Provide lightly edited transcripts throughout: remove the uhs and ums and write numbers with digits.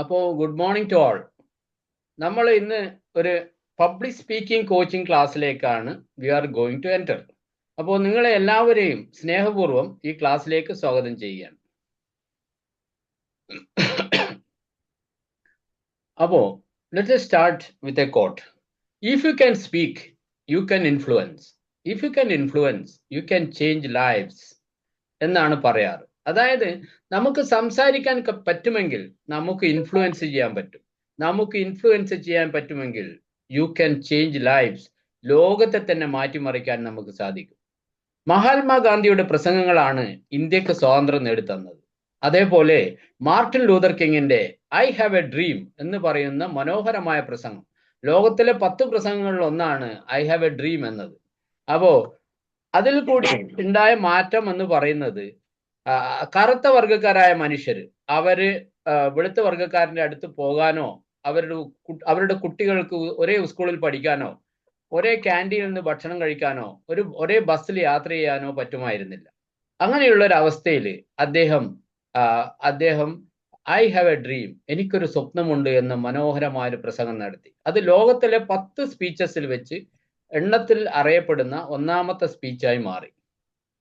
അപ്പോൾ good morning to all. നമ്മൾ ഇന്ന് ഒരു പബ്ലിക് സ്പീക്കിംഗ് കോച്ചിങ് ക്ലാസ്സിലേക്കാണ് we are going to enter. അപ്പോൾ നിങ്ങളെ എല്ലാവരെയും സ്നേഹപൂർവ്വം ഈ ക്ലാസ്സിലേക്ക് സ്വാഗതം ചെയ്യുകയാണ്. അപ്പോൾ let us start with a quote. If you can speak you can influence. If you can influence you can change lives എന്നാണ് പറയാറ്. അതായത് നമുക്ക് സംസാരിക്കാൻ പറ്റുമെങ്കിൽ നമുക്ക് ഇൻഫ്ലുവൻസ് ചെയ്യാൻ പറ്റും. നമുക്ക് ഇൻഫ്ലുവൻസ് ചെയ്യാൻ പറ്റുമെങ്കിൽ യു ക്യാൻ ചേഞ്ച് ലൈവ്സ്. ലോകത്തെ തന്നെ മാറ്റിമറിക്കാൻ നമുക്ക് സാധിക്കും. മഹാത്മാഗാന്ധിയുടെ പ്രസംഗങ്ങളാണ് ഇന്ത്യക്ക് സ്വാതന്ത്ര്യം നേടിത്തന്നത്. അതേപോലെ മാർട്ടിൻ ലൂതർ കിങ്ങിന്റെ ഐ ഹാവ് എ ഡ്രീം എന്ന് പറയുന്ന മനോഹരമായ പ്രസംഗം, ലോകത്തിലെ 10 പ്രസംഗങ്ങളിൽ ഒന്നാണ് ഐ ഹാവ് എ ഡ്രീം എന്നത്. അപ്പോ അതിൽ കൂടി ഉണ്ടായ മാറ്റം എന്ന് പറയുന്നത് കറുത്ത വർഗക്കാരായ മനുഷ്യര് അവര് വെളുത്ത വർഗക്കാരന്റെ അടുത്ത് പോകാനോ അവരുടെ കുട്ടികൾക്ക് ഒരേ സ്കൂളിൽ പഠിക്കാനോ ഒരേ ക്യാൻറ്റീനിൽ നിന്ന് ഭക്ഷണം കഴിക്കാനോ ഒരേ ബസ്സിൽ യാത്ര ചെയ്യാനോ പറ്റുമായിരുന്നില്ല. അങ്ങനെയുള്ള ഒരു അവസ്ഥയിൽ അദ്ദേഹം ഐ ഹാവ് എ ഡ്രീം, എനിക്കൊരു സ്വപ്നമുണ്ട് എന്ന മനോഹരമായ ഒരു പ്രസംഗം നടത്തി. അത് ലോകത്തിലെ 10 സ്പീച്ചസിൽ വെച്ച് എണ്ണത്തിൽ അറിയപ്പെടുന്ന ഒന്നാമത്തെ സ്പീച്ചായി മാറി.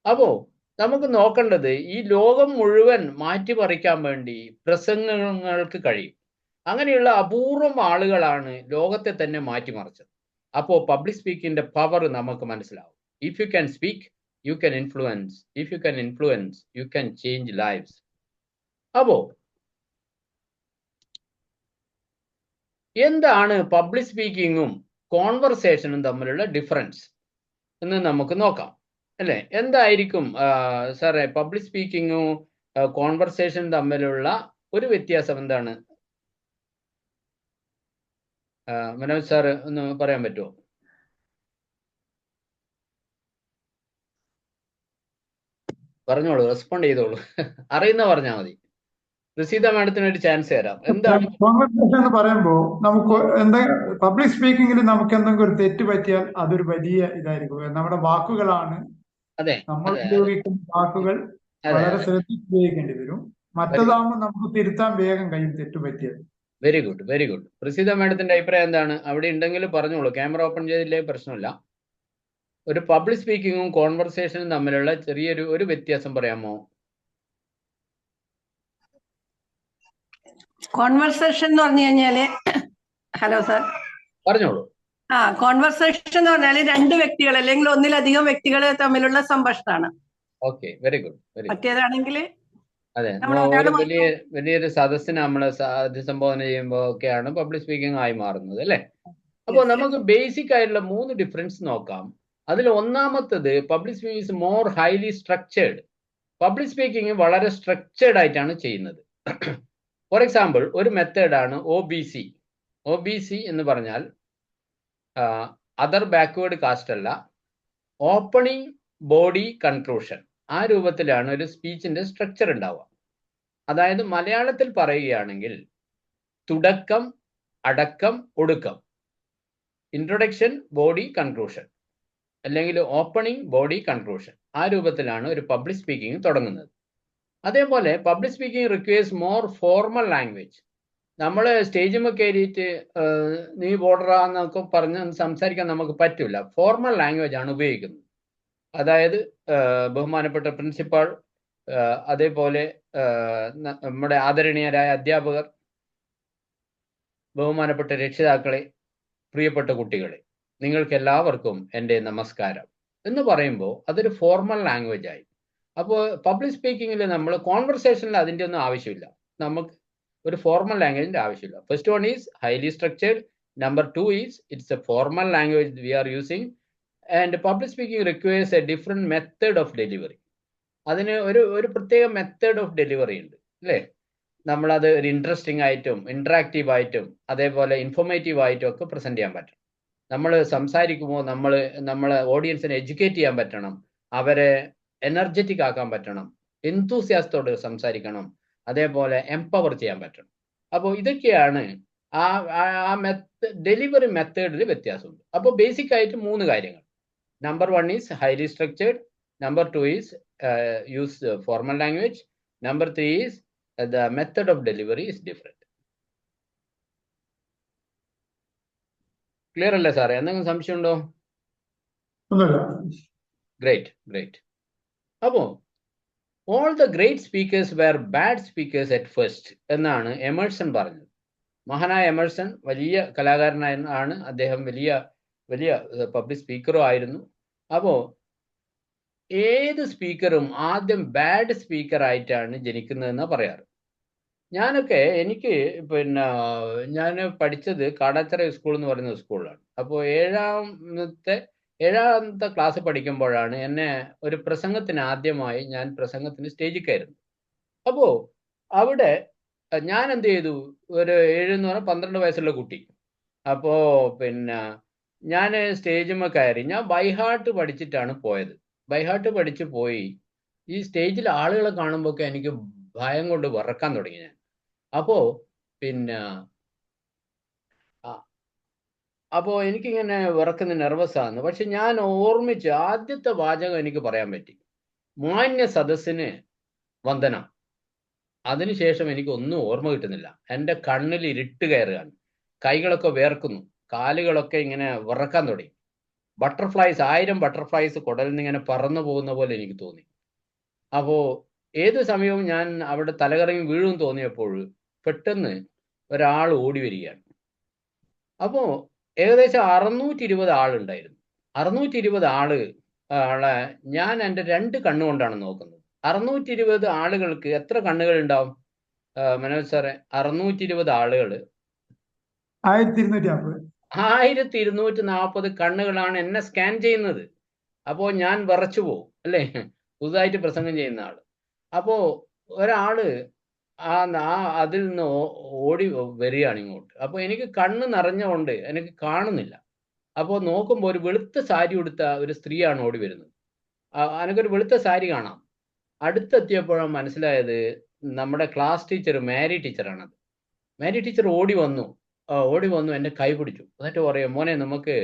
അപ്പോ നമുക്ക് നോക്കേണ്ടത് ഈ ലോകം മുഴുവൻ മാറ്റിമറിക്കാൻ വേണ്ടി പ്രസംഗങ്ങൾക്ക് കഴിയും. അങ്ങനെയുള്ള അപൂർവം ആളുകളാണ് ലോകത്തെ തന്നെ മാറ്റിമറിച്ചത്. അപ്പോൾ പബ്ലിക് സ്പീക്കിന്റെ പവർ നമുക്ക് മനസ്സിലാവും. If you can speak you can influence. If you can influence you can change lives. അപ്പോ എന്താണ് പബ്ലിക് സ്പീക്കിങ്ങും കോൺവെർസേഷനും തമ്മിലുള്ള ഡിഫറൻസ് എന്ന് നമുക്ക് നോക്കാം, അല്ലേ? എന്തായിരിക്കും സാറേ പബ്ലിക് സ്പീക്കിങ്ങും കോൺവെർസേഷൻ തമ്മിലുള്ള ഒരു വ്യത്യാസം എന്താണ്? മനോജ് സാറ് ഒന്ന് പറയാൻ പറ്റുമോ? പറഞ്ഞോളൂ, റെസ്പോണ്ട് ചെയ്തോളൂ. അറിയുന്ന പറഞ്ഞാൽ മതി. ഋഷിത മാഡത്തിന് ഒരു ചാൻസ് തരാം. എന്താണ് കോൺവെർസേഷൻ എന്ന് പറയുമ്പോൾ നമുക്ക് പബ്ലിക് സ്പീക്കിങ്ങിൽ നമുക്ക് എന്തെങ്കിലും ഒരു തെറ്റ് പറ്റിയാൽ അതൊരു വലിയ ഇതായിരിക്കും. നമ്മുടെ വാക്കുകളാണ്, അതെ നമ്മൾ അതെ ഉപയോഗിക്കുന്ന വാക്കുകൾ അതെ വളരെ അതെ ശ്രദ്ധിച്ച് ഉപയോഗിക്കേണ്ടി വരും. മറ്റതാകുമ്പോൾ നമുക്ക് തിരുത്താൻ വേഗം കഴിയും തെറ്റ് പറ്റിയത്. Very good very good. Rishitha മാഡത്തിന്റെ അഭിപ്രായം എന്താണ്? അവിടെ ഉണ്ടെങ്കിൽ പറഞ്ഞോളൂ. ക്യാമറ ഓപ്പൺ ചെയ്തില്ലേ പ്രശ്നമില്ല. ഒരു പബ്ലിക് സ്പീക്കിങ്ങും കോൺവെർസേഷനും തമ്മിലുള്ള ചെറിയൊരു വ്യത്യാസം പറയാമോ? കോൺവെർസേഷൻ എന്ന് പറഞ്ഞു കഴിഞ്ഞാല്, ഹലോ സാർ, പറഞ്ഞോളൂ. കോൺവെർസേഷൻ എന്ന് പറഞ്ഞാല് 2 വ്യക്തികൾ അല്ലെങ്കിൽ ഒന്നിലധികം വ്യക്തികൾ തമ്മിലുള്ള സംഭാഷണമാണ്. Okay, very good very good. മറ്റേതാണെങ്കിൽ അതെ, വലിയൊരു സദസ്സിനെ നമ്മൾ അഭിസംബോധന ചെയ്യുമ്പോൾ ഒക്കെയാണ് പബ്ലിക് സ്പീക്കിംഗ് ആയി മാറുന്നത്, അല്ലേ? അപ്പോൾ നമുക്ക് ബേസിക് ആയിട്ടുള്ള 3 ഡിഫറൻസ് നോക്കാം. അതിൽ ഒന്നാമത്തത് public speaking is more highly structured. Public speaking വളരെ സ്ട്രക്ചേർഡ് ആയിട്ടാണ് ചെയ്യുന്നത്. ഫോർ എക്സാമ്പിൾ, ഒരു മെത്തേഡാണ് OBC. OBC എന്ന് പറഞ്ഞാൽ അതർ ബാക്ക്വേർഡ് കാസ്റ്റ് അല്ല, ഓപ്പണിംഗ് ബോഡി കൺക്ലൂഷൻ. ആ രൂപത്തിലാണ് ഒരു സ്പീച്ചിന്റെ സ്ട്രക്ചർ ഉണ്ടാവുക. അതായത് മലയാളത്തിൽ പറയുകയാണെങ്കിൽ തുടക്കം, അടക്കം, ഒടുക്കം, ഇൻട്രൊഡക്ഷൻ, ബോഡി, കൺക്ലൂഷൻ, അല്ലെങ്കിൽ ഓപ്പണിംഗ്, ബോഡി, കൺക്ലൂഷൻ. ആ രൂപത്തിലാണ് ഒരു പബ്ലിക് സ്പീക്കിംഗ് തുടങ്ങുന്നത്. അതേപോലെ public speaking requires more formal language. നമ്മൾ സ്റ്റേജിൽ കയറിയിട്ട് നീ ബോർഡറാന്നൊക്കെ പറഞ്ഞ് സംസാരിക്കാൻ നമുക്ക് പറ്റില്ല. ഫോർമൽ ലാംഗ്വേജ് ആണ് ഉപയോഗിക്കുന്നത്. അതായത് ബഹുമാനപ്പെട്ട പ്രിൻസിപ്പാൾ, അതേപോലെ നമ്മുടെ ആദരണീയരായ അധ്യാപകർ, ബഹുമാനപ്പെട്ട രക്ഷിതാക്കളെ, പ്രിയപ്പെട്ട കുട്ടികളെ, നിങ്ങൾക്ക് എല്ലാവർക്കും എൻ്റെ നമസ്കാരം എന്ന് പറയുമ്പോൾ അതൊരു ഫോർമൽ ലാംഗ്വേജ് ആയി. അപ്പോൾ പബ്ലിക് സ്പീക്കിങ്ങിൽ നമ്മൾ കോൺവെർസേഷനിൽ അതിൻ്റെ ഒന്നും ആവശ്യമില്ല. നമുക്ക് ഒരു ഫോർമൽ ലാംഗ്വേജിന്റെ ആവശ്യമില്ല. First one is highly structured. Number 2 is it's a formal language we are using. And public speaking requires a different method of delivery. അതിന് ഒരു പ്രത്യേക മെത്തേഡ് ഓഫ് ഡെലിവറി ഉണ്ട്, അല്ലേ? നമ്മളത് ഒരു ഇൻട്രസ്റ്റിംഗ് ആയിട്ടും ഇന്ററാക്റ്റീവ് ആയിട്ടും അതേപോലെ ഇൻഫോർമേറ്റീവ് ആയിട്ടും ഒക്കെ പ്രസന്റ് ചെയ്യാൻ പറ്റണം. നമ്മൾ സംസാരിക്കുമ്പോൾ നമ്മളെ ഓഡിയൻസിനെ എഡ്യൂക്കേറ്റ് ചെയ്യാൻ പറ്റണം, അവരെ എനർജറ്റിക് ആക്കാൻ പറ്റണം, എന്തൂസിയാസത്തോട് സംസാരിക്കണം, അതേപോലെ എംപവർ ചെയ്യാൻ പറ്റണം. അപ്പോൾ ഇതൊക്കെയാണ് ഡെലിവറി മെത്തേഡിൽ വ്യത്യാസമുണ്ട്. അപ്പോൾ ബേസിക് ആയിട്ട് 3 കാര്യങ്ങൾ. Number 1 is highly structured. Number 2 is use formal language. Number 3 is the method of delivery is different. Clear അല്ലേ സാറേ? എന്തെങ്കിലും സംശയം ഉണ്ടോ? ഒന്നുമില്ല. ഗ്രേറ്റ്. അപ്പോ all the great speakers were bad speakers at first എന്നാണ് എമേഴ്സൺ പറഞ്ഞത്. മഹാനായ എമേഴ്സൺ വലിയ കലാകാരനാണ്. അദ്ദേഹം വലിയ പബ്ലിക് സ്പീക്കറും ആയിരുന്നു. അപ്പോൾ ഏത് സ്പീക്കറും ആദ്യം ബാഡ് സ്പീക്കർ ആയിട്ടാണ് ജനിക്കുന്നതെന്നാണ് പറയാറ്. എനിക്ക് ഞാൻ പഠിച്ചത് കാടാച്ചിറ സ്കൂൾ എന്ന് പറയുന്ന സ്കൂളിലാണ്. അപ്പോൾ ഏഴാമത്തെ ക്ലാസ് പഠിക്കുമ്പോഴാണ് എന്നെ ഒരു പ്രസംഗത്തിന് ആദ്യമായി ഞാൻ പ്രസംഗത്തിന് സ്റ്റേജിൽ കയറുന്നത്. അപ്പോൾ അവിടെ ഞാൻ എന്ത് ചെയ്തു, ഒരു 7 എന്ന് പറഞ്ഞാൽ 12 വയസ്സുള്ള കുട്ടി. അപ്പോൾ ഞാൻ സ്റ്റേജിൽ കയറി. ഞാൻ ബൈഹാർട്ട് പഠിച്ചിട്ടാണ് പോയത്. ബൈഹാർട്ട് പഠിച്ചു പോയി. ഈ സ്റ്റേജിൽ ആളുകളെ കാണുമ്പോൾ എനിക്ക് ഭയം കൊണ്ട് വിറക്കാൻ തുടങ്ങി ഞാൻ. അപ്പോൾ അപ്പോൾ എനിക്കിങ്ങനെ വിറക്കുന്ന നെർവസ് ആണ്. പക്ഷെ ഞാൻ ഓർമ്മിച്ച് ആദ്യത്തെ വാചകം എനിക്ക് പറയാൻ പറ്റി, മാന്യ സദസ്സിന് വന്ദനം. അതിനുശേഷം എനിക്ക് ഒന്നും ഓർമ്മ കിട്ടുന്നില്ല. എൻ്റെ കണ്ണിൽ ഇരുട്ട് കയറുകയാണ്, കൈകളൊക്കെ വേർക്കുന്നു, കാലുകളൊക്കെ ഇങ്ങനെ വിറക്കാൻ തുടങ്ങി. 1000 ബട്ടർഫ്ലൈസ് കുടലിൽ നിന്ന് ഇങ്ങനെ പറന്നു പോകുന്ന പോലെ എനിക്ക് തോന്നി. അപ്പോൾ ഏത് സമയവും ഞാൻ അവിടെ തലകറങ്ങി വീഴും തോന്നിയപ്പോൾ പെട്ടെന്ന് ഒരാൾ ഓടി വരികയാണ്. അപ്പോൾ ഏകദേശം 620 ആളുണ്ടായിരുന്നു. 620 ആളെ ഞാൻ എൻ്റെ 2 കണ്ണുകൊണ്ടാണ് നോക്കുന്നത്. 620 ആളുകൾക്ക് എത്ര കണ്ണുകൾ ഉണ്ടാവും മനോജ് സാറേ? 620 ആളുകൾ 1240 കണ്ണുകളാണ് എന്നെ സ്കാൻ ചെയ്യുന്നത്. അപ്പോൾ ഞാൻ വിറച്ചു പോകും അല്ലേ, പുതുതായിട്ട് പ്രസംഗം ചെയ്യുന്ന ആള്. അപ്പോൾ ഒരാള് അതിൽ നിന്ന് ഓടി വരികയാണ് ഇങ്ങോട്ട്. അപ്പോൾ എനിക്ക് കണ്ണ് നിറഞ്ഞുകൊണ്ട് എനിക്ക് കാണുന്നില്ല. അപ്പോൾ നോക്കുമ്പോൾ ഒരു വെളുത്ത സാരി ഉടുത്ത ഒരു സ്ത്രീയാണ് ഓടി വരുന്നത്. എനിക്കൊരു വെളുത്ത സാരി കാണാം. അടുത്തെത്തിയപ്പോഴാണ് മനസ്സിലായത് നമ്മുടെ ക്ലാസ് ടീച്ചർ മാരി ടീച്ചറാണത്. മാരി ടീച്ചർ ഓടി വന്നു എൻ്റെ കൈ പിടിച്ചു. എന്നിട്ട് പറയും, മോനെ നമുക്ക്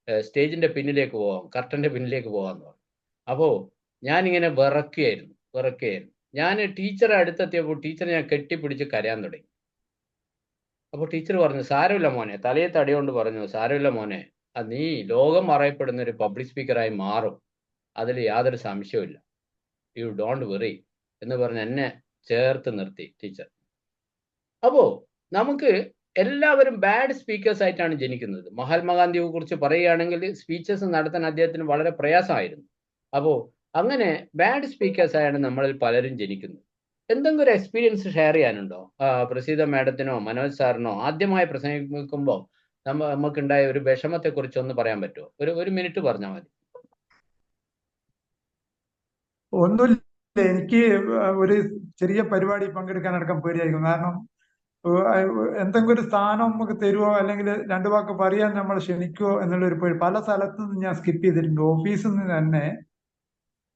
സ്റ്റേജിന്റെ പിന്നിലേക്ക് പോവാം, കർട്ടന്റെ പിന്നിലേക്ക് പോകാമെന്ന് പറഞ്ഞു. അപ്പോൾ ഞാനിങ്ങനെ വിറക്കുകയായിരുന്നു. ഞാൻ ടീച്ചറെ അടുത്തെത്തിയപ്പോൾ ടീച്ചറെ ഞാൻ കെട്ടിപ്പിടിച്ച് കരയാൻ തുടങ്ങി. അപ്പോൾ ടീച്ചർ പറഞ്ഞു, സാരമില്ല മോനെ, തലയെ തടികൊണ്ട് പറഞ്ഞു, സാരമില്ല മോനെ, നീ ലോകം അറിയപ്പെടുന്ന ഒരു പബ്ലിക് സ്പീക്കറായി മാറും, അതിൽ യാതൊരു സംശയവും, യു ഡോണ്ട് വെറി എന്ന് പറഞ്ഞ് എന്നെ ചേർത്ത് നിർത്തി ടീച്ചർ. അപ്പോൾ നമുക്ക് എല്ലാവരും ബാഡ് സ്പീക്കേഴ്സ് ആയിട്ടാണ് ജനിക്കുന്നത്. മഹാത്മാഗാന്ധിയെ കുറിച്ച് പറയുകയാണെങ്കിൽ സ്പീച്ചസ് നടത്താൻ അദ്ദേഹത്തിന് വളരെ പ്രയാസമായിരുന്നു. അപ്പോൾ അങ്ങനെ ബാഡ് സ്പീക്കേഴ്സ് ആയാണ് നമ്മളിൽ പലരും ജനിക്കുന്നത്. എന്തെങ്കിലും ഒരു എക്സ്പീരിയൻസ് ഷെയർ ചെയ്യാനുണ്ടോ പ്രസീത മാഡത്തിനോ മനോജ് സാറിനോ? ആദ്യമായി പ്രസംഗിക്കുമ്പോൾ നമുക്കുണ്ടായ ഒരു വിഷമത്തെ കുറിച്ച് ഒന്ന് പറയാൻ പറ്റുമോ? ഒരു മിനിറ്റ് പറഞ്ഞാൽ മതി. ഒന്നുമില്ല, എനിക്ക് ഒരു ചെറിയ പരിപാടി പങ്കെടുക്കാനടക്കം പേടിയായിരിക്കും. കാരണം എന്തെങ്കിലും ഒരു സ്ഥാനം നമുക്ക് തരുമോ, അല്ലെങ്കിൽ 2 വാക്ക് പറയാൻ നമ്മൾ ക്ഷണിക്കുമോ എന്നുള്ളൊരു പേടി. പല സ്ഥലത്തു നിന്ന് ഞാൻ സ്കിപ്പ് ചെയ്തിട്ടുണ്ട്. ഓഫീസിൽ നിന്ന് തന്നെ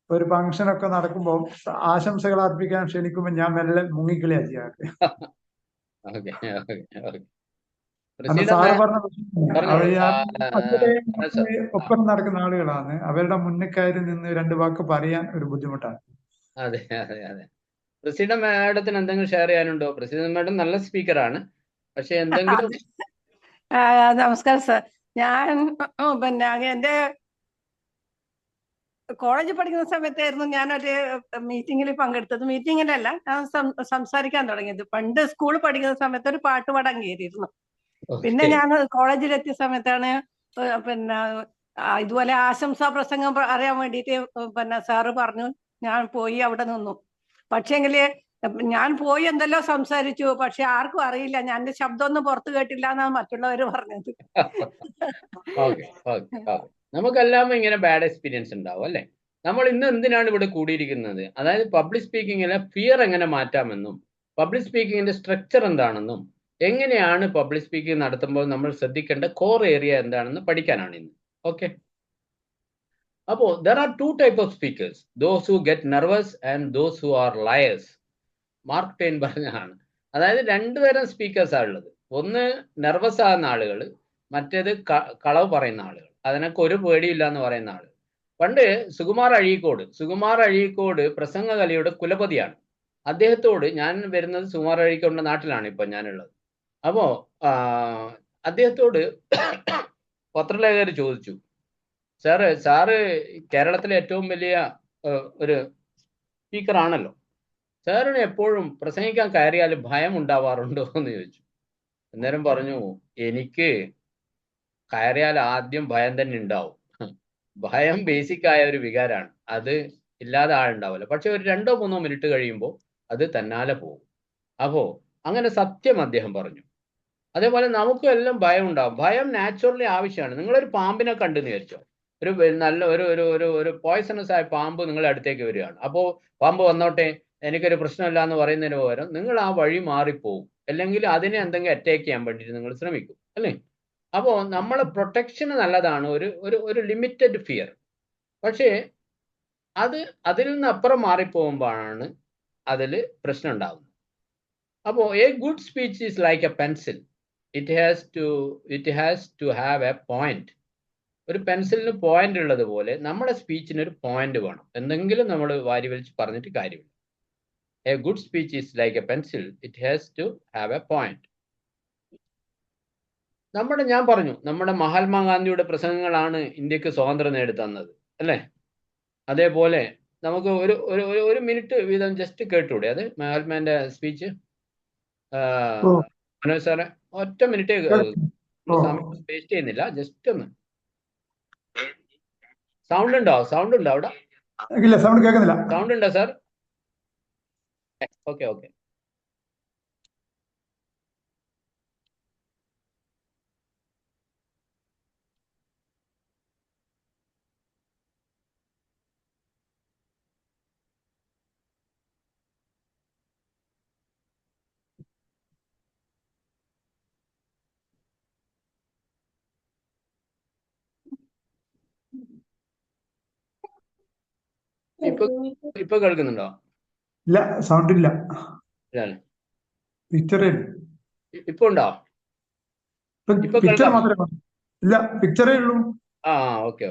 ഒരു ഫംഗ്ഷനൊക്കെ നടക്കുമ്പോൾ ആശംസകൾ അർപ്പിക്കാൻ ക്ഷണിക്കുമ്പോൾ ഞാൻ മെല്ലെ മുങ്ങിക്കളിയാ ചെയ്യാറ്. സാറ് പറഞ്ഞ ഒപ്പം നടക്കുന്ന ആളുകളാണ്, അവരുടെ മുന്നിൽ കയറി നിന്ന് 2 വാക്ക് പറയാൻ ഒരു ബുദ്ധിമുട്ടാണ്. അതെ. പ്രസിഡന്റ് മാഡത്തിന് എന്തെങ്കിലും ഷെയർ ചെയ്യാനുണ്ടോ? പ്രസിഡന്റ് മാഡം നല്ല സ്പീക്കറാണ്, പക്ഷെ എന്തെങ്കിലും. നമസ്കാരം സാർ. ഞാൻ എന്റെ കോളേജിൽ പഠിക്കുന്ന സമയത്തായിരുന്നു ഞാനൊരു മീറ്റിങ്ങിൽ പങ്കെടുത്തത്. മീറ്റിങ്ങിലല്ല, ഞാൻ സംസാരിക്കാൻ തുടങ്ങിയത്. പണ്ട് സ്കൂളിൽ പഠിക്കുന്ന സമയത്ത് ഒരു പാട്ട് പാടാൻ കയറിയിരുന്നു. പിന്നെ ഞാൻ കോളേജിലെത്തിയ സമയത്താണ് ഇതുപോലെ ആശംസാ പ്രസംഗം അറിയാൻ വേണ്ടിയിട്ട് സാറ് പറഞ്ഞു. ഞാൻ പോയി അവിടെ നിന്നു. പക്ഷേങ്കില് ഞാൻ പോയി എന്തെല്ലോ സംസാരിച്ചു, പക്ഷെ ആർക്കും അറിയില്ല, ഞാൻ എന്റെ ശബ്ദമൊന്നും പുറത്തു കേട്ടില്ല എന്നാണ് മറ്റുള്ളവര് പറഞ്ഞത്. നമുക്കെല്ലാം ഇങ്ങനെ ബാഡ് എക്സ്പീരിയൻസ് ഉണ്ടാവും അല്ലെ? നമ്മൾ ഇന്ന് എന്തിനാണ് ഇവിടെ കൂടിയിരിക്കുന്നത്? അതായത് പബ്ലിക് സ്പീക്കിങ്ങിലെ ഫിയർ എങ്ങനെ മാറ്റാമെന്നും പബ്ലിക് സ്പീക്കിങ്ങിന്റെ സ്ട്രക്ചർ എന്താണെന്നും എങ്ങനെയാണ് പബ്ലിക് സ്പീക്കിംഗ് നടത്തുമ്പോൾ നമ്മൾ ശ്രദ്ധിക്കേണ്ട കോർ ഏരിയ എന്താണെന്ന് പഠിക്കാനാണ് ഇന്ന്. ഓക്കെ, അപ്പോൾ there are 2 types of speakers, those who get nervous and those who are liars. Mark Twain പറഞ്ഞതാണ്. അതായത് 2 തരം സ്പീക്കേഴ്സാണ് ഉള്ളത്. ഒന്ന് നെർവസ് ആകുന്ന ആളുകൾ, മറ്റേത് കളവ് പറയുന്ന ആളുകൾ, അതിനൊക്കെ ഒരു പേടിയില്ല എന്ന് പറയുന്ന ആളുകൾ. പണ്ട് സുകുമാർ അഴീക്കോട് പ്രസംഗകലയുടെ കുലപതിയാണ്. അദ്ദേഹത്തോട് ഞാൻ വരുന്നത് സുകുമാർ അഴീക്കോടിന്റെ നാട്ടിലാണ് ഇപ്പൊ ഞാനുള്ളത്. അപ്പോൾ അദ്ദേഹത്തോട് പത്രലേഖകർ ചോദിച്ചു, സാറ് കേരളത്തിലെ ഏറ്റവും വലിയ ഒരു സ്പീക്കറാണല്ലോ, സാറിന് എപ്പോഴും പ്രസംഗിക്കാൻ കയറിയാൽ ഭയം ഉണ്ടാവാറുണ്ടോ എന്ന് ചോദിച്ചു. അന്നേരം പറഞ്ഞു, എനിക്ക് കയറിയാൽ ആദ്യം ഭയം തന്നെ ഉണ്ടാവും. ഭയം ബേസിക് ആയ ഒരു വികാരമാണ്, അത് ഇല്ലാതെ ആളുണ്ടാവില്ല. പക്ഷെ ഒരു 2-3 മിനിറ്റ് കഴിയുമ്പോൾ അത് തന്നാലെ പോകും. അപ്പോ അങ്ങനെ സത്യം അദ്ദേഹം പറഞ്ഞു. അതേപോലെ നമുക്കും എല്ലാം ഭയം ഉണ്ടാവും. ഭയം നാച്ചുറലി ആവശ്യമാണ്. നിങ്ങളൊരു പാമ്പിനെ കണ്ടെന്ന് വിചാരിച്ചോ, ഒരു നല്ല ഒരു ഒരു ഒരു ഒരു പോയ്സണസ് ആയ പാമ്പ് നിങ്ങളുടെ അടുത്തേക്ക് വരികയാണ്. അപ്പോൾ പാമ്പ് വന്നോട്ടെ, എനിക്കൊരു പ്രശ്നമില്ല എന്ന് പറയുന്നതിന് പകരം നിങ്ങൾ ആ വഴി മാറിപ്പോവും, അല്ലെങ്കിൽ അതിനെ എന്തെങ്കിലും അറ്റാക്ക് ചെയ്യാൻ വേണ്ടിയിട്ട് നിങ്ങൾ ശ്രമിക്കും, അല്ലേ? അപ്പോൾ നമ്മളെ പ്രൊട്ടക്ഷന് നല്ലതാണ് ഒരു ഒരു ഒരു ലിമിറ്റഡ് ഫിയർ. പക്ഷേ അതിൽ നിന്ന് അപ്പുറം മാറിപ്പോകുമ്പോഴാണ് അതിൽ പ്രശ്നം ഉണ്ടാകുന്നത്. അപ്പോൾ a good speech is like a pencil. It has to have a point. ഒരു പെൻസിലിന് പോയിന്റ് ഉള്ളത് പോലെ നമ്മുടെ സ്പീച്ചിന് ഒരു പോയിന്റ് വേണം. എന്തെങ്കിലും നമ്മൾ വാരി വലിച്ച് പറഞ്ഞിട്ട് കാര്യമില്ല. A good speech is like a pencil. It has to have a point. ഞാൻ പറഞ്ഞു, നമ്മുടെ മഹാത്മാഗാന്ധിയുടെ പ്രസംഗങ്ങളാണ് ഇന്ത്യക്ക് സ്വാതന്ത്ര്യം നേടിത്തന്നത്, അല്ലേ? അതേപോലെ നമുക്ക് ഒരു മിനിറ്റ് വീതം ജസ്റ്റ് കേട്ടൂടെ അത് മഹാത്മാന്റെ സ്പീച്ച്? മനോജ് സാറെ, ഒറ്റ മിനിറ്റ് സമയം വേസ്റ്റ് ചെയ്യുന്നില്ല, ജസ്റ്റ് ഒന്ന്. സൗണ്ട് ഉണ്ടോ അവിടെ? ഇല്ല, സൗണ്ട് കേൾക്കുന്നില്ല. സൗണ്ട് ഉണ്ടോ സാർ? ഓക്കെ. ഇപ്പൊ കേൾക്കുന്നുണ്ടോ? ഇല്ല, സൗണ്ട് ഇല്ല. പിക്ചർ ഇപ്പൊ ഉണ്ടോ? പിക്ചർ മാത്രമേ ഇല്ല, പിക്ചറേ ഉള്ളൂ. ഓക്കെ.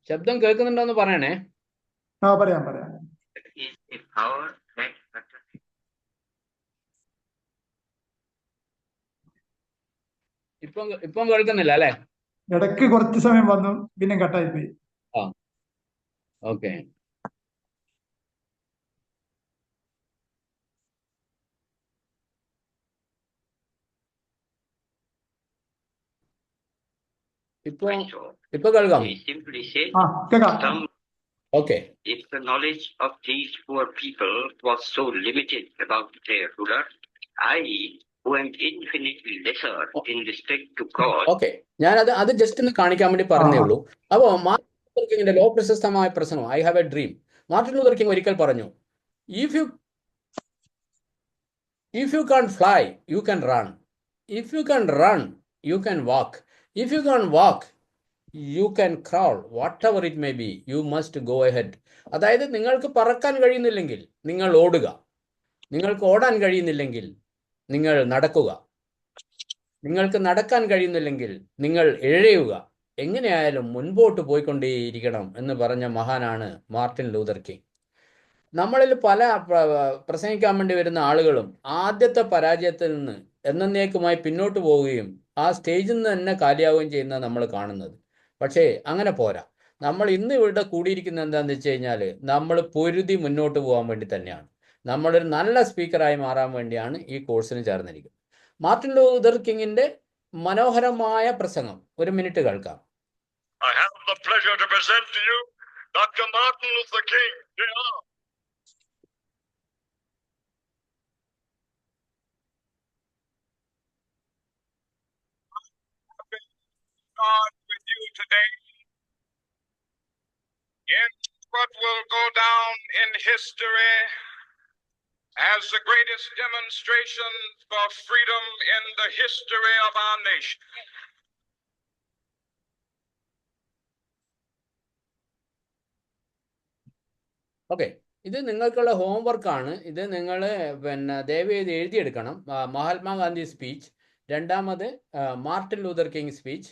ശബ്ദം കേൾക്കുന്നുണ്ടോന്ന് പറയണേ. പറയാം. ഇപ്പം കേൾക്കുന്നില്ല അല്ലേ? ഇടയ്ക്ക് കുറച്ച് സമയം വന്നു, പിന്നെ കട്ടായി പോയി. ഓക്കെ. ഇപ്പൊ കേൾക്കാം. Okay. If the knowledge of these poor people was so limited about their ruler, I, who am infinitely lesser in respect to God. Okay. ഞാൻ അത് ജസ്റ്റ് ഒന്ന് കാണിക്കാൻ വേണ്ടി പറഞ്ഞേ ഉള്ളൂ. അപ്പോൾ മാർട്ടിൻ ലൂതർ കിങ്ങിന്റെ ലോകപ്രശസ്തമായ പ്രസംഗം I have a dream. Martin Luther King ഒരിക്കൽ പറഞ്ഞു, if you can't fly, you can run. If you can run, you can walk. If you can't walk, you can crawl. Whatever it may be, you must go ahead. അതായത് നിങ്ങൾക്ക് പറക്കാൻ കഴിയുന്നില്ലെങ്കിൽ നിങ്ങൾ ഓടുക, നിങ്ങൾക്ക് ഓടാൻ കഴിയുന്നില്ലെങ്കിൽ നിങ്ങൾ നടക്കുക, നിങ്ങൾക്ക് നടക്കാൻ കഴിയുന്നില്ലെങ്കിൽ നിങ്ങൾ എഴയുക, എങ്ങനെയായാലും മുൻപോട്ട് പോയിക്കൊണ്ടേയിരിക്കണം എന്ന് പറഞ്ഞ മഹാനാണ് മാർട്ടിൻ ലൂതർ കിങ്. നമ്മളിൽ പല പ്രസംഗിക്കാൻ വേണ്ടി വരുന്ന ആളുകളും ആദ്യത്തെ പരാജയത്തിൽ നിന്ന് എന്നേക്കുമായി പിന്നോട്ട് പോവുകയും ആ സ്റ്റേജിൽ നിന്ന് തന്നെ കാലിയാവുകയും ചെയ്യുന്നത് നമ്മൾ കാണുന്നത്. പക്ഷേ അങ്ങനെ പോരാ. നമ്മൾ ഇന്ന് ഇവിടെ കൂടിയിരിക്കുന്നത് എന്താണെന്ന് വെച്ച് കഴിഞ്ഞാൽ നമ്മൾ പൊരുതി മുന്നോട്ട് പോകാൻ വേണ്ടി തന്നെയാണ്. നമ്മളൊരു നല്ല സ്പീക്കറായി മാറാൻ വേണ്ടിയാണ് ഈ കോഴ്സിന് ചേർന്നിരിക്കുന്നത്. മാർട്ടിൻ ലൂതർ കിങ്ങിന്റെ മനോഹരമായ പ്രസംഗം ഒരു മിനിറ്റ് കേൾക്കാം. I have the pleasure to present to you Dr. Martin Luther King, Jr. God with you today in what will go down in history as the greatest demonstration for freedom in the history of our nation. Okay, ഇത് നിങ്ങൾക്കുള്ള ഹോംവർക്കാണ്. ഇത് നിങ്ങൾ ദയവ് ചെയ്ത് എഴുതിയെടുക്കണം. Mahatma Gandhi speech, രണ്ടാമത് Martin Luther king speech,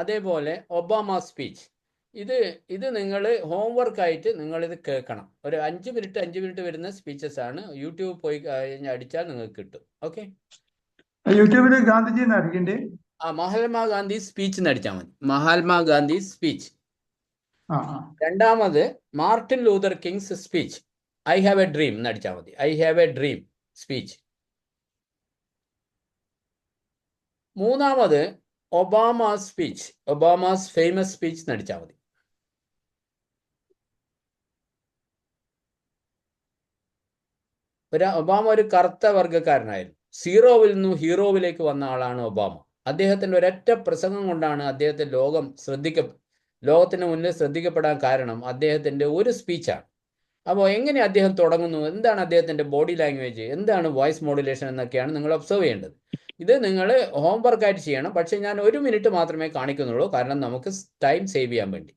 അതേപോലെ Obama speech. ഇത് നിങ്ങൾ ഹോംവർക്കായിട്ട് നിങ്ങളിത് കേൾക്കണം. ഒരു 5 മിനിറ്റ് വരുന്ന സ്പീച്ചസ് ആണ്. യൂട്യൂബ് പോയി അടിച്ചാൽ നിങ്ങൾക്ക് കിട്ടും. ഓക്കെ, യൂട്യൂബിൽ ഗാന്ധിജി അടിക്കണ്ടേ? മഹാത്മാഗാന്ധി സ്പീച്ച് എന്ന് അടിച്ചാൽ മതി. മഹാത്മാഗാന്ധി സ്പീച്ച്. രണ്ടാമത് Martin Luther Kings speech, I have a dream എന്ന് അടിച്ചാൽ മതി. I have a dream speech. മൂന്നാമത് Obama speech, Obama's famous speech എന്ന് അടിച്ചാൽ മതി. ഒബാമ ഒരു കറുത്ത വർഗ്ഗക്കാരനായിരുന്നു. സീറോവിൽ നിന്നും ഹീറോവിലേക്ക് വന്ന ആളാണ് ഒബാമ. അദ്ദേഹത്തിൻ്റെ ഒരൊറ്റ പ്രസംഗം കൊണ്ടാണ് അദ്ദേഹത്തെ ലോകത്തിന് മുന്നിൽ ശ്രദ്ധിക്കപ്പെടാൻ കാരണം അദ്ദേഹത്തിൻ്റെ ഒരു സ്പീച്ചാണ്. അപ്പോൾ എങ്ങനെ അദ്ദേഹം തുടങ്ങുന്നു, എന്താണ് അദ്ദേഹത്തിൻ്റെ ബോഡി ലാംഗ്വേജ്, എന്താണ് വോയിസ് മോഡുലേഷൻ എന്നൊക്കെയാണ് നിങ്ങൾ ഒബ്സർവ് ചെയ്യേണ്ടത്. ഇത് നിങ്ങൾ ഹോംവർക്കായിട്ട് ചെയ്യണം. പക്ഷേ ഞാൻ 1 മിനിറ്റ് മാത്രമേ കാണിക്കുന്നുള്ളൂ, കാരണം നമുക്ക് ടൈം സേവ് ചെയ്യാൻ വേണ്ടി.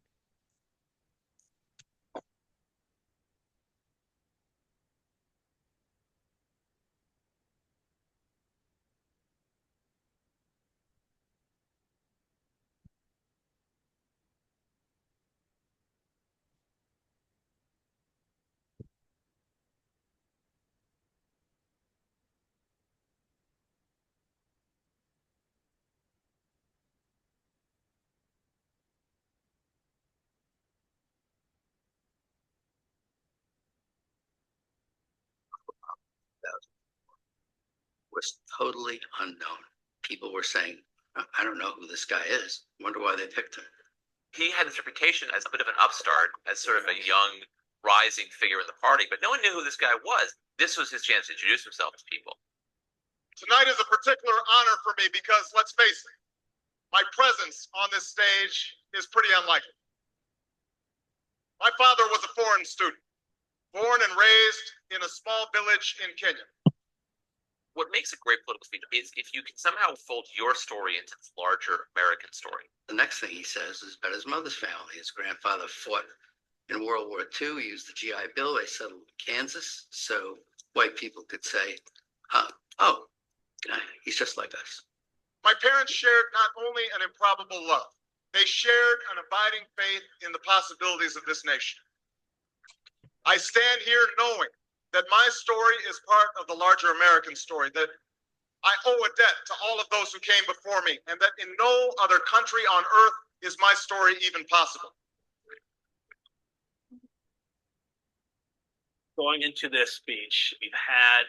Was totally unknown. People were saying, I don't know who this guy is. Wonder why they picked him. He had this reputation as a bit of an upstart, as sort of a young, rising figure in the party, but no one knew who this guy was. This was his chance to introduce himself to people. Tonight is a particular honor for me because, let's face it, my presence on this stage is pretty unlikely. My father was a foreign student, born and raised in a small village in Kenya. What makes a great political speech is if you can somehow fold your story into this larger American story. The next thing he says is about his mother's family. His grandfather fought in World War II. He used the GI Bill. They settled in Kansas, so white people could say, oh, he's just like us. My parents shared not only an improbable love, they shared an abiding faith in the possibilities of this nation. I stand here knowing that my story is part of the larger American story, that I owe a debt to all of those who came before me, and that in no other country on earth is my story even possible. Going into this speech, we've had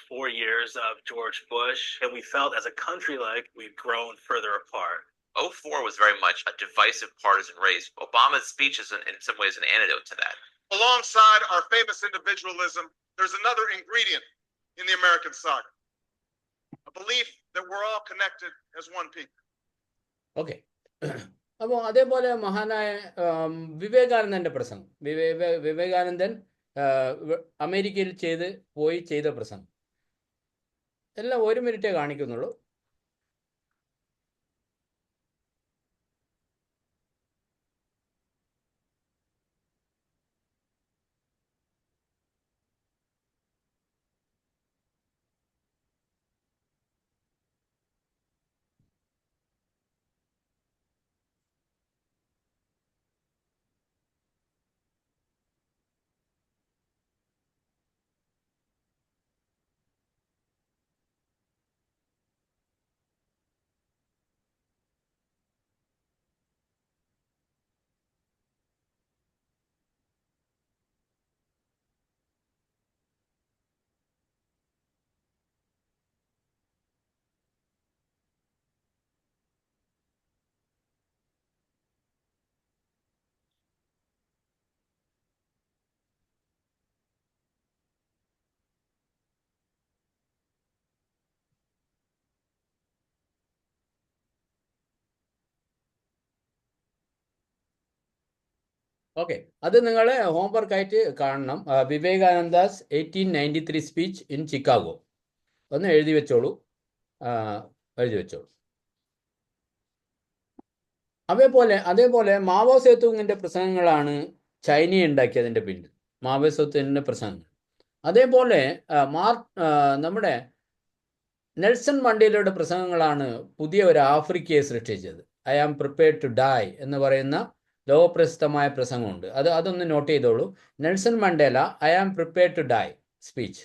4 years of George Bush, and we felt as a country like we've grown further apart. 2004 was very much a divisive partisan race. Obama's speech is in some ways an antidote to that. Alongside our famous individualism, there's another ingredient in the American saga, a belief that we're all connected as one people. Okay, അപ്പോൾ അതേപോലെ മഹാനായ വിവേകാനന്ദൻ്റെ പ്രസംഗം, വിവേകാനന്ദൻ അമേരിക്കയിൽ ചെയ്ത പ്രസംഗം എല്ലാം 1 മിനിറ്റേ കാണിക്കുന്നുള്ളൂ. Okay, അത് നിങ്ങൾ ഹോംവർക്ക് ആയിട്ട് കാണണം. വിവേകാനന്ദാസ് 1893 സ്പീച്ച് ഇൻ ചിക്കാഗോ ഒന്ന് എഴുതി വെച്ചോളൂ. എഴുതി വെച്ചോളൂ. അതേപോലെ മാവോ സേതുങ്ങിന്റെ പ്രസംഗങ്ങളാണ് ചൈനയെ ഉണ്ടാക്കിയതിന്റെ പിന്നിൽ. മാവോ സേതുങ്ങിന്റെ പ്രസംഗങ്ങൾ. അതേപോലെ നമ്മുടെ നെൽസൺ മണ്ടേലയുടെ പ്രസംഗങ്ങളാണ് പുതിയ ഒരു ആഫ്രിക്കയെ സൃഷ്ടിച്ചത്. I am prepared to die എന്ന് പറയുന്ന ലോകപ്രസിദ്ധമായ പ്രസംഗമുണ്ട്. അതൊന്ന് നോട്ട് ചെയ്തോളൂ. Nelson Mandela I am prepared to die speech.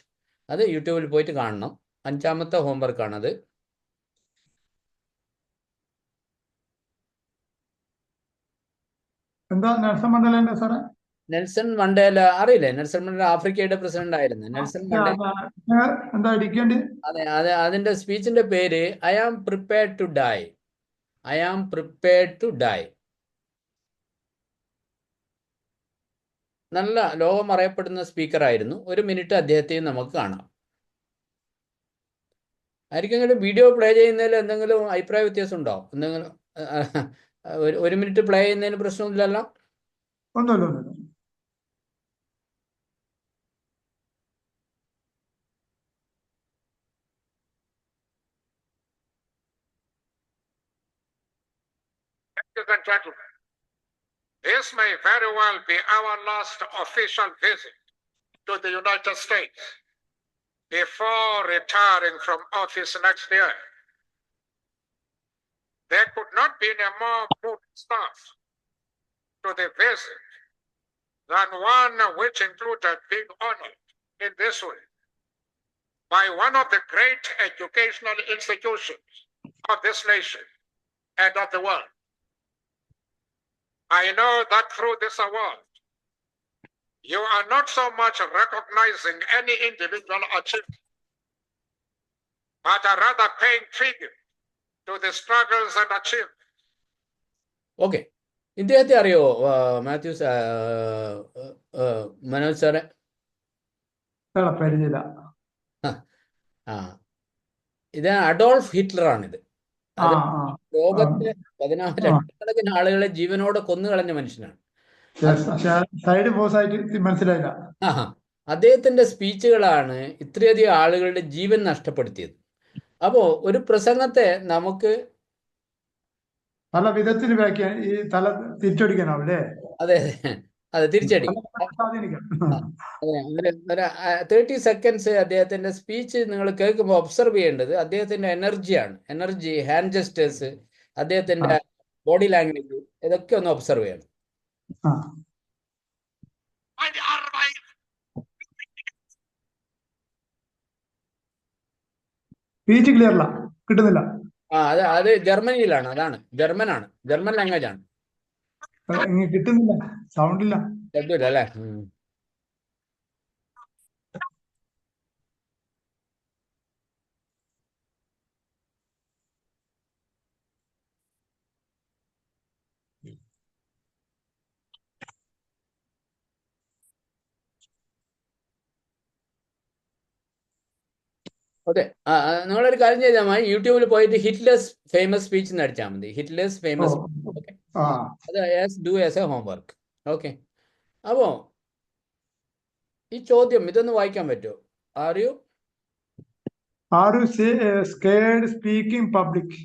അത് യൂട്യൂബിൽ പോയിട്ട് കാണണം. 5ാമത്തെ ഹോംവർക്കാണത്. എന്താ നെൽസൺ മണ്ടേല സാറേ? നെൽസൺ മണ്ടേല അറിയില്ലേ? നെൽസൺ മണ്ടേല ആഫ്രിക്കയുടെ പ്രസിഡന്റ് ആയിരുന്നു. നെൽസൺ മണ്ടേല എന്താ അടിക്കേണ്ടി? അതെ, അതിന്റെ സ്പീച്ചിന്റെ പേര് I am prepared to die. I am prepared to die. നല്ല ലോകം അറിയപ്പെടുന്ന സ്പീക്കറായിരുന്നു. 1 മിനിറ്റ് അദ്ദേഹത്തെയും നമുക്ക് കാണാം. ആർക്കെങ്കിലും വീഡിയോ പ്ലേ ചെയ്യുന്നതിൽ എന്തെങ്കിലും അഭിപ്രായ വ്യത്യാസം ഉണ്ടോ? എന്തെങ്കിലും 1 മിനിറ്റ് പ്ലേ ചെയ്യുന്നതിന് പ്രശ്നമില്ലല്ലോ? ഒന്നുമില്ല. Ladies and gentlemen, this may very well be our last official visit to the United States before retiring from office next year. There could not be a more prudent start to the visit than one which included being honored in this way by one of the great educational institutions of this nation and of the world. I know that through this award, you are not so much recognizing any individual achievement, but are rather paying tribute to the struggles and achievements. Okay, ഇദ്ദേഹത്തെ അറിയോ മാത്യൂസ്? മനോജ് സാറെ? പരിചയമില്ല. ഇത് Adolf ഹിറ്റ്ലറാണിത്. ലോകത്തെ 14 ലക്ഷക്കണക്കിന് ആളുകളെ ജീവനോടെ കൊന്നുകളഞ്ഞ മനുഷ്യനാണ്. മനസ്സിലായില്ല. അദ്ദേഹത്തിന്റെ സ്പീച്ചുകളാണ് ഇത്രയധികം ആളുകളുടെ ജീവൻ നഷ്ടപ്പെടുത്തിയത്. അപ്പോ ഒരു പ്രസംഗത്തെ നമുക്ക് പല വിധത്തിൽ ഈ തല തിരിച്ചടിക്കാനാവില്ലേ? അതെ, തിരിച്ചടിക്കും. 30 സെക്കൻഡ്സ് അദ്ദേഹത്തിന്റെ സ്പീച്ച് നിങ്ങൾ കേൾക്കുമ്പോൾ ഒബ്സർവ് ചെയ്യേണ്ടത് അദ്ദേഹത്തിന്റെ എനർജി, ഹാൻഡ് ജസ്റ്റേഴ്സ്, അദ്ദേഹത്തിന്റെ ബോഡി ലാംഗ്വേജ്, ഇതൊക്കെ ഒന്ന് ഒബ്സർവ് ചെയ്യണം. സ്പീച്ച് ക്ലിയർ അല്ല, കിട്ടുന്നില്ല. അത് ജർമ്മനിയിലാണ്. ജർമ്മൻ ലാംഗ്വേജ് ആണ്. കിട്ടുന്നില്ല, സൗണ്ട് ഇല്ല. ശബ്ദമില്ല അല്ലേ? ഓക്കെ, നിങ്ങളൊരു കാര്യം ചെയ്താൽ മതി. യൂട്യൂബിൽ പോയിട്ട് ഹിറ്റ്ലേഴ്സ് ഫേമസ് സ്പീച്ച് എന്ന് അടിച്ചാൽ മതി. ഹിറ്റ്ലേഴ്സ് ഫേമസ്. ഓക്കെ, അത് do as A homework. Okay, അപ്പോ ഈ ചോദ്യം ഇതൊന്ന് വായിക്കാൻ പറ്റുമോ? Are you scared speaking public?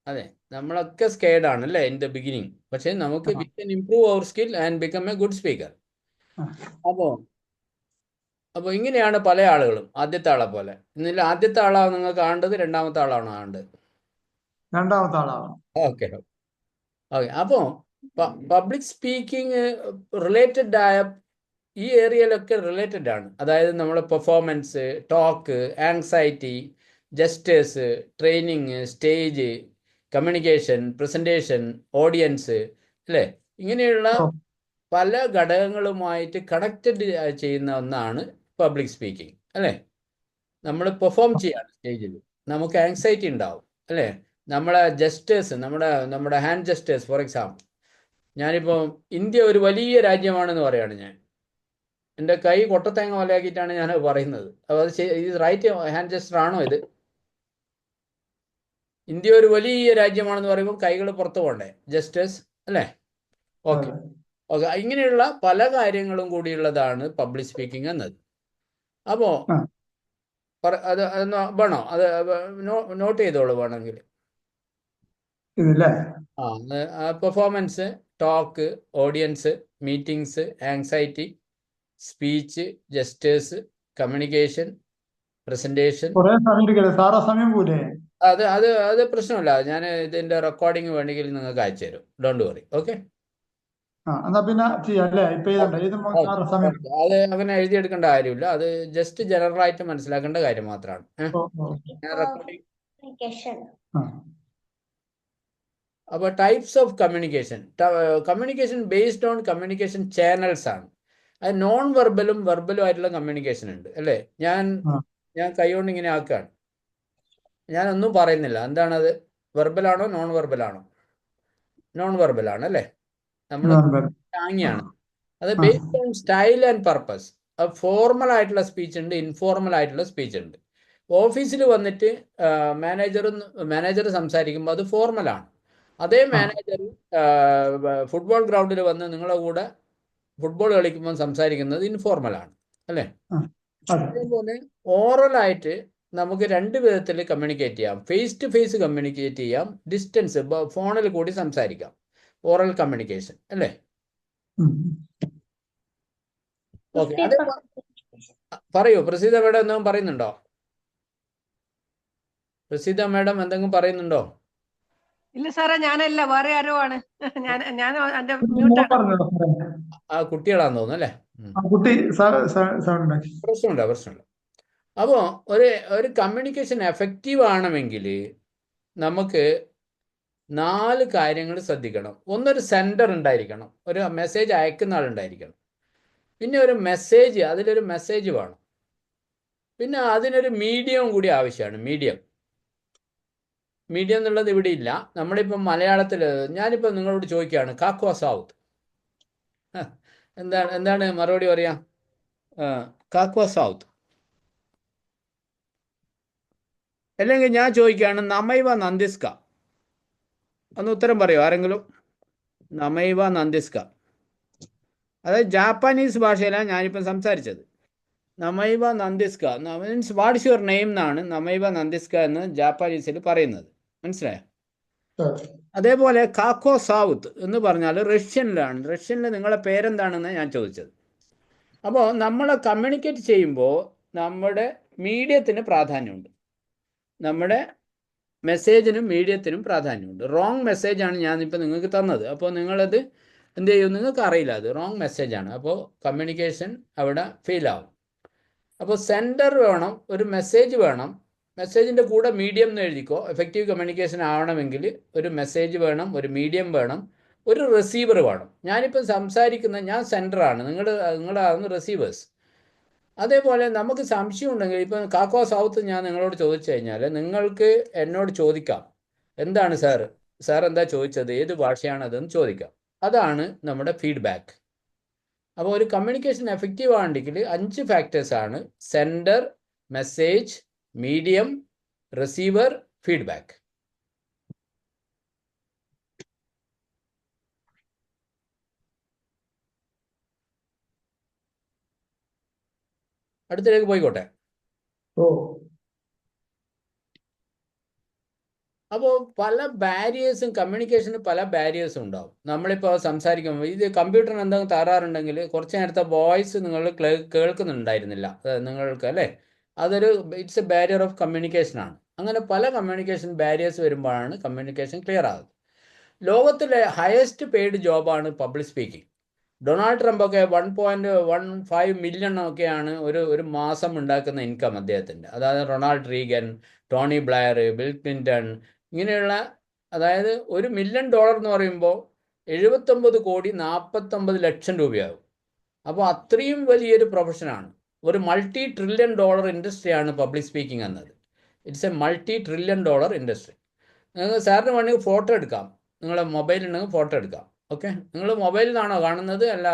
അതെ, നമ്മളൊക്കെ സ്കേർഡ് ആണ് അല്ലേ ഇൻ ദ ബിഗിനിങ്. പക്ഷെ നമുക്ക് we can improve our skill and become a good speaker. അപ്പോൾ ഇങ്ങനെയാണ് പല ആളുകളും. ആദ്യത്തെ ആളെ പോലെ. ഇന്നില്ല, ആദ്യത്തെ ആളാണ് നിങ്ങൾ കാണേണ്ടത്, രണ്ടാമത്തെ ആളാണോ കാണേണ്ടത്? രണ്ടാമത്തെ ആളാണ്. ഓക്കെ. അപ്പോൾ പബ്ലിക് സ്പീക്കിംഗ് റിലേറ്റഡ് ആയ ഈ ഏരിയയിലൊക്കെ റിലേറ്റഡ് ആണ്. അതായത് നമ്മുടെ performance, talk, anxiety, gestures, training, stage, communication, presentation, audience, അല്ലേ? ഇങ്ങനെയുള്ള പല ഘടകങ്ങളുമായിട്ട് കണക്റ്റഡ് ചെയ്യുന്ന ഒന്നാണ് പബ്ലിക് സ്പീക്കിംഗ്, അല്ലേ? നമ്മൾ പെർഫോം ചെയ്യാണ് സ്റ്റേജിൽ, നമുക്ക് ആങ്സൈറ്റി ഉണ്ടാവും, അല്ലേ? നമ്മളെ ജസ്റ്റേഴ്സ്, നമ്മുടെ ഹാൻഡ് ജസ്റ്റേഴ്സ്. ഫോർ എക്സാമ്പിൾ, ഞാനിപ്പോൾ ഇന്ത്യ ഒരു വലിയ രാജ്യമാണെന്ന് പറയുകയാണ് ഞാൻ. എൻ്റെ കൈ കൊട്ടത്തേങ്ങ പോലെയാക്കിയിട്ടാണ് ഞാൻ പറയുന്നത്. അപ്പോൾ അത് ഇത് റൈറ്റ് ഹാൻഡ് ജസ്റ്റർ ആണോ ഇത്? ഇന്ത്യ ഒരു വലിയ രാജ്യമാണെന്ന് പറയുമ്പോൾ കൈകൾ പുറത്തു പോകണ്ടേ? ജസ്റ്റേഴ്സ്, അല്ലേ? ഓക്കെ. ഓക്കെ, ഇങ്ങനെയുള്ള പല കാര്യങ്ങളും കൂടിയുള്ളതാണ് പബ്ലിക് സ്പീക്കിംഗ് എന്നത്. അപ്പോൾ ആ അത് വേണോ, അത് നോട്ട് ചെയ്തോളൂ വേണമെങ്കിൽ. ഇതില്ലേ performance, talk, audience, meetings, anxiety, speech, gestures, communication, presentation. കുറെ സമയം എടുക്കല്ലേ സാറാ, സമയം പോലെ. അത് അത് അത് പ്രശ്നമില്ല, ഞാൻ ഇതിന്റെ റെക്കോർഡിങ് വേണമെങ്കിൽ നിങ്ങൾക്ക് അയച്ചു തരും, ഡോണ്ട് വറി. ഓക്കെ, എന്നാ പിന്നെ ചെയ്യാം അല്ലേ? ഇപ്പൊ എഴുതണ്ട, എഴുതുമ്പോ സാറ് സമയം. അത് അങ്ങനെ എഴുതിയെടുക്കേണ്ട കാര്യമില്ല, അത് ജസ്റ്റ് ജനറൽ ആയിട്ട് മനസ്സിലാക്കേണ്ട കാര്യം മാത്രമാണ്. ഞാൻ റെക്കോർഡിങ്. അപ്പോൾ types of communication, communication based on communication channels ആണ്. അത് നോൺ വെർബലും വെർബലും ആയിട്ടുള്ള കമ്മ്യൂണിക്കേഷൻ ഉണ്ട് അല്ലേ? ഞാൻ കൈകൊണ്ട് ഇങ്ങനെ ആക്കുകയാണ്, ഞാനൊന്നും പറയുന്നില്ല. എന്താണത്? വെർബലാണോ നോൺ വെർബലാണോ? നോൺ വെർബലാണ് അല്ലേ? നമ്മൾ താങ്ങിയാണ്. അത് based own style and purpose. Formal ആയിട്ടുള്ള സ്പീച്ച് ഉണ്ട്, ഇൻഫോർമൽ ആയിട്ടുള്ള സ്പീച്ച് ഉണ്ട്. ഓഫീസിൽ വന്നിട്ട് മാനേജർ സംസാരിക്കുമ്പോൾ അത് ഫോർമലാണ്. അതേ മാനേജർ ഫുട്ബോൾ ഗ്രൗണ്ടിൽ വന്ന് നിങ്ങളുടെ കൂടെ ഫുട്ബോൾ കളിക്കുമ്പോൾ സംസാരിക്കുന്നത് ഇൻഫോർമലാണ് അല്ലേ? അതേപോലെ ഓറലായിട്ട് നമുക്ക് രണ്ട് വിധത്തിൽ കമ്മ്യൂണിക്കേറ്റ് ചെയ്യാം. ഫേസ് ടു ഫേസ് കമ്മ്യൂണിക്കേറ്റ് ചെയ്യാം, ഡിസ്റ്റൻസ് ഫോണിൽ കൂടി സംസാരിക്കാം. ഓറൽ കമ്മ്യൂണിക്കേഷൻ അല്ലേ? ഓക്കെ, അത് പറയൂ. പ്രസീത മേഡം എന്തെങ്കിലും പറയുന്നുണ്ടോ? പ്രസീത മേഡം എന്തെങ്കിലും പറയുന്നുണ്ടോ? ഇല്ല സാറേ, ഞാനല്ല, വേറെ ആരോ ആണ്. ഞാൻ എന്റെ മ്യൂട്ടാണ്. ആ കുട്ടികളാന്ന് തോന്നുന്നു അല്ലേ? പ്രശ്നമില്ല. അപ്പോൾ ഒരു കമ്മ്യൂണിക്കേഷൻ എഫക്റ്റീവ് ആണെങ്കിൽ നമുക്ക് 4 കാര്യങ്ങൾ ശ്രദ്ധിക്കണം. ഒന്നൊരു സെൻഡർ ഉണ്ടായിരിക്കണം, ഒരു മെസ്സേജ് അയക്കുന്ന ആളുണ്ടായിരിക്കണം. പിന്നെ ഒരു മെസ്സേജ്, അതിലൊരു മെസ്സേജ് വേണം. പിന്നെ അതിനൊരു മീഡിയം കൂടി ആവശ്യമാണ്. മീഡിയം എന്നുള്ളത് ഇവിടെ ഇല്ല. നമ്മളിപ്പം മലയാളത്തിൽ, ഞാനിപ്പോൾ നിങ്ങളോട് ചോദിക്കുകയാണ് കാക്വ സൗത്ത്, എന്താണ് മറുപടി പറയാം? കാക്വ സൗത്ത്. അല്ലെങ്കിൽ ഞാൻ ചോദിക്കുകയാണ് നമൈവ നന്ദിസ്ക, ഒന്ന് ഉത്തരം പറയോ ആരെങ്കിലും? നമൈവ നന്ദിസ്ക, അതായത് ജാപ്പാനീസ് ഭാഷയിലാണ് ഞാനിപ്പം സംസാരിച്ചത്. നമൈവ നന്ദിസ്ക മീൻസ് വാട്ട്സ് യുവർ നെയിം എന്നാണ് നമൈവ നന്ദിസ്ക എന്ന് ജാപ്പാനീസിൽ പറയുന്നത്. മനസ്സിലായോ? അതേപോലെ കാക്കോ സൗത്ത് എന്ന് പറഞ്ഞാൽ റഷ്യനിലാണ്. റഷ്യനിൽ നിങ്ങളെ പേരെന്താണെന്ന് ഞാൻ ചോദിച്ചത്. അപ്പോൾ നമ്മൾ കമ്മ്യൂണിക്കേറ്റ് ചെയ്യുമ്പോൾ നമ്മുടെ മീഡിയത്തിന് പ്രാധാന്യമുണ്ട്, നമ്മുടെ മെസ്സേജിനും മീഡിയത്തിനും പ്രാധാന്യമുണ്ട്. റോങ് മെസ്സേജാണ് ഞാനിപ്പോൾ നിങ്ങൾക്ക് തന്നത്. അപ്പോൾ നിങ്ങളത് എന്ത് ചെയ്യും? നിങ്ങൾക്ക് അറിയില്ല, അത് റോങ് മെസ്സേജാണ്. അപ്പോൾ കമ്മ്യൂണിക്കേഷൻ അവിടെ ഫെയിൽ ആവും. അപ്പോൾ സെൻഡർ വേണം, ഒരു മെസ്സേജ് വേണം. മെസ്സേജിൻ്റെ കൂടെ മീഡിയം എന്ന് എഴുതിക്കോ. എഫക്റ്റീവ് കമ്മ്യൂണിക്കേഷൻ ആവണമെങ്കിൽ ഒരു മെസ്സേജ് വേണം, ഒരു മീഡിയം വേണം, ഒരു റിസീവർ വേണം. ഞാനിപ്പോൾ സംസാരിക്കുന്ന ഞാൻ സെൻഡറാണ്, നിങ്ങളാണ് റിസീവേഴ്സ്. അതേപോലെ നമുക്ക് സംശയം ഉണ്ടെങ്കിൽ ഇപ്പം കാക്കോ സൗത്ത് ഞാൻ നിങ്ങളോട് ചോദിച്ചു കഴിഞ്ഞാൽ നിങ്ങൾക്ക് എന്നോട് ചോദിക്കാം, എന്താണ് സാർ എന്താ ചോദിച്ചത്, ഏത് ഭാഷയാണ് അതെന്ന് ചോദിക്കാം. അതാണ് നമ്മുടെ ഫീഡ്ബാക്ക്. അപ്പോൾ ഒരു കമ്മ്യൂണിക്കേഷൻ എഫക്റ്റീവ് ആണെങ്കിൽ 5 ഫാക്ടേഴ്സാണ്: sender, message, medium, receiver, feedback. അടുത്തിലേക്ക് പോയിക്കോട്ടെ. അപ്പോൾ പല ബാരിയേഴ്സും, കമ്മ്യൂണിക്കേഷന് പല ബാരിയേഴ്സും ഉണ്ടാവും. നമ്മളിപ്പോൾ സംസാരിക്കുമ്പോൾ ഇത് കമ്പ്യൂട്ടറിന് എന്തെങ്കിലും തകരാറുണ്ടെങ്കിൽ കുറച്ച് നേരത്തെ വോയിസ് നിങ്ങൾ കേൾക്കുന്നുണ്ടായിരുന്നില്ല നിങ്ങൾക്ക് അല്ലേ? ഇറ്റ്സ് എ ബാരിയർ ഓഫ് കമ്മ്യൂണിക്കേഷനാണ്. അങ്ങനെ പല കമ്മ്യൂണിക്കേഷൻ ബാരിയേഴ്സ് വരുമ്പോഴാണ് കമ്മ്യൂണിക്കേഷൻ ക്ലിയർ ആകുന്നത്. ലോകത്തിലെ ഹയസ്റ്റ് പെയ്ഡ് ജോബാണ് പബ്ലിക് സ്പീക്കിംഗ്. ഡൊണാൾഡ് ട്രംപ് ഒക്കെ 1.15 മില്യൺ ഒക്കെയാണ് ഒരു മാസം ഉണ്ടാക്കുന്ന ഇൻകം അദ്ദേഹത്തിൻ്റെ. അതായത് Ronald Reagan, Tony Blair, bill Clinton, ഇങ്ങനെയുള്ള, അതായത് $1 മില്യൺ എന്ന് പറയുമ്പോൾ 79,49,00,000 രൂപയാകും. അപ്പോൾ അത്രയും വലിയൊരു പ്രൊഫഷനാണ്. ഒരു $multi-trillion ഇൻഡസ്ട്രിയാണ് പബ്ലിക് സ്പീക്കിംഗ് എന്നത്. It's A $multi-trillion industry. നിങ്ങൾക്ക് സാറിന് വേണമെങ്കിൽ ഫോട്ടോ എടുക്കാം, നിങ്ങളെ മൊബൈലുണ്ടെങ്കിൽ ഫോട്ടോ എടുക്കാം. ഓക്കെ, നിങ്ങൾ മൊബൈലിൽ നിന്നാണോ കാണുന്നത്? അല്ല,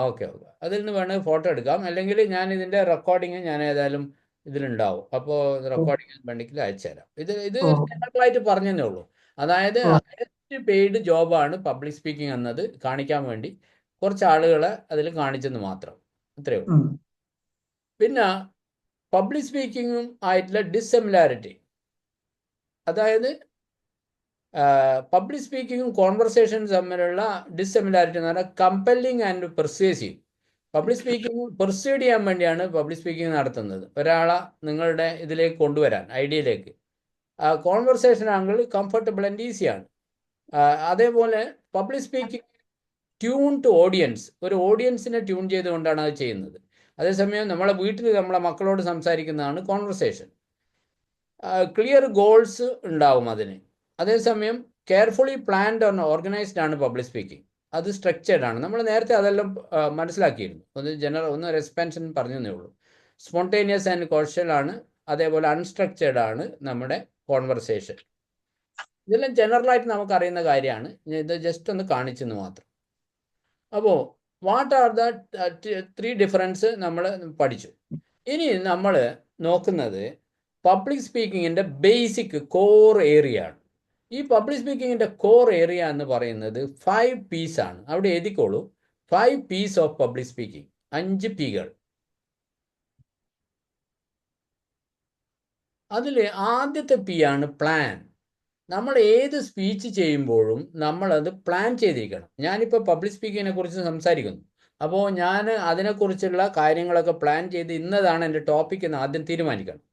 ഓക്കെ. അതിൽ നിന്ന് വേണമെങ്കിൽ ഫോട്ടോ എടുക്കാം. അല്ലെങ്കിൽ ഞാൻ ഇതിൻ്റെ റെക്കോർഡിങ് ഞാൻ ഏതായാലും ഇതിലുണ്ടാവും. അപ്പോൾ റെക്കോർഡിങ് വേണമെങ്കിൽ അയച്ചു തരാം. ഇത് ജനറലായിട്ട് പറഞ്ഞതേ ഉള്ളൂ. അതായത് പെയ്ഡ് ജോബാണ് പബ്ലിക് സ്പീക്കിംഗ് എന്നത് കാണിക്കാൻ വേണ്ടി കുറച്ച് ആളുകളെ അതിൽ കാണിച്ചെന്ന് മാത്രം, അത്രയേ ഉള്ളൂ. പിന്നെ പബ്ലിക് സ്പീക്കിങ്ങും ആയിട്ടുള്ള ഡിസ്സിമിലാരിറ്റി, അതായത് പബ്ലിക് സ്പീക്കിങ്ങും കോൺവെർസേഷനും തമ്മിലുള്ള ഡിസ്സിമിലാരിറ്റി എന്ന് പറഞ്ഞാൽ compelling and persuasive. Public speaking persuade ചെയ്യാൻ വേണ്ടിയാണ് പബ്ലിക് സ്പീക്കിംഗ് നടത്തുന്നത്, ഒരാളെ നിങ്ങളുടെ ഇതിലേക്ക് കൊണ്ടുവരാൻ, ഐഡിയയിലേക്ക്. കോൺവെർസേഷൻ ആണെങ്കിൽ കംഫർട്ടബിൾ ആൻഡ് ഈസിയാണ്. അതേപോലെ public speaking tune to audience, ഒരു ഓഡിയൻസിനെ ട്യൂൺ ചെയ്തുകൊണ്ടാണ് അത് ചെയ്യുന്നത്. അതേസമയം നമ്മളെ വീട്ടിൽ നമ്മളെ മക്കളോട് സംസാരിക്കുന്നതാണ് കോൺവെർസേഷൻ. ക്ലിയർ ഗോൾസ് ഉണ്ടാവും അതിന്. അതേസമയം കെയർഫുള്ളി പ്ലാൻഡ് ഓർ ഓർഗനൈസ്ഡ് ആണ് പബ്ലിക് സ്പീക്കിംഗ്, അത് സ്ട്രക്ചേർഡ് ആണ്. നമ്മൾ നേരത്തെ അതെല്ലാം മനസ്സിലാക്കിയിരുന്നു, ഒന്ന് എക്സ്പാൻഷൻ പറഞ്ഞതേ ഉള്ളൂ. സ്പോണ്ടേനിയസ് ആൻഡ് കോഷ്യൽ ആണ്, അതേപോലെ അൺസ്ട്രക്ചേർഡ് ആണ് നമ്മുടെ കോൺവെർസേഷൻ. ഇതെല്ലാം ജനറലായിട്ട് നമുക്ക് അറിയുന്ന കാര്യമാണ്, ഇത് ജസ്റ്റ് ഒന്ന് കാണിച്ചെന്ന് മാത്രം. അപ്പോൾ വാട്ട് ആർ ദ 3 ഡിഫറൻസ് നമ്മൾ പഠിച്ചു. ഇനി നമ്മൾ നോക്കുന്നത് പബ്ലിക് സ്പീക്കിങ്ങിൻ്റെ ബേസിക് കോർ ഏരിയ ആണ്. ഈ പബ്ലിക് സ്പീക്കിങ്ങിൻ്റെ കോർ ഏരിയ എന്ന് പറയുന്നത് 5 P's ആണ്. അവിടെ എഴുതിക്കോളൂ, 5 P's ഓഫ് പബ്ലിക് സ്പീക്കിംഗ്, 5 Pകൾ. അതിൽ ആദ്യത്തെ P ആണ് പ്ലാൻ. നമ്മൾ ഏത് സ്പീച്ച് ചെയ്യുമ്പോഴും നമ്മളത് പ്ലാൻ ചെയ്തിരിക്കണം. ഞാനിപ്പോൾ പബ്ലിക് സ്പീക്കിങ്ങിനെ കുറിച്ച് സംസാരിക്കുന്നു, അപ്പോൾ ഞാൻ അതിനെക്കുറിച്ചുള്ള കാര്യങ്ങളൊക്കെ പ്ലാൻ ചെയ്ത് ഇന്നതാണ് എൻ്റെ ടോപ്പിക് എന്ന് ആദ്യം തീരുമാനിക്കണം.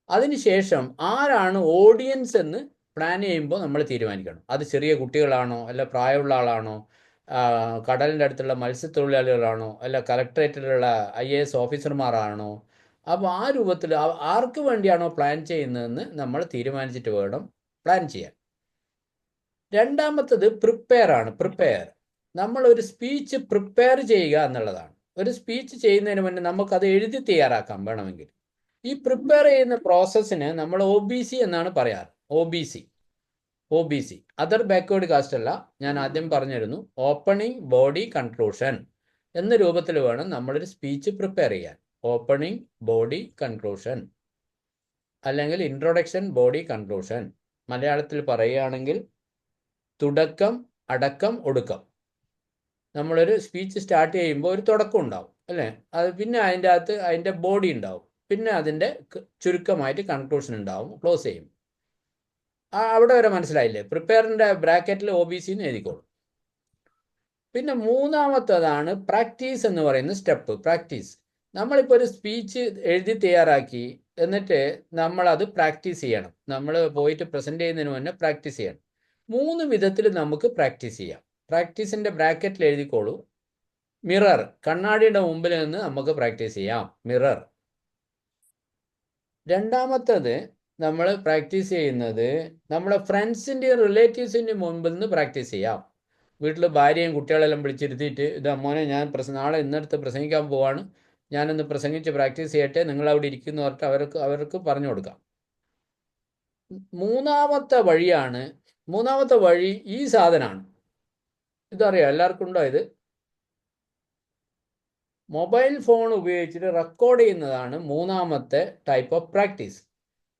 അതിനുശേഷം ആരാണ് ഓഡിയൻസ് എന്ന് പ്ലാൻ ചെയ്യുമ്പോൾ നമ്മൾ തീരുമാനിക്കണം. അത് ചെറിയ കുട്ടികളാണോ, അല്ല പ്രായമുള്ള ആളാണോ, കടലിൻ്റെ അടുത്തുള്ള മത്സ്യത്തൊഴിലാളികളാണോ, അല്ല കളക്ടറേറ്റിലുള്ള IAS ഓഫീസർമാരാണോ. അപ്പോൾ ആ രൂപത്തിൽ ആർക്ക് വേണ്ടിയാണോ പ്ലാൻ ചെയ്യുന്നതെന്ന് നമ്മൾ തീരുമാനിച്ചിട്ട് വേണം പ്ലാൻ ചെയ്യാൻ. രണ്ടാമത്തത് പ്രിപ്പയർ ആണ്. നമ്മളൊരു സ്പീച്ച് പ്രിപ്പയർ ചെയ്യുക എന്നുള്ളതാണ്. ഒരു സ്പീച്ച് ചെയ്യുന്നതിന് മുന്നേ നമുക്കത് എഴുതി തയ്യാറാക്കാം വേണമെങ്കിൽ. ഈ പ്രിപ്പയർ ചെയ്യുന്ന പ്രോസസ്സിന് നമ്മൾ OBC എന്നാണ് പറയാറ്. OBC അതർ ബാക്ക്വേർഡ് കാസ്റ്റ് അല്ല, ഞാൻ ആദ്യം പറഞ്ഞിരുന്നു. ഓപ്പണിംഗ്, ബോഡി, കൺക്ലൂഷൻ എന്ന രൂപത്തിൽ വേണം നമ്മളൊരു സ്പീച്ച് പ്രിപ്പയർ ചെയ്യാൻ. ഓപ്പണിംഗ്, ബോഡി, കൺക്ലൂഷൻ, അല്ലെങ്കിൽ ഇൻട്രൊഡക്ഷൻ, ബോഡി, കൺക്ലൂഷൻ. മലയാളത്തിൽ പറയുകയാണെങ്കിൽ തുടക്കം, അടക്കം, ഒടുക്കം. നമ്മളൊരു സ്പീച്ച് സ്റ്റാർട്ട് ചെയ്യുമ്പോൾ ഒരു തുടക്കം ഉണ്ടാവും അല്ലേ, അത് പിന്നെ അതിൻ്റെ അകത്ത് അതിൻ്റെ ബോഡി ഉണ്ടാവും, പിന്നെ അതിൻ്റെ ചുരുക്കമായിട്ട് കൺക്ലൂഷൻ ഉണ്ടാവും, ക്ലോസ് ചെയ്യും. അവിടെ വരെ മനസ്സിലായില്ലേ? പ്രിപ്പയറിൻ്റെ ബ്രാക്കറ്റിൽ OBC എന്ന് എഴുതിക്കോളും. പിന്നെ മൂന്നാമത്തതാണ് പ്രാക്ടീസ് എന്ന് പറയുന്ന സ്റ്റെപ്പ്. പ്രാക്ടീസ്, നമ്മളിപ്പോൾ ഒരു സ്പീച്ച് എഴുതി തയ്യാറാക്കി എന്നിട്ട് നമ്മളത് പ്രാക്ടീസ് ചെയ്യണം. നമ്മൾ പോയിട്ട് പ്രസൻറ്റ് ചെയ്യുന്നതിന് മുന്നേ പ്രാക്ടീസ് ചെയ്യണം. 3 വിധത്തിൽ നമുക്ക് പ്രാക്ടീസ് ചെയ്യാം. പ്രാക്ടീസിൻ്റെ ബ്രാക്കറ്റിൽ എഴുതിക്കോളൂ. മിറർ, കണ്ണാടിയുടെ മുമ്പിൽ നിന്ന് നമുക്ക് പ്രാക്ടീസ് ചെയ്യാം, മിറർ. രണ്ടാമത്തത് നമ്മൾ പ്രാക്ടീസ് ചെയ്യുന്നത് നമ്മളെ ഫ്രണ്ട്സിൻ്റെയും റിലേറ്റീവ്സിൻ്റെയും മുമ്പിൽ നിന്ന് പ്രാക്ടീസ് ചെയ്യാം. വീട്ടിൽ ഭാര്യയും കുട്ടികളെല്ലാം വിളിച്ചിരുത്തിയിട്ട്, ഇത് മോനെ ഞാൻ നാളെ ഇന്നടുത്ത് പ്രസംഗിക്കാൻ പോവാണ്, ഞാനൊന്ന് പ്രസംഗിച്ച് പ്രാക്ടീസ് ചെയ്യട്ടെ, നിങ്ങളവിടെ ഇരിക്കുന്നു പറഞ്ഞിട്ട് അവർക്ക് പറഞ്ഞു കൊടുക്കാം. മൂന്നാമത്തെ വഴി ഈ സാധനമാണ്. ഇതറിയാം, എല്ലാവർക്കും ഉണ്ടോ ഇത്? മൊബൈൽ ഫോൺ ഉപയോഗിച്ചിട്ട് റെക്കോർഡ് ചെയ്യുന്നതാണ് മൂന്നാമത്തെ ടൈപ്പ് ഓഫ് പ്രാക്ടീസ്.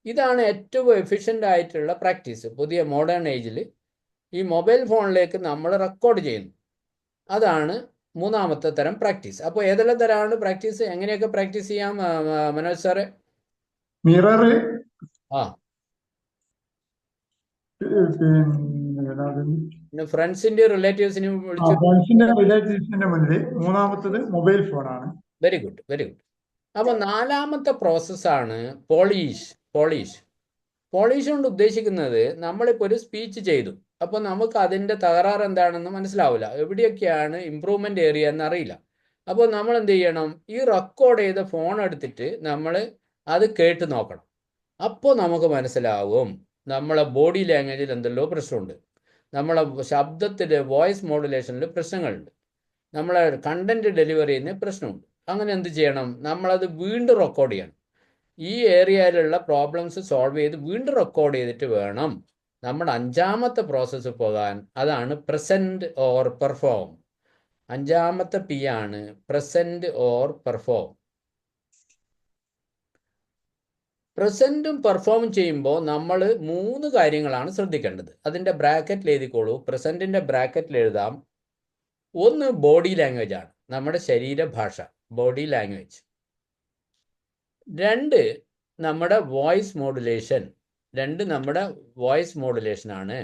ഇതാണ് ഏറ്റവും എഫിഷ്യൻ്റ് ആയിട്ടുള്ള പ്രാക്ടീസ്. പുതിയ മോഡേൺ ഏജിൽ ഈ മൊബൈൽ ഫോണിലേക്ക് നമ്മൾ റെക്കോർഡ് ചെയ്യുന്നു. അതാണ് മൂന്നാമത്തെ തരം പ്രാക്ടീസ്. അപ്പോൾ ഏതെല്ലാം തരമാണ് പ്രാക്ടീസ്, എങ്ങനെയൊക്കെ പ്രാക്ടീസ് ചെയ്യാം മനോജ് സാറേ? മിറർ, പിന്നെ ഫ്രണ്ട്സിൻ്റെയും റിലേറ്റീവ്സിനെയും റിലേറ്റീവ്സിന്റെ മുന്നിൽ. മൂന്നാമത്തത് മൊബൈൽ ഫോണാണ്. Very good. അപ്പോൾ നാലാമത്തെ പ്രോസസ്സാണ് പോളിഷ് കൊണ്ട് ഉദ്ദേശിക്കുന്നത്, നമ്മളിപ്പോൾ ഒരു സ്പീച്ച് ചെയ്തു, അപ്പോൾ നമുക്ക് അതിൻ്റെ തകരാറ് എന്താണെന്ന് മനസ്സിലാവില്ല, എവിടെയൊക്കെയാണ് ഇമ്പ്രൂവ്മെൻ്റ് ഏരിയ എന്നറിയില്ല. അപ്പോൾ നമ്മൾ എന്ത് ചെയ്യണം? ഈ റെക്കോർഡ് ചെയ്ത ഫോൺ എടുത്തിട്ട് നമ്മൾ അത് കേട്ട് നോക്കണം. അപ്പോൾ നമുക്ക് മനസ്സിലാവും നമ്മളെ ബോഡി ലാംഗ്വേജിൽ എന്തെല്ലോ പ്രശ്നമുണ്ട്, നമ്മളെ ശബ്ദത്തിൽ വോയിസ് മോഡുലേഷനിൽ പ്രശ്നങ്ങളുണ്ട്, നമ്മളെ കണ്ടന്റ് ഡെലിവറി ചെയ്യുന്ന പ്രശ്നമുണ്ട്. അങ്ങനെ എന്ത് ചെയ്യണം? നമ്മളത് വീണ്ടും റെക്കോർഡ് ചെയ്യണം. ഈ ഏരിയയിലുള്ള പ്രോബ്ലംസ് സോൾവ് ചെയ്ത് വീണ്ടും റെക്കോർഡ് ചെയ്തിട്ട് വേണം നമ്മുടെ അഞ്ചാമത്തെ പ്രോസസ്സ് പോകാൻ. അതാണ് പ്രസൻറ്റ് ഓർ പെർഫോം. അഞ്ചാമത്തെ P ആണ് പ്രസൻറ്റ് ഓർ പെർഫോം. പ്രസന്റും പെർഫോം ചെയ്യുമ്പോൾ നമ്മൾ 3 കാര്യങ്ങളാണ് ശ്രദ്ധിക്കേണ്ടത്. അതിൻ്റെ ബ്രാക്കറ്റിൽ എഴുതിക്കോളൂ. പ്രസന്റിൻ്റെ ബ്രാക്കറ്റിൽ എഴുതാം. ഒന്ന് ബോഡി ലാംഗ്വേജ് ആണ്, നമ്മുടെ ശരീരഭാഷ, ബോഡി ലാംഗ്വേജ്. 2 നമ്മുടെ വോയിസ് മോഡുലേഷൻ, 2 നമ്മുടെ വോയിസ് മോഡുലേഷൻ ആണ്.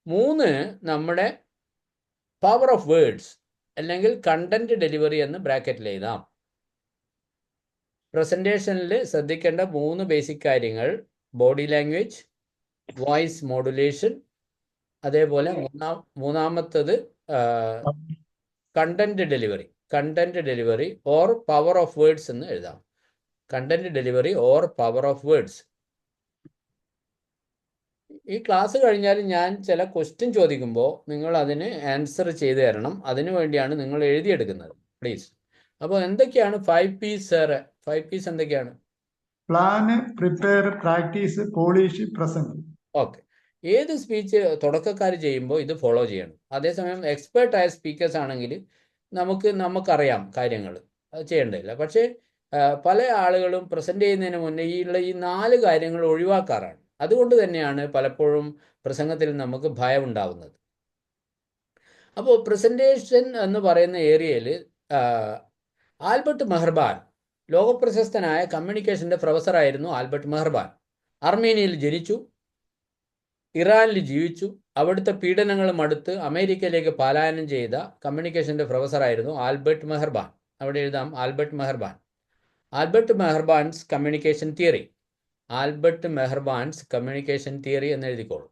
3 നമ്മുടെ പവർ ഓഫ് വേർഡ്സ് അല്ലെങ്കിൽ കണ്ടന്റ് ഡെലിവറി എന്ന് ബ്രാക്കറ്റിൽ എഴുതാം. പ്രസന്റേഷനിൽ ശ്രദ്ധിക്കേണ്ട 3 ബേസിക് കാര്യങ്ങൾ: ബോഡി ലാംഗ്വേജ്, വോയിസ് മോഡുലേഷൻ, അതേപോലെ മൂന്നാമത്തത് content delivery or power of words എന്ന് എഴുതാം. Content delivery or power of words. ഈ ക്ലാസ് കഴിഞ്ഞാൽ ഞാൻ ചില ക്വസ്റ്റ്യൻ ചോദിക്കുമ്പോൾ നിങ്ങൾ അതിന് ആൻസർ ചെയ്തു തരണം. അതിനു വേണ്ടിയാണ് നിങ്ങൾ എഴുതിയെടുക്കുന്നത്, പ്ലീസ്. അപ്പോൾ എന്തൊക്കെയാണ് 5Ps സാറ്? 5Ps എന്തൊക്കെയാണ്? Plan, prepare, practice, polish, present. Okay. ഏത് സ്പീച്ച് തുടക്കക്കാർ ചെയ്യുമ്പോൾ ഇത് ഫോളോ ചെയ്യണം. അതേസമയം എക്സ്പേർട്ടായ സ്പീക്കേഴ്സ് ആണെങ്കിൽ നമുക്കറിയാം കാര്യങ്ങൾ, അത് ചെയ്യേണ്ടതില്ല. പക്ഷേ പല ആളുകളും പ്രസൻറ്റ് ചെയ്യുന്നതിന് മുന്നേ ഈ 4 കാര്യങ്ങൾ ഒഴിവാക്കാറാണ്. അതുകൊണ്ട് തന്നെയാണ് പലപ്പോഴും പ്രസംഗത്തിൽ നമുക്ക് ഭയം ഉണ്ടാവുന്നത്. അപ്പോൾ പ്രസൻറ്റേഷൻ എന്ന് പറയുന്ന ഏരിയയിൽ ആൽബർട്ട് മെഹർബാൻ, ലോകപ്രശസ്തനായ കമ്മ്യൂണിക്കേഷൻ്റെ പ്രൊഫസറായിരുന്നു ആൽബർട്ട് മെഹർബാൻ. അർമേനിയയിൽ ജനിച്ചു, ഇറാനിൽ ജീവിച്ചു. അവിടുത്തെ പീഡനങ്ങളും അടുത്ത് അമേരിക്കയിലേക്ക് പലായനം ചെയ്ത കമ്മ്യൂണിക്കേഷൻ്റെ പ്രൊഫസറായിരുന്നു ആൽബർട്ട് മെഹർബാൻ. അവിടെ എഴുതാം Albert Mehrabian. Albert Mehrabian's communication theory, Albert Mehrabian's communication theory എന്ന് എഴുതിക്കോളൂ.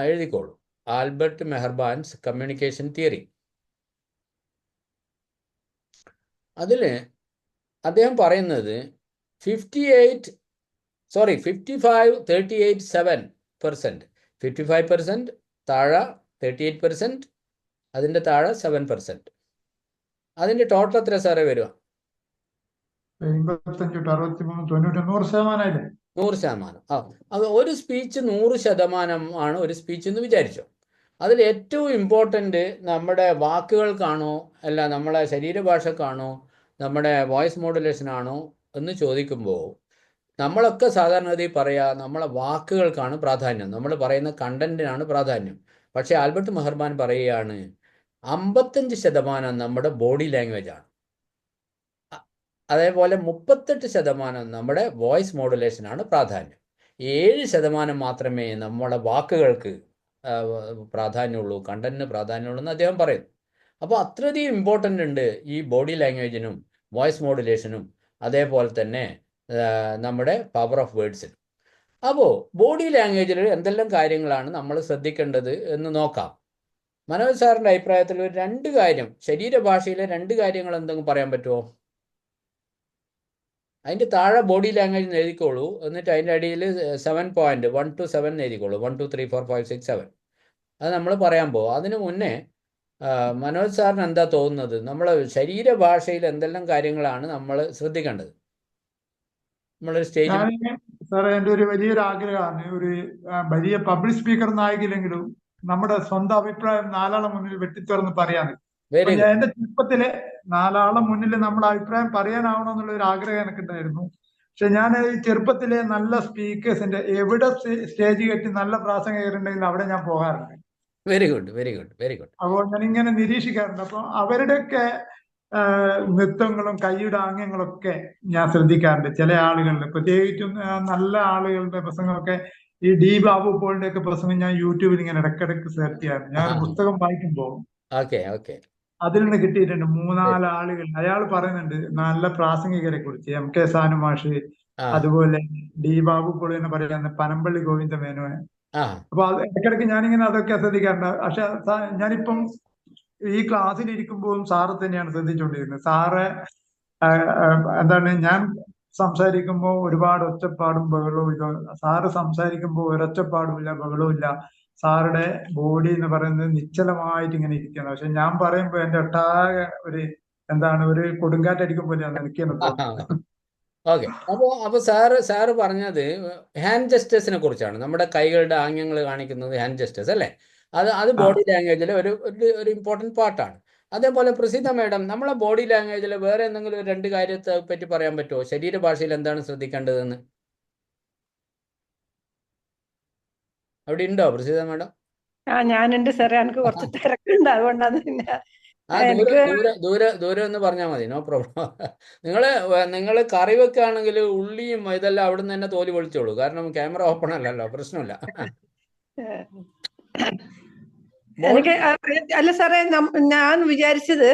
എഴുതിക്കോളൂ, ആൽബർട്ട് മെഹർബാൻസ് കമ്മ്യൂണിക്കേഷൻ തിയറി. അതിൽ അദ്ദേഹം പറയുന്നത് 55-38-7%. 55% താഴെ 38%, അതിൻ്റെ താഴെ 7%. അതിൻ്റെ ടോട്ടൽ എത്ര സാറേ വരിക? 100%. അത് ഒരു സ്പീച്ച് 100% ആണ് ഒരു സ്പീച്ച് എന്ന് വിചാരിച്ചോ. അതിൽ ഏറ്റവും ഇമ്പോർട്ടൻ്റ് നമ്മുടെ വാക്കുകൾക്കാണോ, അല്ല നമ്മളെ ശരീരഭാഷക്കാണോ, നമ്മുടെ വോയിസ് മോഡുലേഷനാണോ എന്ന് ചോദിക്കുമ്പോൾ നമ്മളൊക്കെ സാധാരണഗതിയിൽ പറയുക നമ്മളെ വാക്കുകൾക്കാണ് പ്രാധാന്യം, നമ്മൾ പറയുന്ന കണ്ടന്റിനാണ് പ്രാധാന്യം. പക്ഷേ ആൽബർട്ട് മെഹർബാൻ പറയുകയാണ് 55% നമ്മുടെ ബോഡി ലാംഗ്വേജ് ആണ്. അതേപോലെ 38% നമ്മുടെ വോയിസ് മോഡുലേഷനാണ് പ്രാധാന്യം. 7% മാത്രമേ നമ്മുടെ വാക്കുകൾക്ക് പ്രാധാന്യമുള്ളൂ, കണ്ടന്റിന് പ്രാധാന്യമുള്ളൂ എന്ന് അദ്ദേഹം പറയുന്നു. അപ്പോൾ അത്രയധികം ഇമ്പോർട്ടൻ്റ് ഉണ്ട് ഈ ബോഡി ലാംഗ്വേജിനും വോയിസ് മോഡുലേഷനും അതേപോലെ തന്നെ നമ്മുടെ പവർ ഓഫ് വേർഡ്സിനും. അപ്പോൾ ബോഡി ലാംഗ്വേജിൽ എന്തെല്ലാം കാര്യങ്ങളാണ് നമ്മൾ ശ്രദ്ധിക്കേണ്ടത് എന്ന് നോക്കാം. മനോജ് സാറിൻ്റെ അഭിപ്രായത്തിൽ ഒരു 2 കാര്യം, ശരീരഭാഷയിലെ 2 കാര്യങ്ങൾ എന്തെങ്കിലും പറയാൻ പറ്റുമോ? അതിൻ്റെ താഴെ ബോഡി ലാംഗ്വേജ് എഴുതിക്കോളൂ. എന്നിട്ട് അതിൻ്റെ അടിയിൽ 7 പോയിന്റ് 1 to 7 എഴുതിക്കോളൂ. 1 2 3 4 5 6 7. അത് നമ്മൾ പറയാൻ പോകും. അതിനു മുന്നേ മനോജ് സാറിന് എന്താ തോന്നുന്നത്, നമ്മൾ ശരീരഭാഷയിൽ എന്തെല്ലാം കാര്യങ്ങളാണ് നമ്മൾ ശ്രദ്ധിക്കേണ്ടത്? നമ്മളൊരു സ്റ്റേജ് സാറേ, എൻ്റെ ഒരു വലിയൊരു ആഗ്രഹമാണ് ഒരു വലിയ പബ്ലിക് സ്പീക്കർ ഒന്നായില്ലെങ്കിലും നമ്മുടെ സ്വന്തം അഭിപ്രായം 4 ആളെ മുന്നിൽ വെട്ടിത്തുറന്ന് പറയാൻ. എന്റെ ചെറുപ്പത്തിലെ 4 ആളെ മുന്നിൽ നമ്മുടെ അഭിപ്രായം പറയാനാവണമെന്നുള്ള ഒരു ആഗ്രഹം എനിക്കുണ്ടായിരുന്നു. പക്ഷെ ഞാൻ ഈ ചെറുപ്പത്തിലെ നല്ല സ്പീക്കേഴ്സിന്റെ എവിടെ സ്റ്റേജ് കെട്ടി നല്ല പ്രാസംഗികരുണ്ടെങ്കിൽ അവിടെ ഞാൻ പോകാറുണ്ട്. Very good. അപ്പോൾ ഞാൻ ഇങ്ങനെ നിരീക്ഷിക്കാറുണ്ട്. അപ്പൊ അവരുടെയൊക്കെ നൃത്തങ്ങളും കൈയുടെ ആംഗ്യങ്ങളൊക്കെ ഞാൻ ശ്രദ്ധിക്കാറുണ്ട്. ചില ആളുകളുടെ, പ്രത്യേകിച്ചും നല്ല ആളുകളുടെ പ്രസംഗമൊക്കെ, ഈ ഡി ബാബു പോളിന്റെ ഒക്കെ പ്രസംഗം ഞാൻ യൂട്യൂബിൽ ഇങ്ങനെ ഇടയ്ക്കിടയ്ക്ക് സെർച്ച് ചെയ്യാറുണ്ട്. ഞാൻ പുസ്തകം വായിക്കുമ്പോൾ അതിൽ നിന്ന് കിട്ടിയിട്ടുണ്ട് 3-4 ആളുകൾ. അയാൾ പറയുന്നുണ്ട് നല്ല പ്രാസംഗികരെ കുറിച്ച്, MK സാനു മാഷ്, അതുപോലെ ഡി ബാബു പോളി എന്ന് പറയുന്ന പനമ്പള്ളി ഗോവിന്ദ മേനോൻ. അപ്പൊ അത് ഇടയ്ക്കിടയ്ക്ക് ഞാനിങ്ങനെ അതൊക്കെ ശ്രദ്ധിക്കാറുണ്ട്. പക്ഷെ ഞാനിപ്പം ഈ ക്ലാസ്സിൽ ഇരിക്കുമ്പോഴും സാറ് തന്നെയാണ് ശ്രദ്ധിച്ചുകൊണ്ടിരുന്നത്. സാറ് എന്താണ്, ഞാൻ സംസാരിക്കുമ്പോൾ ഒരുപാട് ഒച്ചപ്പാടും ബഹളവും ഇല്ല. സാറ് സംസാരിക്കുമ്പോൾ ഒരൊച്ചപ്പാടുമില്ല, ബഹളവും. സാറുടെ ബോഡി എന്ന് പറയുന്നത് നിശ്ചലമായിട്ട് ഇങ്ങനെ ഇരിക്കുന്നത്. പക്ഷെ ഞാൻ പറയുമ്പോൾ എന്റെ ഒട്ടാകെ ഒരു കൊടുങ്കാറ്റടിക്കും പോലെയാണ് എനിക്ക് തോന്നുന്നത്. ഓക്കെ. അപ്പോൾ സാറ് പറഞ്ഞത് ഹാൻഡ് ജസ്റ്റേഴ്സിനെ കുറിച്ചാണ്. നമ്മുടെ കൈകളുടെ ആംഗ്യങ്ങൾ കാണിക്കുന്നത് ഹാൻഡ് ജസ്റ്റേഴ്സ് അല്ലേ? അത് ബോഡി ലാംഗ്വേജിലെ ഒരു ഇമ്പോർട്ടൻറ്റ് പാർട്ടാണ്. അതേപോലെ പ്രസിദ്ധ മാഡം, നമ്മളെ ബോഡി ലാംഗ്വേജിൽ വേറെ എന്തെങ്കിലും ഒരു 2 കാര്യത്തെ പറ്റി പറയാൻ പറ്റുമോ? ശരീരഭാഷയിൽ എന്താണ് ശ്രദ്ധിക്കേണ്ടതെന്ന് അവിടെ ഉണ്ടോ പ്രസിദ്ധ മാഡം? ഞാനുണ്ട് സാറേ, എനിക്ക് കുറച്ച് തിരക്കുണ്ട്, അതുകൊണ്ടാണ് പിന്നെ ദൂരെ എനിക്ക് ദൂരെ ദൂരെ ദൂരെ എന്ന് പറഞ്ഞാൽ മതി, നോ പ്രോബ്ലം. നിങ്ങൾ കറി വെക്കുകയാണെങ്കിൽ ഉള്ളിയും ഇതെല്ലാം അവിടെ നിന്ന് തന്നെ തോല് പൊളിച്ചോളൂ, കാരണം ക്യാമറ ഓപ്പൺ അല്ലല്ലോ, പ്രശ്നമില്ല. എനിക്ക് അല്ല സാറേ, ഞാൻ വിചാരിച്ചത്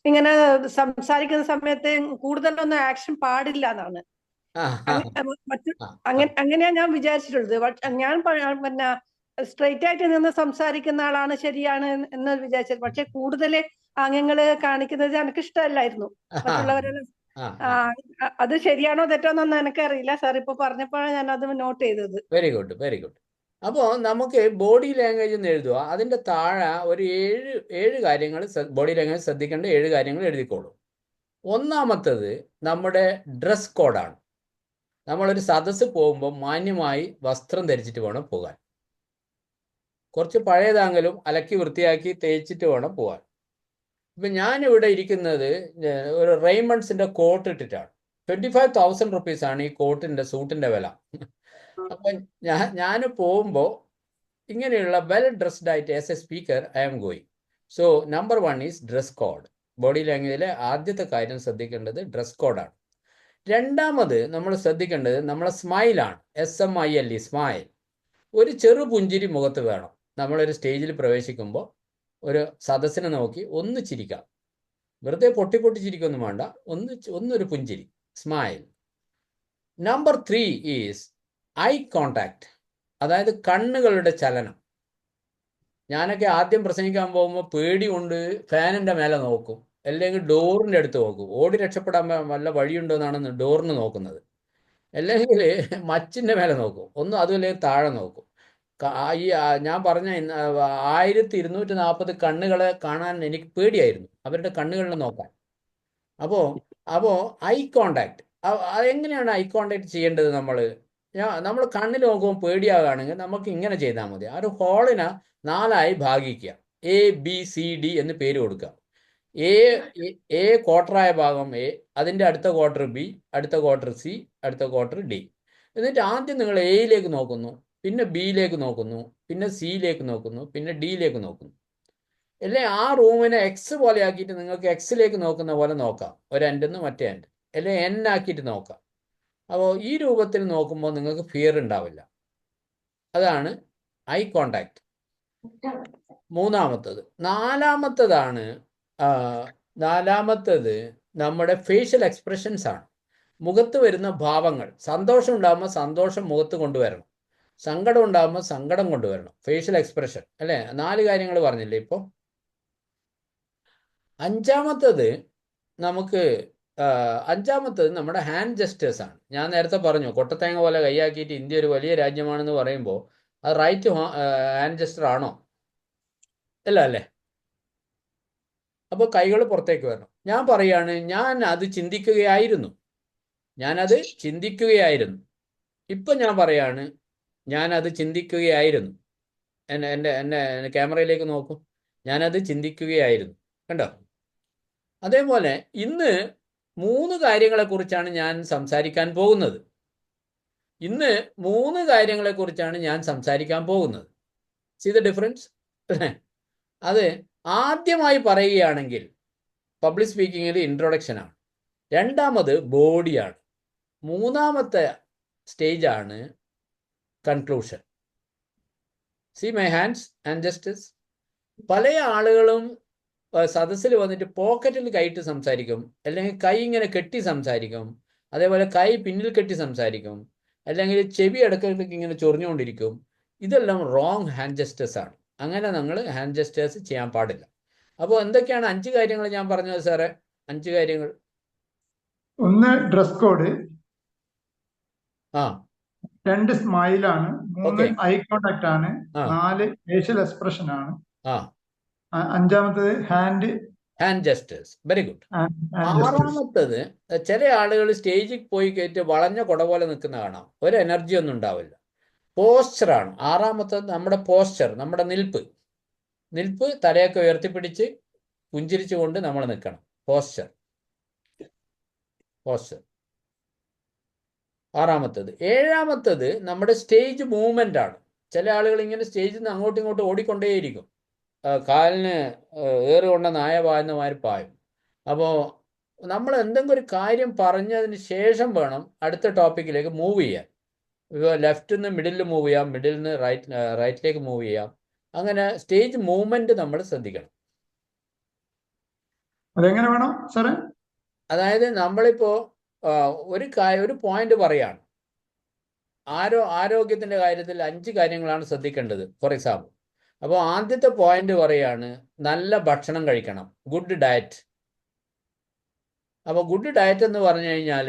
ഇങ്ങനെ സംസാരിക്കുന്ന സമയത്ത് കൂടുതലൊന്നും ആക്ഷൻ പാടില്ല എന്നാണ്. അങ്ങനെയാ ഞാൻ വിചാരിച്ചിട്ടുള്ളത്. ഞാൻ പിന്നെ സ്ട്രെയിറ്റ് ആയിട്ട് നിന്ന് സംസാരിക്കുന്ന ആളാണ് ശരിയാണ് എന്ന് വിചാരിച്ചത്. പക്ഷെ കൂടുതൽ അംഗങ്ങള് കാണിക്കുന്നത് എനിക്ക് ഇഷ്ടമല്ലായിരുന്നു. മറ്റുള്ളവരെല്ലാം അത് ശരിയാണോ തെറ്റോന്നൊന്നും എനിക്കറിയില്ല. സാർ ഇപ്പൊ പറഞ്ഞപ്പോഴാണ് ഞാൻ അത് നോട്ട് ചെയ്തത്. Very good, very good. അപ്പോൾ നമുക്ക് ബോഡി ലാംഗ്വേജ് എന്ന് എഴുതുക, അതിൻ്റെ താഴെ ഒരു 7 കാര്യങ്ങൾ ബോഡി ലാംഗ്വേജ് ശ്രദ്ധിക്കേണ്ട 7 കാര്യങ്ങൾ എഴുതിക്കോളൂ. ഒന്നാമത്തത് നമ്മുടെ ഡ്രസ് കോഡാണ്. നമ്മളൊരു സദസ്സ് പോകുമ്പോൾ മാന്യമായി വസ്ത്രം ധരിച്ചിട്ട് വേണം പോകാൻ. കുറച്ച് പഴയതാണെങ്കിലും അലക്കി വൃത്തിയാക്കി തേച്ചിട്ട് വേണം പോകാൻ. ഇപ്പം ഞാനിവിടെ ഇരിക്കുന്നത് ഒരു റെയ്മണ്ട്സിൻ്റെ കോട്ട് ഇട്ടിട്ടാണ്. 25,000 റുപ്പീസാണ് ഈ കോട്ടിൻ്റെ സൂട്ടിൻ്റെ വില. അപ്പം ഞാൻ പോകുമ്പോൾ ഇങ്ങനെയുള്ള വെൽ ഡ്രസ്ഡ് ആയിട്ട് as a speaker I am going. So number 1 is dress code. Body ലാംഗ്വേജിലെ ആദ്യത്തെ കാര്യം ശ്രദ്ധിക്കേണ്ടത് ഡ്രസ് കോഡാണ്. രണ്ടാമത് നമ്മൾ ശ്രദ്ധിക്കേണ്ടത് നമ്മളെ സ്മൈലാണ്. SMILE, smile. ഒരു ചെറു പുഞ്ചിരി മുഖത്ത് വേണം. നമ്മളൊരു സ്റ്റേജിൽ പ്രവേശിക്കുമ്പോൾ ഒരു സദസ്സിനെ നോക്കി ഒന്ന് ചിരിക്കാം. വെറുതെ പൊട്ടി ചിരിക്കൊന്നും വേണ്ട, ഒന്നൊരു പുഞ്ചിരി, smile. Number 3 is eye contact, അതായത് കണ്ണുകളുടെ ചലനം. ഞാനൊക്കെ ആദ്യം പ്രസംഗിക്കാൻ പോകുമ്പോൾ പേടി കൊണ്ട് ഫാനിൻ്റെ മേലെ നോക്കും, അല്ലെങ്കിൽ ഡോറിൻ്റെ അടുത്ത് നോക്കും. ഓടി രക്ഷപ്പെടാൻ വല്ല വഴിയുണ്ടോ എന്നാണ് ഡോറിന് നോക്കുന്നത്. അല്ലെങ്കിൽ മച്ചിൻ്റെ മേലെ നോക്കും, ഒന്നും അതുമല്ലെങ്കിൽ താഴെ നോക്കും. ഞാൻ പറഞ്ഞ 1240 കണ്ണുകളെ കാണാൻ എനിക്ക് പേടിയായിരുന്നു, അവരുടെ കണ്ണുകളിൽ നോക്കാൻ. അപ്പോൾ ഐ കോണ്ടാക്ട്, എങ്ങനെയാണ് ഐ കോണ്ടാക്ട് ചെയ്യേണ്ടത്? നമ്മൾ കണ്ണിൽ നോക്കുമ്പോൾ പേടിയാകുകയാണെങ്കിൽ നമുക്ക് ഇങ്ങനെ ചെയ്താൽ മതി. ആ ഒരു ഹോളിനെ 4ആയി ഭാഗിക്കുക. ABCD എന്ന് പേര് കൊടുക്കുക. എ ക്വാർട്ടറായ ഭാഗം A, അതിൻ്റെ അടുത്ത ക്വാർട്ടർ B, അടുത്ത ക്വാർട്ടർ C, അടുത്ത ക്വാർട്ടർ D. എന്നിട്ട് ആദ്യം നിങ്ങൾ Aയിലേക്ക് നോക്കുന്നു, പിന്നെ Bയിലേക്ക് നോക്കുന്നു, പിന്നെ Cയിലേക്ക് നോക്കുന്നു, പിന്നെ Dയിലേക്ക് നോക്കുന്നു. അല്ലെ ആ റൂമിനെ X പോലെ ആക്കിയിട്ട് നിങ്ങൾക്ക് Xയിലേക്ക് നോക്കുന്ന പോലെ നോക്കാം, ഒരു എൻഡിൽ നിന്ന് മറ്റേ എൻഡ്. അല്ലെ N ആക്കിയിട്ട് നോക്കാം. അപ്പോൾ ഈ രൂപത്തിൽ നോക്കുമ്പോൾ നിങ്ങൾക്ക് ഫിയർ ഉണ്ടാവില്ല. അതാണ് ഐ കോണ്ടാക്ട്. മൂന്നാമത്തത്. നാലാമത്തത് നമ്മുടെ ഫേഷ്യൽ എക്സ്പ്രഷൻസ് ആണ്. മുഖത്ത് വരുന്ന ഭാവങ്ങൾ. സന്തോഷം ഉണ്ടാകുമ്പോൾ സന്തോഷം മുഖത്ത് കൊണ്ടുവരണം, സങ്കടം ഉണ്ടാകുമ്പോൾ സങ്കടം കൊണ്ടുവരണം. ഫേഷ്യൽ എക്സ്പ്രഷൻ, അല്ലേ? 4 കാര്യങ്ങൾ പറഞ്ഞില്ലേ ഇപ്പോൾ. അഞ്ചാമത്തത് നമ്മുടെ ഹാൻഡ് ജസ്റ്റേഴ്സ് ആണ്. ഞാൻ നേരത്തെ പറഞ്ഞു, കൊട്ടത്തേങ്ങ പോലെ കൈയാക്കിയിട്ട് ഇന്ത്യ ഒരു വലിയ രാജ്യമാണെന്ന് പറയുമ്പോൾ അത് റൈറ്റ് ഹാൻഡ് ജസ്റ്റർ ആണോ? അല്ലേ? അപ്പോൾ കൈകൾ പുറത്തേക്ക് വരണം. ഞാൻ പറയാണ്, ഞാനത് ചിന്തിക്കുകയായിരുന്നു. ഇപ്പം ഞാൻ പറയാണ്, ഞാനത് ചിന്തിക്കുകയായിരുന്നു. എന്നെ ക്യാമറയിലേക്ക് നോക്കൂ. ഞാനത് ചിന്തിക്കുകയായിരുന്നു. കണ്ടോ? അതേപോലെ ഇന്ന് 3 കാര്യങ്ങളെക്കുറിച്ചാണ് ഞാൻ സംസാരിക്കാൻ പോകുന്നത്. See the difference? അത് ആദ്യമായി പറയുകയാണെങ്കിൽ പബ്ലിക് സ്പീക്കിങ്ങിൽ ഇൻട്രൊഡക്ഷനാണ്. രണ്ടാമത് ബോഡിയാണ്. മൂന്നാമത്തെ സ്റ്റേജാണ് conclusion. See my hands and gestures. പല ആളുകളും സദസ്സിൽ വന്നിട്ട് പോക്കറ്റിൽ കൈയിട്ട് സംസാരിക്കും, അല്ലെങ്കിൽ കൈ ഇങ്ങനെ കെട്ടി സംസാരിക്കും, അതേപോലെ കൈ പിന്നിൽ കെട്ടി സംസാരിക്കും, അല്ലെങ്കിൽ ചെവി ഇടയ്ക്കിടയ്ക്ക് ഇങ്ങനെ ചൊറിഞ്ഞുകൊണ്ടിരിക്കും. ഇതെല്ലാം റോങ് ഹാൻഡ് ജസ്റ്റേഴ്സ് ആണ്. അങ്ങനെ നിങ്ങൾ ഹാൻഡ് ജസ്റ്റേഴ്സ് ചെയ്യാൻ പാടില്ല. അപ്പോൾ എന്തൊക്കെയാണ് 5 കാര്യങ്ങൾ ഞാൻ പറഞ്ഞത് സാറേ? 5 കാര്യങ്ങൾ. 1 ഡ്രസ് കോഡ്, 2 സ്മൈലാണ്, 3 ഐ കോണ്ടാക്ട് ആണ്, 4 ഫേഷ്യൽ എക്സ്പ്രഷൻ ആണ്, 5-മത്തത് ഹാൻഡ് ജസ്റ്റേഴ്സ്. Very good. 6-മത്തത്, ചില ആളുകൾ സ്റ്റേജിൽ പോയി കയറ്റി വളഞ്ഞ കുട പോലെ നിൽക്കുന്ന കാണാം, ഒരു എനർജി ഒന്നും ഉണ്ടാവില്ല. പോസ്ചറാണ് 6-മത്തത്. നമ്മുടെ പോസ്ചർ, നമ്മുടെ നിൽപ്പ്, തലയൊക്കെ ഉയർത്തിപ്പിടിച്ച് പുഞ്ചിരിച്ചുകൊണ്ട് നമ്മൾ നിൽക്കണം. പോസ്ചർ. ആറാമത്തത്. ഏഴാമത്തത് നമ്മുടെ സ്റ്റേജ് മൂവ്മെന്റ് ആണ്. ചില ആളുകൾ ഇങ്ങനെ സ്റ്റേജിൽ നിന്ന് അങ്ങോട്ടും ഇങ്ങോട്ടും ഓടിക്കൊണ്ടേയിരിക്കും. കാലിന് ഏറുകൊണ്ട നായ പായുന്ന മാതിരി പായും. അപ്പോൾ നമ്മൾ എന്തെങ്കിലും ഒരു കാര്യം പറഞ്ഞതിന് ശേഷം വേണം അടുത്ത ടോപ്പിക്കിലേക്ക് മൂവ് ചെയ്യാൻ. ലെഫ്റ്റിൽ നിന്ന് മിഡിലിൽ മൂവ് ചെയ്യാം, മിഡിലിൽ നിന്ന് റൈറ്റിലേക്ക് മൂവ് ചെയ്യാം. അങ്ങനെ സ്റ്റേജ് മൂവ്മെന്റ് നമ്മൾ ശ്രദ്ധിക്കണം. അതെങ്ങനെ വേണം സാറേ? അതായത് നമ്മളിപ്പോ ഒരു പോയിന്റ് പറയാണ്. ആരോഗ്യത്തിന്റെ കാര്യത്തിൽ 5 കാര്യങ്ങളാണ് ശ്രദ്ധിക്കേണ്ടത്, ഫോർ എക്സാമ്പിൾ. അപ്പോൾ ആദ്യത്തെ പോയിന്റ് പറയാണ് നല്ല ഭക്ഷണം കഴിക്കണം, ഗുഡ് ഡയറ്റ്. അപ്പോൾ ഗുഡ് ഡയറ്റ് എന്ന് പറഞ്ഞു കഴിഞ്ഞാൽ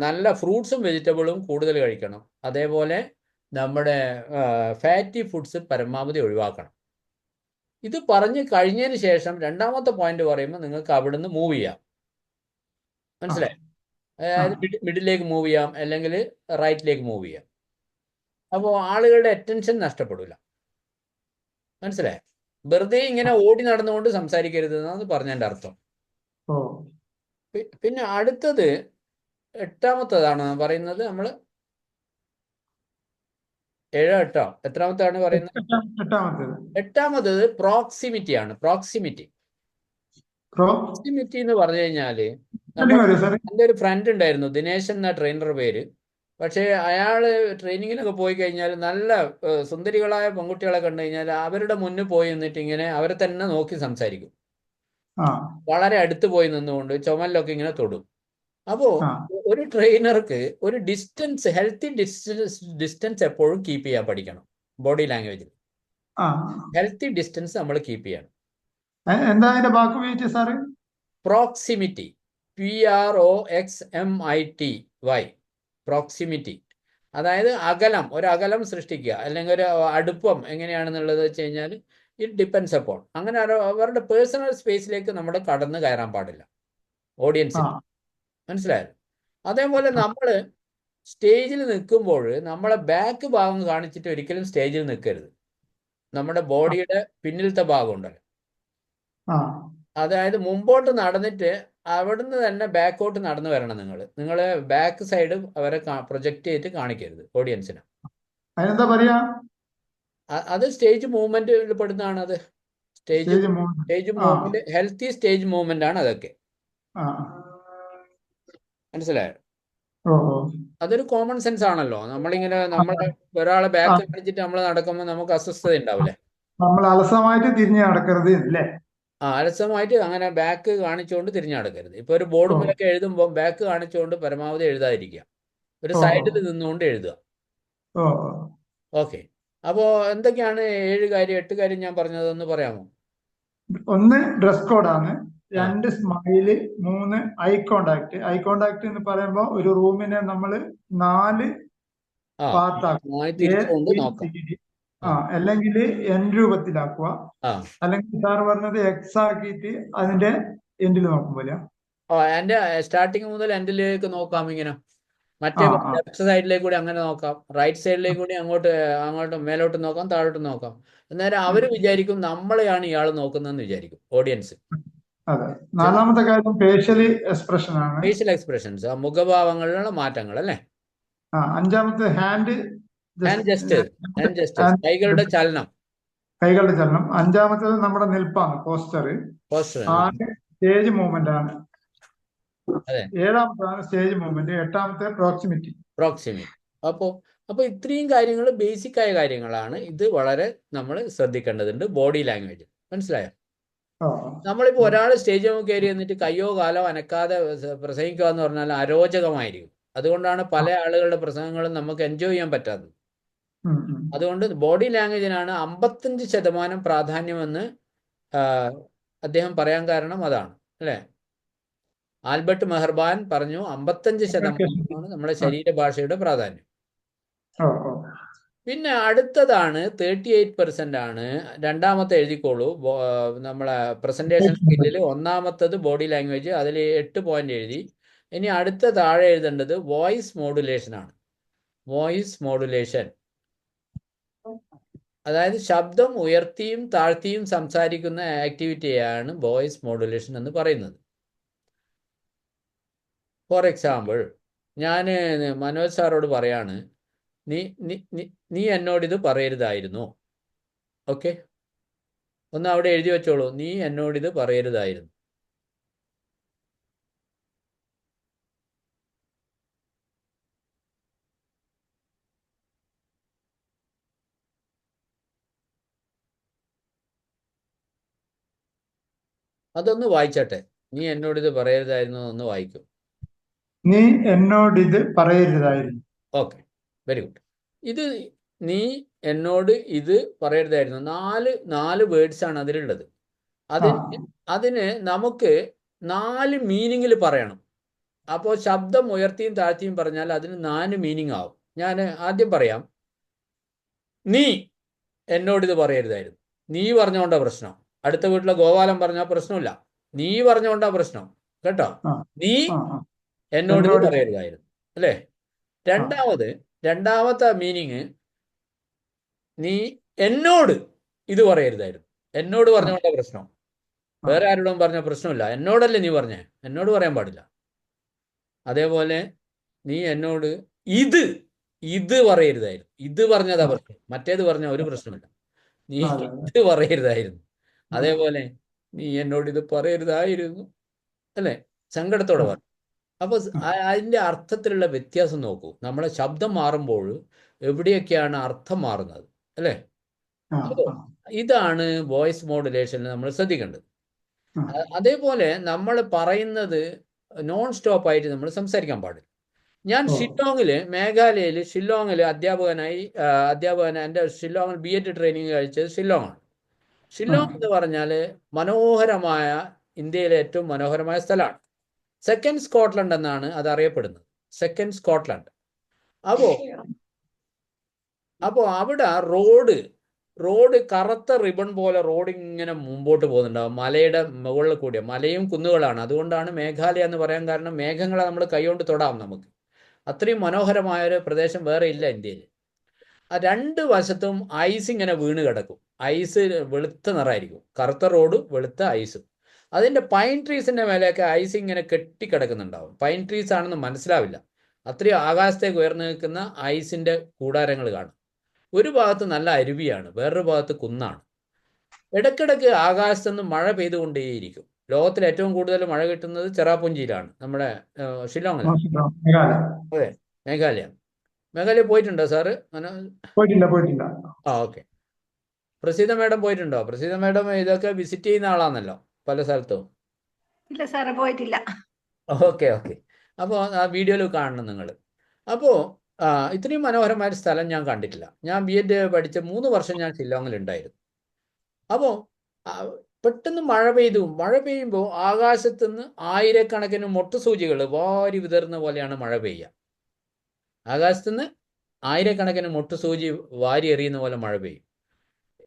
നല്ല ഫ്രൂട്ട്സും വെജിറ്റബിളും കൂടുതൽ കഴിക്കണം. അതേപോലെ നമ്മുടെ ഫാറ്റി ഫുഡ്സ് പരമാവധി ഒഴിവാക്കണം. ഇത് പറഞ്ഞു കഴിഞ്ഞതിന് ശേഷം രണ്ടാമത്തെ പോയിന്റ് പറയുമ്പോൾ നിങ്ങൾക്ക് അവിടുന്ന് മൂവ് ചെയ്യാം. മനസ്സിലായി? അതായത് മിഡിലേക്ക് മൂവ് ചെയ്യാം, അല്ലെങ്കിൽ റൈറ്റിലേക്ക് മൂവ് ചെയ്യാം. അപ്പോൾ ആളുകളുടെ അറ്റൻഷൻ നഷ്ടപ്പെടില്ല. മനസ്സിലായി? വെറുതെ ഇങ്ങനെ ഓടി നടന്നുകൊണ്ട് സംസാരിക്കരുത് എന്നാണ് പറഞ്ഞതിൻ്റെ അർത്ഥം. പിന്നെ അടുത്തത് 8ാമത്തതാണ് പറയുന്നത്. നമ്മൾ 7 8 എത്രാമത്താണ് പറയുന്നത്? 8ാമത്തത് പ്രോക്സിമിറ്റി ആണ്. പ്രോക്സിമിറ്റി എന്ന് പറഞ്ഞു കഴിഞ്ഞാല് എൻ്റെ ഒരു ഫ്രണ്ട് ഉണ്ടായിരുന്നു, ദിനേശ് എന്ന ട്രെയിനർ പേര്. പക്ഷേ അയാള് ട്രെയിനിങ്ങിനൊക്കെ പോയി കഴിഞ്ഞാൽ നല്ല സുന്ദരികളായ പെൺകുട്ടികളെ കണ്ടു കഴിഞ്ഞാൽ അവരുടെ മുന്നിൽ പോയി നിന്നിട്ട് ഇങ്ങനെ അവരെ തന്നെ നോക്കി സംസാരിക്കും. വളരെ അടുത്ത് പോയി നിന്നുകൊണ്ട് ചുമലിലൊക്കെ ഇങ്ങനെ തൊടും. അപ്പോ ഒരു ട്രെയിനർക്ക് ഒരു ഡിസ്റ്റൻസ്, ഹെൽത്തി ഡിസ്റ്റൻസ് എപ്പോഴും കീപ്പ് ചെയ്യാൻ പഠിക്കണം. ബോഡി ലാംഗ്വേജിൽ ഹെൽത്തി ഡിസ്റ്റൻസ് നമ്മൾ കീപ്പ് ചെയ്യണം. എന്താ അതിന്റെ വാക്ക് ഉപയോഗിച്ചത് സാറ്? Proximity, PROXMITY, proximity. അതായത് ഒരു അകലം സൃഷ്ടിക്കുക, അല്ലെങ്കിൽ ഒരു അടുപ്പം എങ്ങനെയാണെന്നുള്ളത് വെച്ച് കഴിഞ്ഞാൽ ഇറ്റ് ഡിപ്പെൻസ് അപ്പോൺ. അങ്ങനെ അവരുടെ പേഴ്സണൽ സ്പേസിലേക്ക് നമ്മൾ കടന്നു കയറാൻ പാടില്ല ഓഡിയൻസിന്. മനസ്സിലായല്ലോ? അതേപോലെ നമ്മൾ സ്റ്റേജിൽ നിൽക്കുമ്പോൾ നമ്മളെ ബാക്ക് ഭാഗം കാണിച്ചിട്ട് ഒരിക്കലും സ്റ്റേജിൽ നിൽക്കരുത്. നമ്മുടെ ബോഡിയുടെ പിന്നിലത്തെ ഭാഗം ഉണ്ടല്ലോ, അതായത് മുമ്പോട്ട് നടന്നിട്ട് അവിടുന്ന് തന്നെ ബാക്കോട്ട് നടന്നു വരണം. നിങ്ങൾ ബാക്ക് സൈഡ് അവരെ പ്രൊജക്റ്റ് ചെയ്തിട്ട് കാണിക്കരുത് ഓഡിയൻസിന്. അത് സ്റ്റേജ് മൂവ്മെന്റിൽ പെടുന്നതാണ്. അത് stage movement, healthy stage movement ആണ് അതൊക്കെ. മനസ്സിലായോ? അതൊരു കോമൺ സെൻസ് ആണല്ലോ. നമ്മളിങ്ങനെ ഒരാളെ ബാക്ക് കാണിച്ചിട്ട് നമ്മൾ നടക്കുമ്പോൾ നമുക്ക് അസ്വസ്ഥത ഉണ്ടാവില്ലേ? നമ്മൾ അലസമായിട്ട് തിരിഞ്ഞു നടക്കരുത് അല്ലേ? അലസമായിട്ട് അങ്ങനെ ബാക്ക് കാണിച്ചുകൊണ്ട് തിരിഞ്ഞു നടക്കരുത്. ഇപ്പൊ ഒരു ബോർഡ് മേലൊക്കെ എഴുതുമ്പോൾ ബാക്ക് കാണിച്ചുകൊണ്ട് പരമാവധി എഴുതാതിരിക്കുക. ഒരു സൈഡിൽ നിന്നുകൊണ്ട് എഴുതുക. ഓക്കെ. അപ്പോ എന്തൊക്കെയാണ് 7 കാര്യം 8 കാര്യം ഞാൻ പറഞ്ഞതൊന്ന് പറയാമോ? 1 ഡ്രസ് കോഡാണ്, 2 smile, 3 eye contact. Eye contact എന്ന് പറയുമ്പോൾ ഒരു റൂമിനെ നമ്മൾ 4 പാർട്ടാക്കും. അല്ലെങ്കിൽ എൻ രൂപത്തിലാക്കുക, അല്ലെങ്കിൽ സാർ പറഞ്ഞത് എക്സ് ആക്കിയിട്ട് അതിന്റെ എൻഡിൽ നോക്കുമ്പോലെ. എന്റെ സ്റ്റാർട്ടിങ് മുതൽ എൻഡിലേക്ക് നോക്കാം. ഇങ്ങനെ മറ്റേ ലെഫ്റ്റ് സൈഡിലേക്ക് കൂടി അങ്ങനെ നോക്കാം, റൈറ്റ് സൈഡിലേക്ക് കൂടി അങ്ങോട്ട് മേലോട്ട് നോക്കാം, താഴോട്ട് നോക്കാം. അന്നേരം അവര് വിചാരിക്കും നമ്മളെയാണ് ഇയാൾ നോക്കുന്നതെന്ന് വിചാരിക്കും ഓഡിയൻസ്. അതെ. 4ാമത്തെ കാര്യം ഫേഷ്യൽ എക്സ്പ്രഷൻ ആണ്. ഫേഷ്യൽ എക്സ്പ്രഷൻസ്, മുഖഭാവങ്ങളിലുള്ള മാറ്റങ്ങൾ അല്ലേ. 5ാമത്തെ ഹാൻഡ് ജസ്റ്റ് കൈകളുടെ ചലനം. 5ാമത്തേത് നമ്മുടെ നിൽപ്പാണ്, പോസ്റ്റർ. 6 സ്റ്റേജ് മൂവ്മെന്റ് ആണ്. 7ാമത്താണ് സ്റ്റേജ് മൂവ്മെന്റ്. 8ാമത്തെ പ്രോക്സിമിറ്റി. അപ്പൊ ഇത്രയും കാര്യങ്ങൾ ബേസിക് ആയ കാര്യങ്ങളാണ്. ഇത് വളരെ നമ്മൾ ശ്രദ്ധിക്കേണ്ടതുണ്ട് ബോഡി ലാംഗ്വേജ്. മനസ്സിലായോ? നമ്മളിപ്പോ ഒരാൾ സ്റ്റേജ് കയറി എന്നിട്ട് കയ്യോ കാലോ അനക്കാതെ പ്രസംഗിക്കുക എന്ന് പറഞ്ഞാൽ അരോചകമായിരിക്കും. അതുകൊണ്ടാണ് പല ആളുകളുടെ പ്രസംഗങ്ങളും നമുക്ക് എൻജോയ് ചെയ്യാൻ പറ്റാത്തത്. അതുകൊണ്ട് ബോഡി ലാംഗ്വേജിനാണ് 55% പ്രാധാന്യമെന്ന് അദ്ദേഹം പറയാൻ കാരണം അതാണ്, അല്ലേ? ആൽബർട്ട് മെഹർബാൻ പറഞ്ഞു 55% നമ്മുടെ ശരീരഭാഷയുടെ പ്രാധാന്യം. പിന്നെ അടുത്തതാണ് 38% ആണ്. 2ാമത്തെ എഴുതിക്കോളൂ. നമ്മളെ പ്രസന്റേഷൻ സ്കില്ലിൽ 1ാമത്തത് ബോഡി ലാംഗ്വേജ്, അതിൽ 8 പോയിന്റ് എഴുതി. ഇനി അടുത്ത താഴെ എഴുതേണ്ടത് വോയിസ് മോഡുലേഷൻ ആണ്. Voice modulation. അതായത് ശബ്ദം ഉയർത്തിയും താഴ്ത്തിയും സംസാരിക്കുന്ന ആക്ടിവിറ്റിയാണ് വോയിസ് മോഡുലേഷൻ എന്ന് പറയുന്നത്. ഫോർ എക്സാമ്പിൾ, ഞാൻ മനോജ് സാറോട് പറയാണ്, നീ എന്നോടിത് പറയരുതായിരുന്നു. ഓക്കെ, ഒന്ന് അവിടെ എഴുതി വെച്ചോളൂ, നീ എന്നോടിത് പറയരുതായിരുന്നു. അതൊന്ന് വായിച്ചട്ടെ. നീ എന്നോടിത് പറയരുതായിരുന്നു ഒന്ന് വായിക്കും. നീ എന്നോടിത് പറയരുതായിരുന്നു. Okay, very good. ഇത് നീ എന്നോട് ഇത് പറയരുതായിരുന്നു, നാല് വേർഡ്സ് ആണ് അതിലുള്ളത്. അതിന് നമുക്ക് 4 മീനിങ്ങിൽ പറയണം. അപ്പോൾ ശബ്ദം ഉയർത്തിയും താഴ്ത്തിയും പറഞ്ഞാൽ അതിന് 4 മീനിങ് ആവും. ഞാൻ ആദ്യം പറയാം. നീ എന്നോടിത് പറയരുതായിരുന്നു. നീ പറഞ്ഞുകൊണ്ടാ പ്രശ്നം. അടുത്ത വീട്ടിലെ ഗോപാലൻ പറഞ്ഞാൽ പ്രശ്നമില്ല, നീ പറഞ്ഞുകൊണ്ടാ പ്രശ്നം. കേട്ടോ, നീ എന്നോടിത് പറയരുതായിരുന്നു, അല്ലേ? രണ്ടാമത്തെ മീനിങ്, നീ എന്നോട് ഇത് പറയരുതായിരുന്നു. എന്നോട് പറഞ്ഞുകൊണ്ടാ പ്രശ്നം, വേറെ ആരോടും പറഞ്ഞ പ്രശ്നമില്ല. എന്നോടല്ലേ നീ പറഞ്ഞേ, എന്നോട് പറയാൻ പാടില്ല. അതേപോലെ നീ എന്നോട് ഇത് പറയരുതായിരുന്നു. ഇത് പറഞ്ഞതാ പ്രശ്നം, മറ്റേത് പറഞ്ഞ ഒരു പ്രശ്നമില്ല. നീ ഇത് പറയരുതായിരുന്നു. അതേപോലെ നീ എന്നോട് ഇത് പറയരുതായിരുന്നു, അല്ലേ? സങ്കടത്തോടെ പറഞ്ഞു. അപ്പോൾ അതിൻ്റെ അർത്ഥത്തിലുള്ള വ്യത്യാസം നോക്കൂ. നമ്മളെ ശബ്ദം മാറുമ്പോൾ എവിടെയൊക്കെയാണ് അർത്ഥം മാറുന്നത്, അല്ലേ? അപ്പോൾ ഇതാണ് വോയിസ് മോഡുലേഷനിൽ നമ്മൾ ശ്രദ്ധിക്കേണ്ടത്. അതേപോലെ നമ്മൾ പറയുന്നത് നോൺ സ്റ്റോപ്പ് ആയിട്ട് നമ്മൾ സംസാരിക്കാൻ പാടില്ല. ഞാൻ മേഘാലയയിൽ ഷില്ലോങ്ങിൽ എൻ്റെ ഷില്ലോങ്ങിൽ BEd ട്രെയിനിങ് കഴിച്ചത് ഷില്ലോങ്ങാണ്. ഷില്ലോങ് എന്ന് പറഞ്ഞാൽ മനോഹരമായ, ഇന്ത്യയിലെ ഏറ്റവും മനോഹരമായ സ്ഥലമാണ്. സെക്കൻഡ് സ്കോട്ട്ലൻഡ് എന്നാണ് അത് അറിയപ്പെടുന്നത്, സെക്കൻഡ് സ്കോട്ട്ലൻഡ്. അപ്പോൾ അവിടെ റോഡ് കറുത്ത റിബൺ പോലെ റോഡ് ഇങ്ങനെ മുമ്പോട്ട് പോകുന്നുണ്ടാവും. മലയുടെ മുകളിൽ കൂടിയ, മലയും കുന്നുകളാണ്. അതുകൊണ്ടാണ് മേഘാലയ എന്ന് പറയാൻ കാരണം, മേഘങ്ങളെ നമ്മൾ കൈകൊണ്ട് തൊടാം നമുക്ക്. അത്രയും മനോഹരമായ ഒരു പ്രദേശം വേറെ ഇല്ല ഇന്ത്യയിൽ. ആ 2 വശത്തും ഐസ് ഇങ്ങനെ വീണ് കിടക്കും. ഐസ് വെളുത്ത നിറമായിരിക്കും, കറുത്ത റോഡ്, വെളുത്ത ഐസ്. അതിൻ്റെ പൈൻ ട്രീസിൻ്റെ മേലെയൊക്കെ ഐസ് ഇങ്ങനെ കെട്ടിക്കിടക്കുന്നുണ്ടാവും. പൈൻ ട്രീസ് ആണെന്ന് മനസ്സിലാവില്ല, അത്രയും ആകാശത്തേക്ക് ഉയർന്നു നിൽക്കുന്ന ഐസിൻ്റെ കൂടാരങ്ങൾ കാണും. ഒരു ഭാഗത്ത് നല്ല അരുവിയാണ്, വേറൊരു ഭാഗത്ത് കുന്നാണ്. ഇടയ്ക്കിടയ്ക്ക് ആകാശത്ത് നിന്ന് മഴ പെയ്തുകൊണ്ടേയിരിക്കും. ലോകത്തിൽ ഏറ്റവും കൂടുതൽ മഴ കിട്ടുന്നത് ചെറാപുഞ്ചിയിലാണ്, നമ്മുടെ ഷില്ലോങ്ങിലാണ്. അതെ, മേഘാലയ പോയിട്ടുണ്ടോ സാറ്? പോയിട്ടില്ല. ഓക്കെ. പ്രസീത മേഡം പോയിട്ടുണ്ടോ? പ്രസീത മേഡം ഇതൊക്കെ വിസിറ്റ് ചെയ്യുന്ന ആളാണല്ലോ പല സ്ഥലത്തും. ഇല്ല സാറേ, പോയിട്ടില്ല. ഓക്കെ. അപ്പോൾ ആ വീഡിയോയിൽ കാണണം നിങ്ങൾ. അപ്പോൾ ഇത്രയും മനോഹരമായ ഒരു സ്ഥലം ഞാൻ കണ്ടിട്ടില്ല. ഞാൻ BEd പഠിച്ച 3 വർഷം ഞാൻ ഷില്ലോങ്ങിലുണ്ടായിരുന്നു. അപ്പോൾ പെട്ടെന്ന് മഴ പെയ്യുമ്പോൾ ആകാശത്തുനിന്ന് ആയിരക്കണക്കിന് മൊട്ടുസൂചികൾ വാരി വിതറുന്ന പോലെയാണ് മഴ പെയ്യുക. ആകാശത്തുനിന്ന് ആയിരക്കണക്കിന് മൊട്ടുസൂചി വാരി എറിയുന്ന പോലെ മഴ പെയ്യും.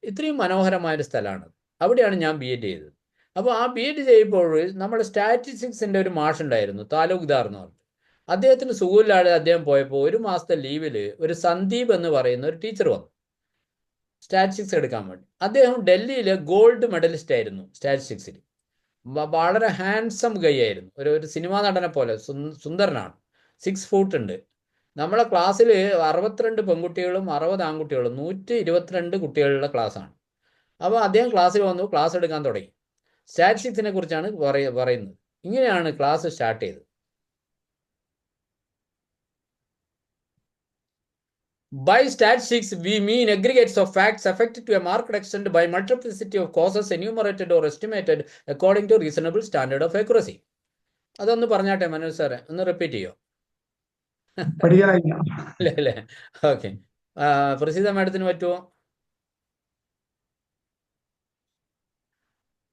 ഇത്രയും മനോഹരമായൊരു സ്ഥലമാണ്. അവിടെയാണ് ഞാൻ BEd ചെയ്തത്. അപ്പോൾ ആ BEd ചെയ്യുമ്പോൾ നമ്മുടെ സ്റ്റാറ്റിസ്റ്റിക്സിൻ്റെ ഒരു മാഷുണ്ടായിരുന്നു, താലൂക്ക്ദാർ എന്ന് പറഞ്ഞു. അദ്ദേഹത്തിന് സുഖമില്ലാതെ അദ്ദേഹം പോയപ്പോൾ 1 മാസത്തെ ലീവിൽ ഒരു സന്ദീപ് എന്ന് പറയുന്ന ഒരു ടീച്ചർ വന്നു സ്റ്റാറ്റിസ്റ്റിക്സ് എടുക്കാൻ വേണ്ടി. അദ്ദേഹം ഡൽഹിയിലെ ഗോൾഡ് മെഡലിസ്റ്റ് ആയിരുന്നു സ്റ്റാറ്റിസ്റ്റിക്സിൽ. വളരെ ഹാൻസം ഗൈ ആയിരുന്നു, ഒരു സിനിമാ നടനെ പോലെ സുന്ദരനാണ്. 6 ഫൂട്ട് ഉണ്ട്. നമ്മളെ ക്ലാസ്സിൽ 62 പെൺകുട്ടികളും 60 ആൺകുട്ടികളും 122 കുട്ടികളുടെ ക്ലാസ്സാണ്. അപ്പോൾ അദ്ദേഹം ക്ലാസ്സിൽ വന്നു, ക്ലാസ് എടുക്കാൻ തുടങ്ങി. സ്റ്റാറ്റിസ്റ്റിക്സിനെ കുറിച്ചാണ് പറയുന്നത്. ഇങ്ങനെയാണ് ക്ലാസ് സ്റ്റാർട്ട് ചെയ്തത്. By statistics, we mean aggregates of facts affected to a marked extent by multiplicity of causes enumerated or estimated according to reasonable standard of accuracy. അതൊന്ന് പറഞ്ഞാട്ടെ മനോജ് സാറേ, ഒന്ന് റിപ്പീറ്റ് ചെയ്യോ? അല്ലേ? ഓക്കെ. പ്രസീത മാഡത്തിന് പറ്റുമോ?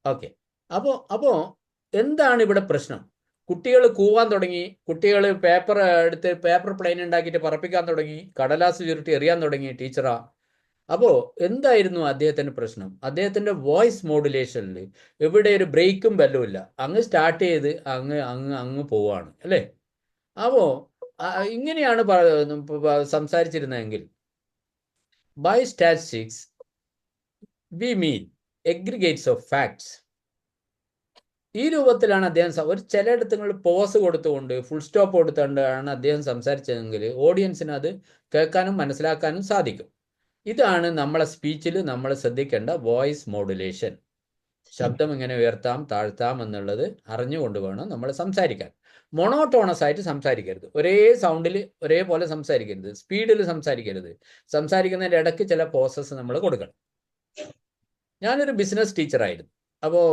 ഓക്കെ. അപ്പോൾ എന്താണ് ഇവിടെ പ്രശ്നം? കുട്ടികൾ കൂവാൻ തുടങ്ങി, കുട്ടികൾ പേപ്പർ എടുത്ത് പേപ്പർ പ്ലെയിൻ ഉണ്ടാക്കിയിട്ട് പറപ്പിക്കാൻ തുടങ്ങി, കടലാസ് ചുരുട്ടി എറിയാൻ തുടങ്ങി ടീച്ചറാ. അപ്പോൾ എന്തായിരുന്നു അദ്ദേഹത്തിൻ്റെ പ്രശ്നം? അദ്ദേഹത്തിൻ്റെ വോയിസ് മോഡുലേഷനിൽ എവിടെ ഒരു ബ്രേക്കും ബെല്ലും ഇല്ല, അങ്ങ് സ്റ്റാർട്ട് ചെയ്ത് അങ്ങ് പോവാണ്, അല്ലേ? അപ്പോൾ ഇങ്ങനെയാണ് സംസാരിച്ചിരുന്നതെങ്കിൽ by statistics we mean aggregates of facts. ഈ രൂപത്തിലാണ് അദ്ദേഹം ഒരു ചിലയിടത്തുങ്ങളിൽ പോസ് കൊടുത്തുകൊണ്ട് ഫുൾ സ്റ്റോപ്പ് കൊടുത്തുകൊണ്ടാണ് അദ്ദേഹം സംസാരിച്ചതെങ്കിൽ ഓഡിയൻസിന് അത് കേൾക്കാനും മനസ്സിലാക്കാനും സാധിക്കും. ഇതാണ് നമ്മളെ സ്പീച്ചിൽ നമ്മൾ ശ്രദ്ധിക്കേണ്ട വോയിസ് മോഡുലേഷൻ. ശബ്ദം എങ്ങനെ ഉയർത്താം താഴ്ത്താം എന്നുള്ളത് അറിഞ്ഞുകൊണ്ട് വേണം നമ്മൾ സംസാരിക്കാൻ. മൊണോട്ടോണസ് ആയിട്ട് സംസാരിക്കരുത്, ഒരേ സൗണ്ടിൽ ഒരേപോലെ സംസാരിക്കരുത്, സ്പീഡിൽ സംസാരിക്കരുത്. സംസാരിക്കുന്നതിൻ്റെ ഇടയ്ക്ക് ചില പോസസ് നമ്മൾ കൊടുക്കണം. ഞാനൊരു ബിസിനസ് ടീച്ചറായിരുന്നു. അപ്പോൾ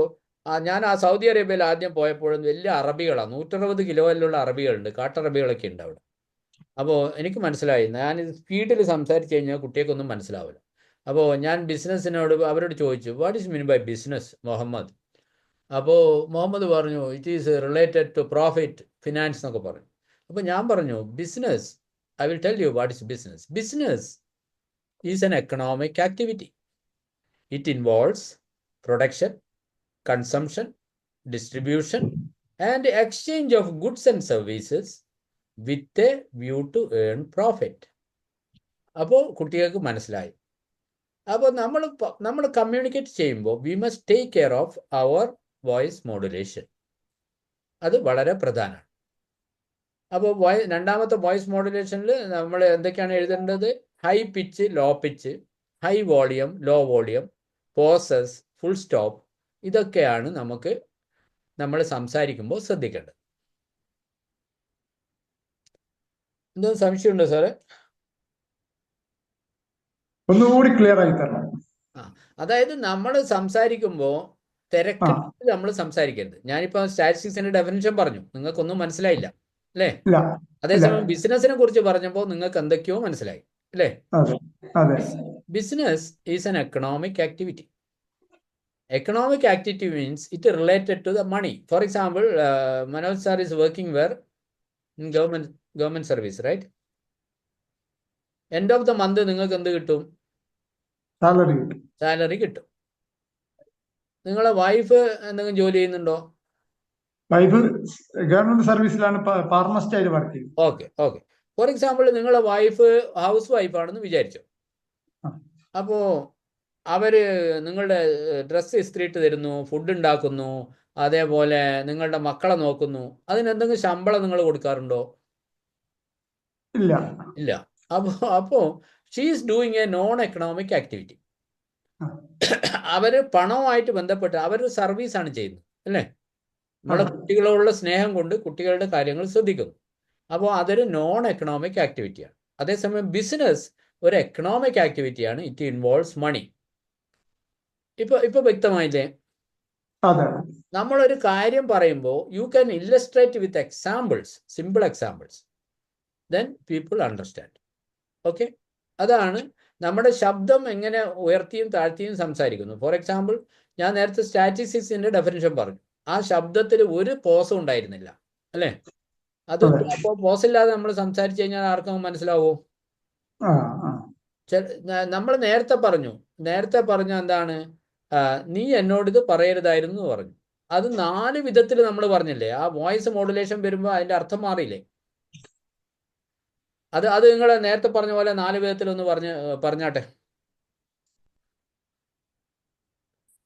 ഞാൻ സൗദി അറേബ്യയിൽ ആദ്യം പോയപ്പോഴും വലിയ അറബികളാണ്, 160 കിലോയിലുള്ള അറബികളുണ്ട്, കാട്ടറബികളൊക്കെ ഉണ്ട് അവിടെ. അപ്പോൾ എനിക്ക് മനസ്സിലായി, ഞാൻ സ്പീഡിൽ സംസാരിച്ച് കഴിഞ്ഞാൽ കുട്ടികൾക്കൊന്നും മനസ്സിലാവില്ല. അപ്പോൾ ഞാൻ ബിസിനസ്സിനോട് അവരോട് ചോദിച്ചു, what is mean by business Muhammad? അപ്പോൾ മുഹമ്മദ് പറഞ്ഞു, it is related to profit, finance എന്നൊക്കെ പറഞ്ഞു. അപ്പോൾ ഞാൻ പറഞ്ഞു, business, I will tell you what is business. Business is an economic activity. It involves production, consumption, distribution, and exchange of goods and services with a view to earn profit. അപ്പോൾ കുട്ടികൾക്ക് മനസ്സിലായി. അപ്പോൾ നമ്മൾ കമ്മ്യൂണിക്കേറ്റ് ചെയ്യുമ്പോൾ we must take care of our voice modulation. അത് വളരെ പ്രധാനമാണ്. അപ്പോൾ രണ്ടാമത്തെ വോയിസ് മോഡുലേഷനിൽ നമ്മൾ എന്തൊക്കെയാണ് എഴുതേണ്ടത്? High pitch, low pitch, high volume, low volume, pauses, full stop, ഇതൊക്കെയാണ് നമ്മൾ സംസാരിക്കുമ്പോൾ ശ്രദ്ധിക്കേണ്ടത്. എന്തോ സംശയമുണ്ടോ സാറേ? ഒന്നുകൂടി ക്ലിയർ ആയി തരണം. അതായത് നമ്മൾ സംസാരിക്കുമ്പോൾ തിരക്കിട്ട് നമ്മൾ സംസാരിക്കരുത്. ഞാനിപ്പോൾ സ്റ്റാറ്റിസ്റ്റിക്സിന്റെ ഡെഫിനിഷൻ പറഞ്ഞു, നിങ്ങൾക്കൊന്നും മനസ്സിലായില്ല അല്ലേ? അതേസമയം ബിസിനസിനെ കുറിച്ച് പറഞ്ഞപ്പോൾ നിങ്ങൾക്ക് എന്തൊക്കെയോ മനസ്സിലായി അല്ലേ? Business is an economic activity. Economic activity means it is related to the money. For example, Manoj sir is working where? In government service, right? End of the month നിങ്ങൾക്ക് എന്ത് കിട്ടും? സാലറി കിട്ടും. നിങ്ങളെ വൈഫ് എന്തെങ്കിലും ജോലി ചെയ്യുന്നുണ്ടോ? Wife government സർവീസിലാണ്, pharmacist ആയിട്ട് work ചെയ്യും. ഓക്കെ. ഫോർ എക്സാമ്പിൾ നിങ്ങളെ വൈഫ് ഹൗസ് വൈഫാണെന്ന് വിചാരിച്ചു. അപ്പോൾ അവർ നിങ്ങളുടെ ഡ്രസ്സ് ഇസ്ത്രിയിട്ട് തരുന്നു, ഫുഡ് ഉണ്ടാക്കുന്നു, അതേപോലെ നിങ്ങളുടെ മക്കളെ നോക്കുന്നു. അതിനെന്തെങ്കിലും ശമ്പളം നിങ്ങൾ കൊടുക്കാറുണ്ടോ? ഇല്ല. അപ്പോൾ she is doing a non economic activity. അവർ പണവുമായിട്ട് ബന്ധപ്പെട്ട് അവരൊരു സർവീസാണ് ചെയ്യുന്നത് അല്ലേ? നമ്മളെ കുട്ടികളോടുള്ള സ്നേഹം കൊണ്ട് കുട്ടികളുടെ കാര്യങ്ങൾ ശ്രദ്ധിക്കുന്നു. അപ്പോൾ അതൊരു നോൺ എക്കണോമിക് ആക്ടിവിറ്റിയാണ്. അതേസമയം ബിസിനസ് ഒരു എക്കണോമിക് ആക്ടിവിറ്റിയാണ്. ഇറ്റ് ഇൻവോൾവ്സ് മണി. ഇപ്പൊ വ്യക്തമായില്ലേ? നമ്മളൊരു കാര്യം പറയുമ്പോൾ you can illustrate with examples, simple examples, then people understand. Okay, അതാണ് നമ്മുടെ ശബ്ദം എങ്ങനെ ഉയർത്തിയും താഴ്ത്തിയും സംസാരിക്കുന്നു. ഫോർ എക്സാമ്പിൾ, ഞാൻ നേരത്തെ സ്റ്റാറ്റിസ്റ്റിക്സിന്റെ ഡെഫിനിഷൻ പറഞ്ഞു. ആ ശബ്ദത്തിൽ ഒരു പോസും ഉണ്ടായിരുന്നില്ല അല്ലേ? അത് അപ്പോൾ പോസില്ലാതെ നമ്മൾ സംസാരിച്ചു കഴിഞ്ഞാൽ ആർക്കും മനസ്സിലാവോ? നമ്മൾ നേരത്തെ പറഞ്ഞു എന്താണ്? നീ എന്നോട് ഇത് പറയരുതായിരുന്നു എന്ന് പറഞ്ഞു. അത് 4 വിധത്തിൽ നമ്മൾ പറഞ്ഞില്ലേ? ആ വോയിസ് മോഡുലേഷൻ വരുമ്പോൾ അതിന്റെ അർത്ഥം മാറിയില്ലേ? അത് നിങ്ങൾ നേരത്തെ പറഞ്ഞ പോലെ 4 വിധത്തിലൊന്ന് പറഞ്ഞാട്ടെ.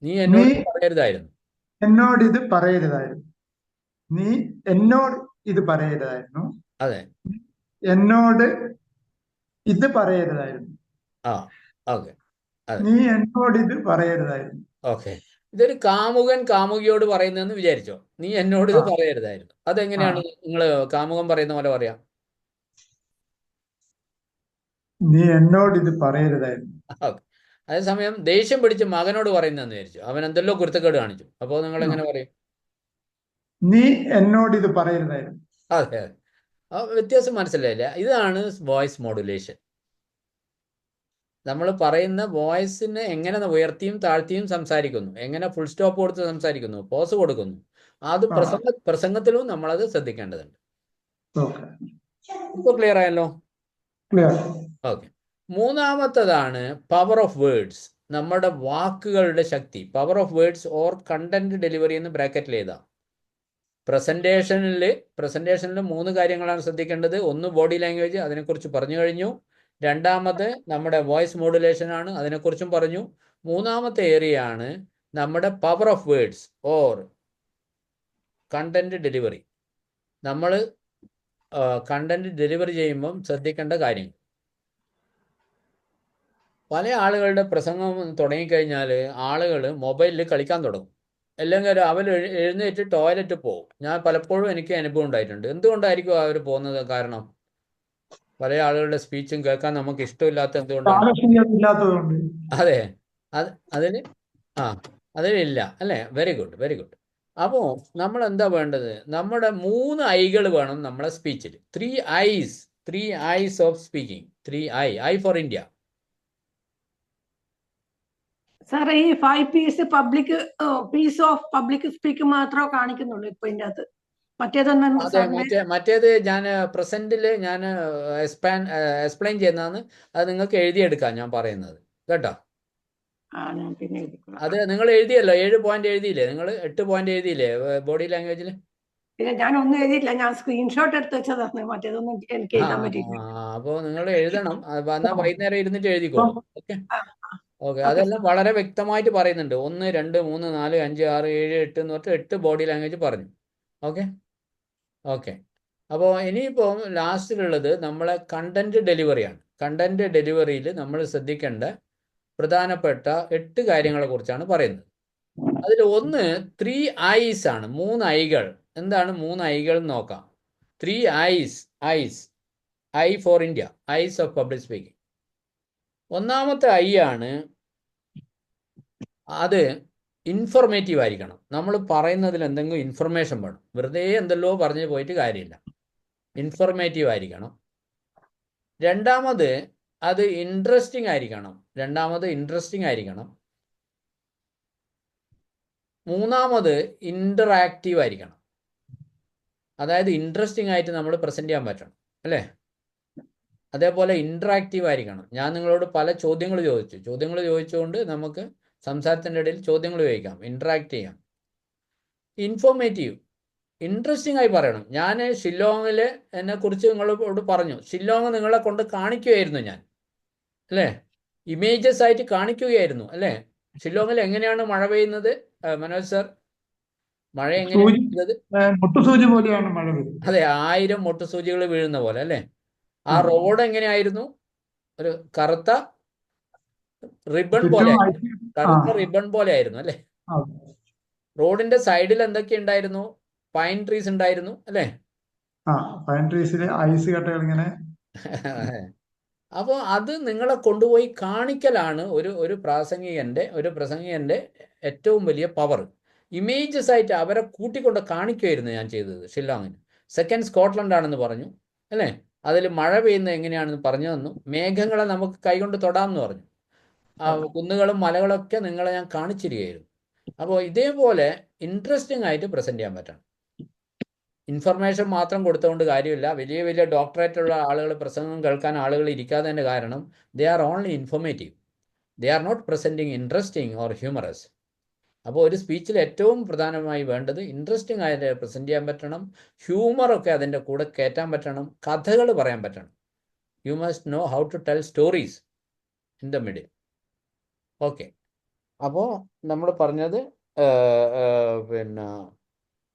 നീ എന്നോട് പറയരുതായിരുന്നു. എന്നോട് ഇത് പറയരുതായിരുന്നു. നീ എന്നോട് ഇത് പറയരുതായിരുന്നു. അതെ. എന്നോട് ഇത് പറയരുതായിരുന്നു. ഓക്കെ. നീ എന്നോട് ഇത് പറയരുതായിരുന്നു. ഓക്കെ. ഇതൊരു കാമുകൻ കാമുകിയോട് പറയുന്നതെന്ന് വിചാരിച്ചോ? നീ എന്നോട് ഇത് പറയരുതായിരുന്നു. അതെങ്ങനെയാണ് നിങ്ങൾ കാമുകൻ പറയുന്ന പോലെ പറയാം? നീ എന്നോട് ഇത് പറയരുതായിരുന്നു. അതേസമയം ദേഷ്യം പിടിച്ച് മകനോട് പറയുന്നതെന്ന് വിചാരിച്ചു, അവൻ എന്തെല്ലോ കുരുത്തക്കേട് കാണിച്ചു. അപ്പോൾ നിങ്ങൾ എങ്ങനെ പറയും? നീ എന്നോട് ഇത് പറയരുതായിരുന്നു. അതെ. വ്യത്യാസം മനസ്സിലായില്ല? ഇതാണ് വോയിസ് മോഡുലേഷൻ. നമ്മൾ പറയുന്ന വോയിസിനെ എങ്ങനെ ഉയർത്തിയും താഴ്ത്തിയും സംസാരിക്കുന്നു, എങ്ങനെ ഫുൾ സ്റ്റോപ്പ് കൊടുത്ത് സംസാരിക്കുന്നു, പോസ് കൊടുക്കുന്നു, അത് പ്രസംഗത്തിലും നമ്മളത് ശ്രദ്ധിക്കേണ്ടതുണ്ട്. ഇപ്പൊ ക്ലിയർ ആയല്ലോ? ഓക്കെ. മൂന്നാമത്തതാണ് പവർ ഓഫ് വേർഡ്സ്. നമ്മുടെ വാക്കുകളുടെ ശക്തി. Power of words or content delivery എന്ന് ബ്രാക്കറ്റിൽ എഴുതാം. പ്രസന്റേഷനിൽ 3 കാര്യങ്ങളാണ് ശ്രദ്ധിക്കേണ്ടത്. ഒന്ന് ബോഡി ലാംഗ്വേജ്, അതിനെക്കുറിച്ച് പറഞ്ഞു കഴിഞ്ഞു. രണ്ടാമത് നമ്മുടെ വോയിസ് മോഡുലേഷൻ ആണ്, അതിനെക്കുറിച്ചും പറഞ്ഞു. മൂന്നാമത്തെ ഏരിയയാണ് നമ്മുടെ power of words or content delivery. നമ്മൾ കണ്ടന്റ് ഡെലിവറി ചെയ്യുമ്പം ശ്രദ്ധിക്കേണ്ട കാര്യങ്ങൾ. പല ആളുകളുടെ പ്രസംഗം തുടങ്ങിക്കഴിഞ്ഞാൽ ആളുകൾ മൊബൈലിൽ കളിക്കാൻ തുടങ്ങും. അല്ലെങ്കിൽ അവർ എഴുന്നേറ്റ് ടോയ്ലറ്റ് പോകും. ഞാൻ പലപ്പോഴും എനിക്ക് അനുഭവം ഉണ്ടായിട്ടുണ്ട്. എന്തുകൊണ്ടായിരിക്കും അവർ പോകുന്നത്? കാരണം പല ആളുകളുടെ സ്പീച്ചും കേൾക്കാൻ നമുക്ക് ഇഷ്ടമില്ലാത്ത എന്തുകൊണ്ടാണ്? ഇല്ലാത്തതുകൊണ്ട്. അതെ, അതിന് അതിലില്ല അല്ലേ? Very good, very good. അപ്പോൾ നമ്മൾ എന്താ വേണ്ടത്? നമ്മുടെ 3 ഐകൾ വേണം നമ്മളെ സ്പീച്ചിൽ. 3 ice of speaking. 3 I for India. സാറേ, ഈ 5 പീസ് ഓഫ് പബ്ലിക് സ്പീക്ക് മാത്രമേ കാണിക്കുന്നുള്ളൂ ഇപ്പൊ ഇതിന്റെ അകത്ത്. മറ്റേതൊന്നും അതെ, മറ്റേത് ഞാൻ പ്രസന്റിൽ ഞാൻ എക്സ്പ്ലെയിൻ ചെയ്യുന്നതാണ്. അത് നിങ്ങൾക്ക് എഴുതിയെടുക്കാം ഞാൻ പറയുന്നത് കേട്ടോ. ഞാൻ പിന്നെ അത് നിങ്ങൾ എഴുതിയല്ലോ, 7 പോയിന്റ് എഴുതിയില്ലേ? നിങ്ങൾ 8 പോയിന്റ് എഴുതിയില്ലേ ബോഡി ലാംഗ്വേജിൽ? പിന്നെ ഞാൻ ഒന്നും എഴുതിയില്ല, ഞാൻ സ്ക്രീൻഷോട്ട് എടുത്ത് വെച്ചതാണ്. മറ്റേതൊന്നും എനിക്ക് എഴുതാൻ പറ്റിയില്ല. അപ്പോൾ നിങ്ങൾ എഴുതണം. എന്നാൽ വൈകുന്നേരം ഇരുന്നിട്ട് എഴുതിക്കോളൂ. Okay okay. ഓക്കെ അതെല്ലാം വളരെ വ്യക്തമായിട്ട് പറയുന്നുണ്ട്. 1, 2, 3, 4, 5, 6, 7, 8 എന്ന് പറഞ്ഞിട്ട് 8 ബോഡി ലാംഗ്വേജ് പറഞ്ഞു. Okay okay. അപ്പോൾ ഇനിയിപ്പോൾ ലാസ്റ്റിലുള്ളത് നമ്മളെ കണ്ടന്റ് ഡെലിവറിയാണ്. കണ്ടന്റ് ഡെലിവറിയിൽ നമ്മൾ ശ്രദ്ധിക്കേണ്ട പ്രധാനപ്പെട്ട 8 കാര്യങ്ങളെ കുറിച്ചാണ് പറയുന്നത്. അതിൽ ഒന്ന് 3 ഐസ് ആണ്. 3 ഐകൾ. എന്താണ് 3 ഐകൾ എന്ന് നോക്കാം. 3 I's. I for India. I's of public speaking. ഒന്നാമത്തെ ഐ ആണ്, അത് ഇൻഫോർമേറ്റീവ് ആയിരിക്കണം. നമ്മൾ പറയുന്നതിൽ എന്തെങ്കിലും ഇൻഫർമേഷൻ വേണം. വെറുതെ എന്തെല്ലോ പറഞ്ഞു പോയിട്ട് കാര്യമില്ല. ഇൻഫോർമേറ്റീവ് ആയിരിക്കണം. രണ്ടാമത് അത് ഇൻട്രസ്റ്റിംഗ് ആയിരിക്കണം. മൂന്നാമത് ഇൻ്ററാക്റ്റീവ് ആയിരിക്കണം. അതായത് ഇൻട്രസ്റ്റിംഗ് ആയിട്ട് നമ്മൾ പ്രസന്റ് ചെയ്യാൻ പറ്റണം അല്ലേ? അതേപോലെ ഇൻട്രാക്റ്റീവ് ആയിരിക്കണം. ഞാൻ നിങ്ങളോട് പല ചോദ്യങ്ങൾ ചോദിച്ചുകൊണ്ട് നമുക്ക് സംസാരത്തിൻ്റെ ഇടയിൽ ചോദ്യങ്ങൾ ചോദിക്കാം, ഇൻട്രാക്ട് ചെയ്യാം. ഇൻഫോർമേറ്റീവ്, ഇൻട്രസ്റ്റിംഗ് ആയി പറയണം. ഞാൻ ഷില്ലോങ്ങിൽ എന്നെക്കുറിച്ച് നിങ്ങളോട് പറഞ്ഞു. ഷില്ലോങ് നിങ്ങളെ കൊണ്ട് കാണിക്കുകയായിരുന്നു ഞാൻ അല്ലേ? ഇമേജസ് ആയിട്ട് കാണിക്കുകയായിരുന്നു അല്ലേ? ഷില്ലോങ്ങിൽ എങ്ങനെയാണ് മഴ പെയ്യുന്നത് മനോജ് സർ? മഴ എങ്ങനെയാണ്? മുട്ടുസൂചി പോലെയാണ് മഴ പെയ്യുന്നത്. അതെ, 1000 മുട്ടുസൂചികൾ വീഴുന്ന പോലെ അല്ലേ? ആ റോഡ് എങ്ങനെയായിരുന്നു? ഒരു കറുത്ത റിബൺ പോലെ ആയിരുന്നു അല്ലേ? റോഡിന്റെ സൈഡിൽ എന്തൊക്കെ ഉണ്ടായിരുന്നു? പൈൻ ട്രീസ് ഉണ്ടായിരുന്നു അല്ലേ? പൈൻ ട്രീസിലെ ഐസ് കട്ടകൾ ഇങ്ങനെ. അപ്പോൾ അത് നിങ്ങളെ കൊണ്ടുപോയി കാണിക്കലാണ് ഒരു പ്രസംഗികന്റെ ഏറ്റവും വലിയ പവർ. ഇമേജസ് ആയിട്ട് അവരെ കൂട്ടിക്കൊണ്ട് കാണിക്കുമായിരുന്നു ഞാൻ ചെയ്തത് ഷില്ലോങ്ങിന്. സെക്കൻഡ് സ്കോട്ട്ലൻഡ് ആണെന്ന് പറഞ്ഞു അല്ലേ? അതിൽ മഴ പെയ്യുന്നത് എങ്ങനെയാണെന്ന് പറഞ്ഞു തന്നു. മേഘങ്ങളെ നമുക്ക് കൈകൊണ്ട് തൊടാമെന്ന് പറഞ്ഞു. കുന്നുകളും മലകളൊക്കെ നിങ്ങളെ ഞാൻ കാണിച്ചിരിക്കുകയായിരുന്നു. അപ്പോൾ ഇതേപോലെ ഇൻട്രസ്റ്റിംഗ് ആയിട്ട് പ്രസന്റ് ചെയ്യാൻ പറ്റണം. ഇൻഫർമേഷൻ മാത്രം കൊടുത്തുകൊണ്ട് കാര്യമില്ല. വലിയ വലിയ ഡോക്ടറേറ്റുള്ള ആളുകൾ പ്രസംഗം കേൾക്കാൻ ആളുകൾ ഇരിക്കാത്തതിൻ്റെ കാരണം they are only informative. They are not presenting interesting or humorous. അപ്പോൾ ഒരു സ്പീച്ചിൽ ഏറ്റവും പ്രധാനമായി വേണ്ടത് ഇൻട്രസ്റ്റിംഗ് ആയിട്ട് പ്രസൻറ്റ് ചെയ്യാൻ പറ്റണം. ഹ്യൂമറൊക്കെ അതിൻ്റെ കൂടെ കയറ്റാൻ പറ്റണം. കഥകൾ പറയാൻ പറ്റണം. You must know how to tell stories in the middle. Okay. അപ്പോൾ നമ്മൾ പറഞ്ഞത് പിന്നെ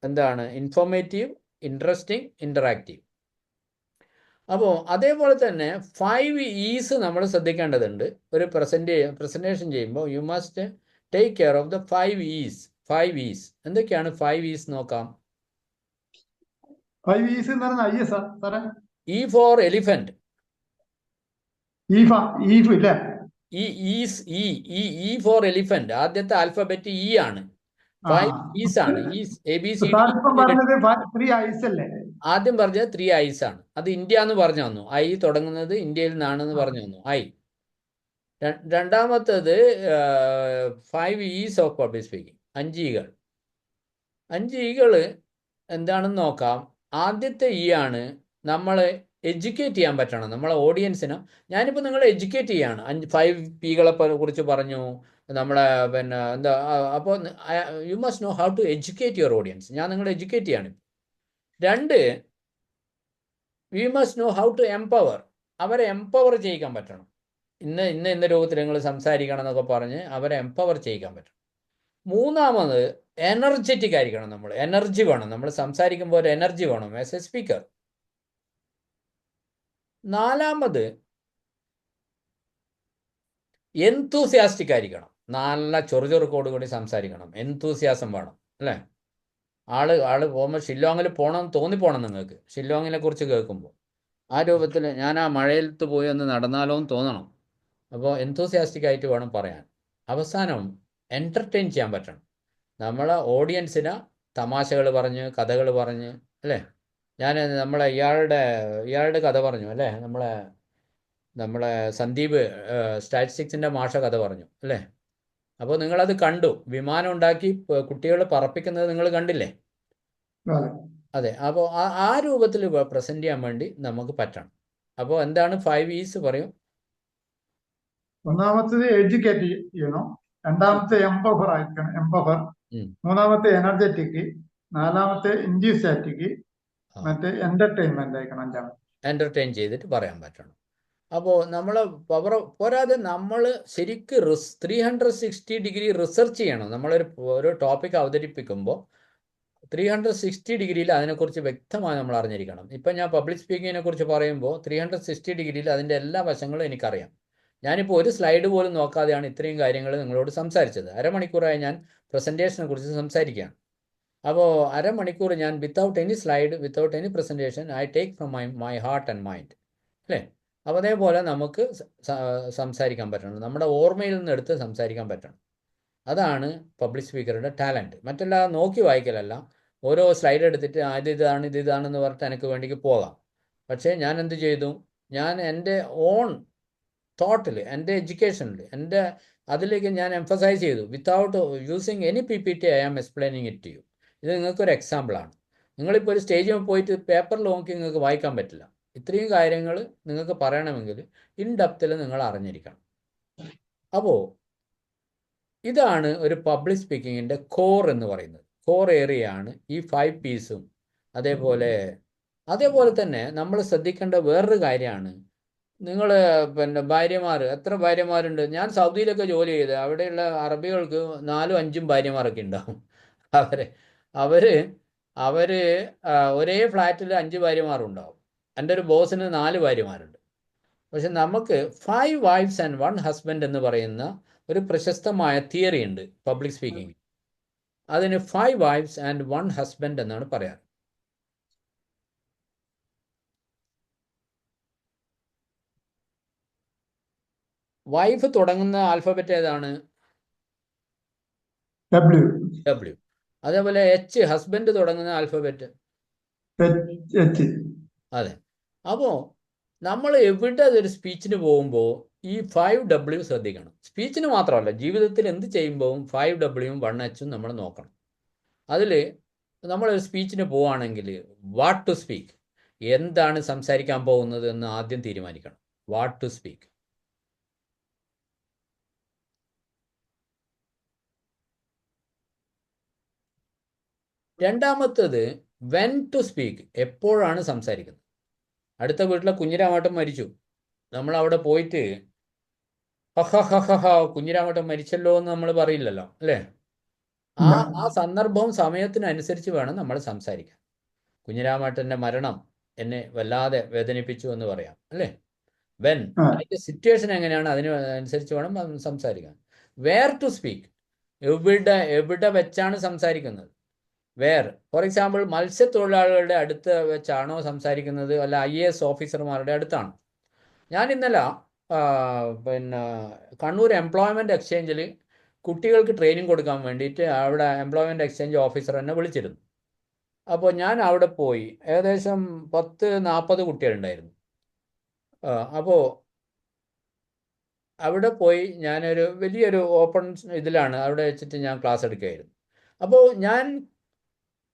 എന്താണ്? Informative, interesting, interactive. അപ്പോൾ അതേപോലെ തന്നെ 5 ഈസ് നമ്മൾ ശ്രദ്ധിക്കേണ്ടതുണ്ട്. ഒരു പ്രസൻറ്റേഷൻ ചെയ്യുമ്പോൾ you must take care of the 5 E's. 5 E's എന്തൊക്കെയാണ്? 5 ഈസ് നോക്കാം. 5 ഈസ് എന്ന് പറഞ്ഞാൽ E for elephant. E for elephant. ആദ്യത്തെ ആൽഫബറ്റ് ഇ ആണ്. 5 ഈസ് ആണ്. ആദ്യം പറഞ്ഞത് 3 ഐസ് ആണ്. അത് ഇന്ത്യ എന്ന് പറഞ്ഞു തന്നു. ഐ തുടങ്ങുന്നത് ഇന്ത്യയിൽ നിന്നാണെന്ന് പറഞ്ഞു തന്നു. ഐ. രണ്ടാമത്തത് 5 ഈസ് ഓഫ് പബ്ലിക് സ്പീക്കിംഗ്. 5 ഈകൾ. 5 ഈകൾ എന്താണെന്ന് നോക്കാം. ആദ്യത്തെ ഇ ആണ്, നമ്മൾ എഡ്യൂക്കേറ്റ് ചെയ്യാൻ പറ്റണം നമ്മളെ ഓഡിയൻസിന്. ഞാനിപ്പോൾ നിങ്ങളെ എഡ്യൂക്കേറ്റ് ചെയ്യാണ്. 5 പീകളെ കുറിച്ച് പറഞ്ഞു നമ്മളെ എന്താ. അപ്പോൾ you must know how to educate your audience. ഞാൻ നിങ്ങളെ എഡ്യൂക്കേറ്റ് ചെയ്യാണ്. 2, we must know how to empower. അവരെ എംപവർ ചെയ്യിക്കാൻ പറ്റണം. ഇന്ന രൂപത്തിൽ നിങ്ങൾ സംസാരിക്കണം എന്നൊക്കെ പറഞ്ഞ് അവരെ എംപവർ ചെയ്യിക്കാൻ പറ്റും. മൂന്നാമത് എനർജറ്റിക് ആയിരിക്കണം. നമ്മൾ എനർജി വേണം. നമ്മൾ സംസാരിക്കുമ്പോൾ ഒരു എനർജി വേണം ആസ് എ സ്പീക്കർ. നാലാമത് എൻതൂസിയാസ്റ്റിക് ആയിരിക്കണം. നല്ല ചൊറുചൊറുക്കോട് കൂടി സംസാരിക്കണം. എൻതൂസിയാസം വേണം അല്ലേ? ആള് പോകുമ്പോൾ ഷില്ലോങ്ങിൽ പോകണം തോന്നിപ്പോണം നിങ്ങൾക്ക്. ഷില്ലോങ്ങിനെ കുറിച്ച് കേൾക്കുമ്പോൾ ആ രൂപത്തിൽ ഞാൻ ആ മഴയത്ത് പോയി ഒന്ന് നടന്നാലോ എന്ന് തോന്നണം. അപ്പോൾ എൻതൂസിയാസ്റ്റിക് ആയിട്ട് വേണം പറയാൻ. അവസാനം എൻ്റർടൈൻ ചെയ്യാൻ പറ്റണം. നമ്മളെ ഓഡിയൻസിനെ തമാശകൾ പറഞ്ഞ് കഥകൾ പറഞ്ഞ് അല്ലേ? ഞാൻ ഇയാളുടെ കഥ പറഞ്ഞു അല്ലേ? നമ്മളെ സന്ദീപ് സ്റ്റാറ്റിസ്റ്റിക്സിൻ്റെ മാഷ കഥ പറഞ്ഞു അല്ലേ? അപ്പോൾ നിങ്ങളത് കണ്ടു. വിമാനം ഉണ്ടാക്കി കുട്ടികൾ പറപ്പിക്കുന്നത് നിങ്ങൾ കണ്ടില്ലേ? അതെ. അപ്പോൾ ആ രൂപത്തിൽ പ്രസന്റ് ചെയ്യാൻ വേണ്ടി നമുക്ക് പറ്റണം. അപ്പോൾ എന്താണ് 5 E's പറയും? ഒന്നാമത്തേത് എഡ്യൂക്കേറ്റ് ചെയ്യണം, രണ്ടാമത്തെ എംപവർ ആയിരിക്കണം, എംപവർ, മൂന്നാമത്തെ എനർജറ്റിക്, നാലാമത്തെ ഇൻഡ്യൂസാറ്റിക്, മറ്റേ എന്റർടൈൻമെന്റ് ആയിരിക്കണം, അഞ്ചാമത്തെ എന്റർടൈൻ ചെയ്തിട്ട് പറയാൻ പറ്റണം. അപ്പോൾ നമ്മൾ പോരാതെ നമ്മൾ ശരിക്ക് 360 ഡിഗ്രി റിസർച്ച് ചെയ്യണം. നമ്മളൊരു ടോപ്പിക് അവതരിപ്പിക്കുമ്പോൾ 360 ഡിഗ്രിയിൽ അതിനെക്കുറിച്ച് വ്യക്തമായി നമ്മൾ അറിഞ്ഞിരിക്കണം. ഇപ്പം ഞാൻ പബ്ലിക് സ്പീക്കിങ്ങിനെ കുറിച്ച് പറയുമ്പോൾ 360 ഡിഗ്രിയിൽ അതിൻ്റെ എല്ലാ വശങ്ങളും എനിക്കറിയാം. ഞാനിപ്പോൾ ഒരു സ്ലൈഡ് പോലും നോക്കാതെയാണ് ഇത്രയും കാര്യങ്ങൾ നിങ്ങളോട് സംസാരിച്ചത്. അരമണിക്കൂറായി ഞാൻ പ്രസൻറ്റേഷനെ കുറിച്ച് സംസാരിക്കുകയാണ്. അപ്പോൾ അരമണിക്കൂർ ഞാൻ without any slide, without any presentation, I take from my heart and mind അല്ലേ? അപ്പോൾ അതേപോലെ നമുക്ക് സംസാരിക്കാൻ പറ്റണം. നമ്മുടെ ഓർമ്മയിൽ നിന്ന് എടുത്ത് സംസാരിക്കാൻ പറ്റണം. അതാണ് പബ്ലിക് സ്പീക്കറുടെ ടാലൻറ്റ്. മറ്റെല്ലാം നോക്കി വായിക്കലല്ല. ഓരോ സ്ലൈഡ് എടുത്തിട്ട് ഇതാണെന്ന് പറഞ്ഞിട്ട് എനിക്ക് വേണ്ടിക്ക് പോകാം. പക്ഷേ ഞാൻ എന്ത് ചെയ്തു? ഞാൻ എൻ്റെ ഓൺ തോട്ടിൽ, എൻ്റെ എഡ്യൂക്കേഷനിൽ, അതിലേക്ക് ഞാൻ എംഫസൈസ് ചെയ്തു. Without using any PPT I am explaining it to you. ഇത് നിങ്ങൾക്കൊരു എക്സാമ്പിളാണ്. നിങ്ങളിപ്പോൾ ഒരു സ്റ്റേജിൽ പോയിട്ട് പേപ്പറിൽ നോക്കി നിങ്ങൾക്ക് വായിക്കാൻ പറ്റില്ല. ഇത്രയും കാര്യങ്ങൾ നിങ്ങൾക്ക് പറയണമെങ്കിൽ ഇൻ ഡെപ്തിൽ നിങ്ങൾ അറിഞ്ഞിരിക്കണം. അപ്പോൾ ഇതാണ് ഒരു പബ്ലിക് സ്പീക്കിങ്ങിൻ്റെ കോർ എന്ന് പറയുന്നത്. കോർ ഏരിയയാണ് ഈ 5 P'സും. അതേപോലെ തന്നെ നമ്മൾ ശ്രദ്ധിക്കേണ്ട വേറൊരു കാര്യമാണ്, നിങ്ങൾ ഭാര്യമാർ, എത്ര ഭാര്യമാരുണ്ട്? ഞാൻ സൗദിയിലൊക്കെ ജോലി ചെയ്ത് അവിടെയുള്ള അറബികൾക്ക് 4ഉം 5ഉം ഭാര്യമാരൊക്കെ ഉണ്ടാവും. അവർ ഒരേ ഫ്ലാറ്റിൽ 5 ഭാര്യമാരുണ്ടാവും. എൻ്റെ ഒരു ബോസിന് 4 ഭാര്യമാരുണ്ട്. പക്ഷെ നമുക്ക് 5 wives and 1 husband എന്ന് പറയുന്ന ഒരു പ്രശസ്തമായ തിയറി ഉണ്ട് പബ്ലിക് സ്പീക്കിംഗ്. അതിന് 5 wives and 1 husband എന്നാണ് പറയാറ്. വൈഫ് തുടങ്ങുന്ന ആൽഫബറ്റ് ഏതാണ്? W. അതേപോലെ H, ഹസ്ബൻഡ് തുടങ്ങുന്ന ആൽഫബറ്റ് H. അതെ. അപ്പോൾ നമ്മൾ എവിടെ ഒരു സ്പീച്ചിന് പോകുമ്പോൾ ഈ 5W ശ്രദ്ധിക്കണം. സ്പീച്ചിന് മാത്രമല്ല, ജീവിതത്തിൽ എന്ത് ചെയ്യുമ്പോഴും 5Wയും 1Hഉം നമ്മൾ നോക്കണം. അതിൽ നമ്മളൊരു സ്പീച്ചിന് പോവുകയാണെങ്കിൽ വാട്ട് ടു സ്പീക്ക്, എന്താണ് സംസാരിക്കാൻ പോകുന്നത് എന്ന് ആദ്യം തീരുമാനിക്കണം. What to speak. രണ്ടാമത്തേത് വെൻ ടു സ്പീക്ക്, എപ്പോഴാണ് സംസാരിക്കുന്നത്. അടുത്ത വീട്ടിലെ കുഞ്ഞിരാമേട്ടൻ മരിച്ചു, നമ്മളവിടെ പോയിട്ട് കുഞ്ഞിരാമേട്ടൻ മരിച്ചല്ലോ എന്ന് നമ്മൾ പറയില്ലല്ലോ അല്ലേ? ആ സന്ദർഭവും സമയത്തിനനുസരിച്ച് വേണം നമ്മൾ സംസാരിക്കാൻ. കുഞ്ഞിരാമേട്ടൻ്റെ മരണം എന്നെ വല്ലാതെ വേദനിപ്പിച്ചു എന്ന് പറയാം അല്ലേ? വെൻ, അതിൻ്റെ സിറ്റുവേഷൻ എങ്ങനെയാണ് അതിനനുസരിച്ച് വേണം സംസാരിക്കാൻ. വെയർ ടു സ്പീക്ക്, എവിടെ വെച്ചാണ് സംസാരിക്കുന്നത്. വേർ, ഫോർ എക്സാമ്പിൾ മത്സ്യത്തൊഴിലാളികളുടെ അടുത്ത് വെച്ചാണോ സംസാരിക്കുന്നത്, അല്ല IAS ഓഫീസർമാരുടെ അടുത്താണോ? ഞാൻ ഇന്നലെ കണ്ണൂർ എംപ്ലോയ്മെൻറ്റ് എക്സ്ചേഞ്ചിൽ കുട്ടികൾക്ക് ട്രെയിനിങ് കൊടുക്കാൻ വേണ്ടിയിട്ട് അവിടെ എംപ്ലോയ്മെൻറ്റ് എക്സ്ചേഞ്ച് ഓഫീസർ എന്നെ വിളിച്ചിരുന്നു. അപ്പോൾ ഞാൻ അവിടെ പോയി, ഏകദേശം 10-40 കുട്ടികളുണ്ടായിരുന്നു. അപ്പോൾ അവിടെ പോയി ഞാനൊരു വലിയൊരു ഓപ്പൺ ഇതിലാണ് അവിടെ വെച്ചിട്ട് ഞാൻ ക്ലാസ് എടുക്കുകയായിരുന്നു. അപ്പോൾ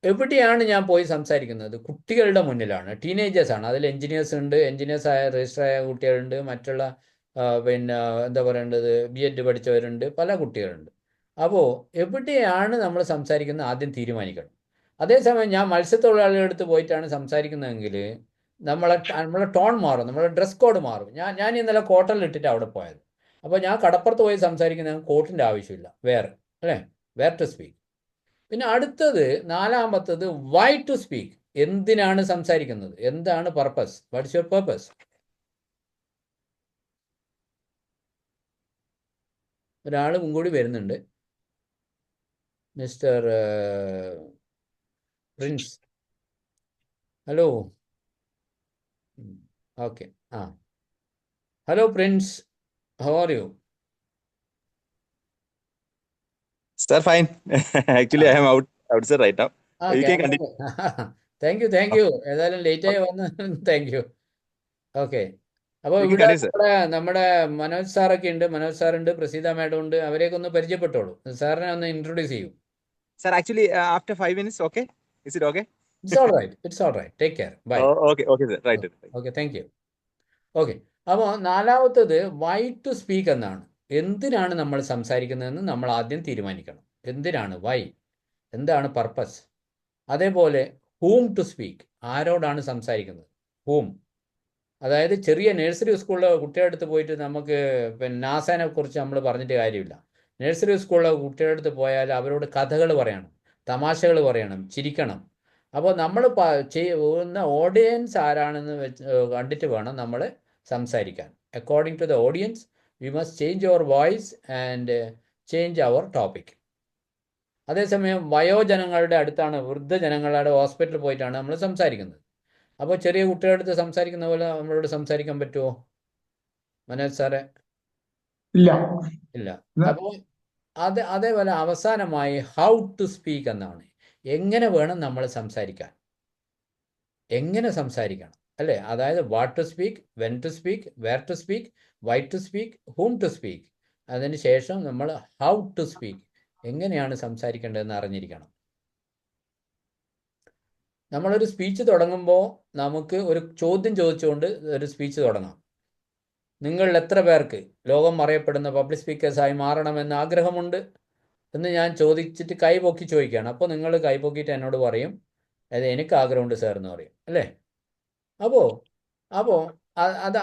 എവിടെയാണ് ഞാൻ പോയി സംസാരിക്കുന്നത്? കുട്ടികളുടെ മുന്നിലാണ്. ടീനേജേഴ്സാണ്. അതിൽ എൻജിനീയേഴ്സ് ഉണ്ട്, എൻജിനീയേഴ്സായ രജിസ്റ്ററായ കുട്ടികളുണ്ട്, മറ്റുള്ള എന്താ പറയേണ്ടത് B.Ed പഠിച്ചവരുണ്ട്, പല കുട്ടികളുണ്ട്. അപ്പോൾ എവിടെയാണ് നമ്മൾ സംസാരിക്കുന്നത് ആദ്യം തീരുമാനിക്കണം. അതേസമയം ഞാൻ മത്സ്യത്തൊഴിലാളികളുടെ അടുത്ത് പോയിട്ടാണ് സംസാരിക്കുന്നതെങ്കിൽ നമ്മളെ ടോൺ മാറും, നമ്മളെ ഡ്രസ് കോഡ് മാറും. ഞാൻ ഇന്നലെ കോട്ടണിലിട്ടിട്ട് അവിടെ പോയത്. അപ്പോൾ ഞാൻ കടപ്പുറത്ത് പോയി സംസാരിക്കുന്ന കോട്ടിൻ്റെ ആവശ്യമില്ല, വേറെ അല്ലേ, വേർ ടു സ്പീക്ക്. പിന്നെ അടുത്തത് നാലാമത്തത് വൈ ടു സ്പീക്ക്. എന്തിനാണ് സംസാരിക്കുന്നത്, എന്താണ് പർപ്പസ്, വാട്ട്സ് യുവർ പർപ്പസ്. ഒരാളും കൂടി വരുന്നുണ്ട്, mister Prince. Hello, okay. Hello Prince, how are you? Sir, fine. Actually, I am outside right now. You can continue. Thank you. ഏതായാലും ലേറ്റായി വന്ന് താങ്ക് യു. ഓക്കെ. അപ്പോൾ You can ഇവിടെ continue, sir. നമ്മുടെ മനോജ് സാറൊക്കെ ഉണ്ട്, മനോജ് സാറുണ്ട്, പ്രസീത മാഡം ഉണ്ട്. അവരെയൊക്കെ ഒന്ന് പരിചയപ്പെട്ടോളൂ. സാറിനെ ഒന്ന് ഇൻട്രൊഡ്യൂസ് ചെയ്യൂ. Sir, actually, after 5 minutes, okay? Is it okay? It's all right. Take care. Bye. Okay, sir. Right. Okay, thank you. Okay. അപ്പോൾ നാലാമത്തത് വൈ ടു സ്പീക്ക് എന്നാണ്. എന്തിനാണ് നമ്മൾ സംസാരിക്കുന്നതെന്ന് നമ്മൾ ആദ്യം തീരുമാനിക്കണം. എന്തിനാണ്, വൈ, എന്താണ് പർപ്പസ്. അതേപോലെ ഹൂം ടു സ്പീക്ക്, ആരോടാണ് സംസാരിക്കുന്നത്, ഹൂം. അതായത് ചെറിയ നഴ്സറി സ്കൂളിലെ കുട്ടികളുടെ അടുത്ത് പോയിട്ട് നമുക്ക് പിന്നെ നാസാനെ കുറിച്ച് നമ്മൾ പറഞ്ഞിട്ട് കാര്യമില്ല. നഴ്സറി സ്കൂളിലെ കുട്ടികളുടെ അടുത്ത് പോയാൽ അവരോട് കഥകൾ പറയണം, തമാശകൾ പറയണം, ചിരിക്കണം. അപ്പോൾ നമ്മൾ ചെയ്യുന്ന ഓഡിയൻസ് ആരാണെന്ന് കണ്ടിട്ട് വേണം നമ്മൾ സംസാരിക്കാൻ. According to the audience we must change our voice and change our topic. അതേസമയം വയോജനങ്ങളുടെ അടുത്താണ്, വൃദ്ധജനങ്ങളുടെ ഹോസ്പിറ്റലിൽ പോയിട്ടാണ് നമ്മൾ സംസാരിക്കുന്നത്. അപ്പോൾ ചെറിയ കുട്ടികളുടെ അടുത്ത് സംസാരിക്കുന്ന പോലെ നമ്മളോട് സംസാരിക്കാൻ പറ്റുമോ മനോജ് സാറേ? ഇല്ല. അപ്പോൾ അതേപോലെ അവസാനമായി ഹൗ ടു സ്പീക്ക് എന്നാണ്. എങ്ങനെ വേണം നമ്മൾ സംസാരിക്കാൻ, എങ്ങനെ സംസാരിക്കണം അല്ലേ. അതായത് what to speak, when to speak, where to speak, why to speak, whom to speak. അതിന് ശേഷം നമ്മൾ ഹൗ ടു സ്പീക്ക്, എങ്ങനെയാണ് സംസാരിക്കേണ്ടതെന്ന് അറിഞ്ഞിരിക്കണം. നമ്മളൊരു സ്പീച്ച് തുടങ്ങുമ്പോൾ നമുക്ക് ഒരു ചോദ്യം ചോദിച്ചുകൊണ്ട് ഒരു സ്പീച്ച് തുടങ്ങാം. നിങ്ങൾ എത്ര പേർക്ക് ലോകം അറിയപ്പെടുന്ന പബ്ലിക് സ്പീക്കേഴ്സായി മാറണമെന്ന് ആഗ്രഹമുണ്ട് എന്ന് ഞാൻ ചോദിച്ചിട്ട് കൈപൊക്കി ചോദിക്കുകയാണ്. അപ്പോൾ നിങ്ങൾ കൈപൊക്കിയിട്ട് എന്നോട് പറയും അത് എനിക്ക് ആഗ്രഹമുണ്ട് സാർ എന്ന് പറയും അല്ലേ. അപ്പോൾ അത്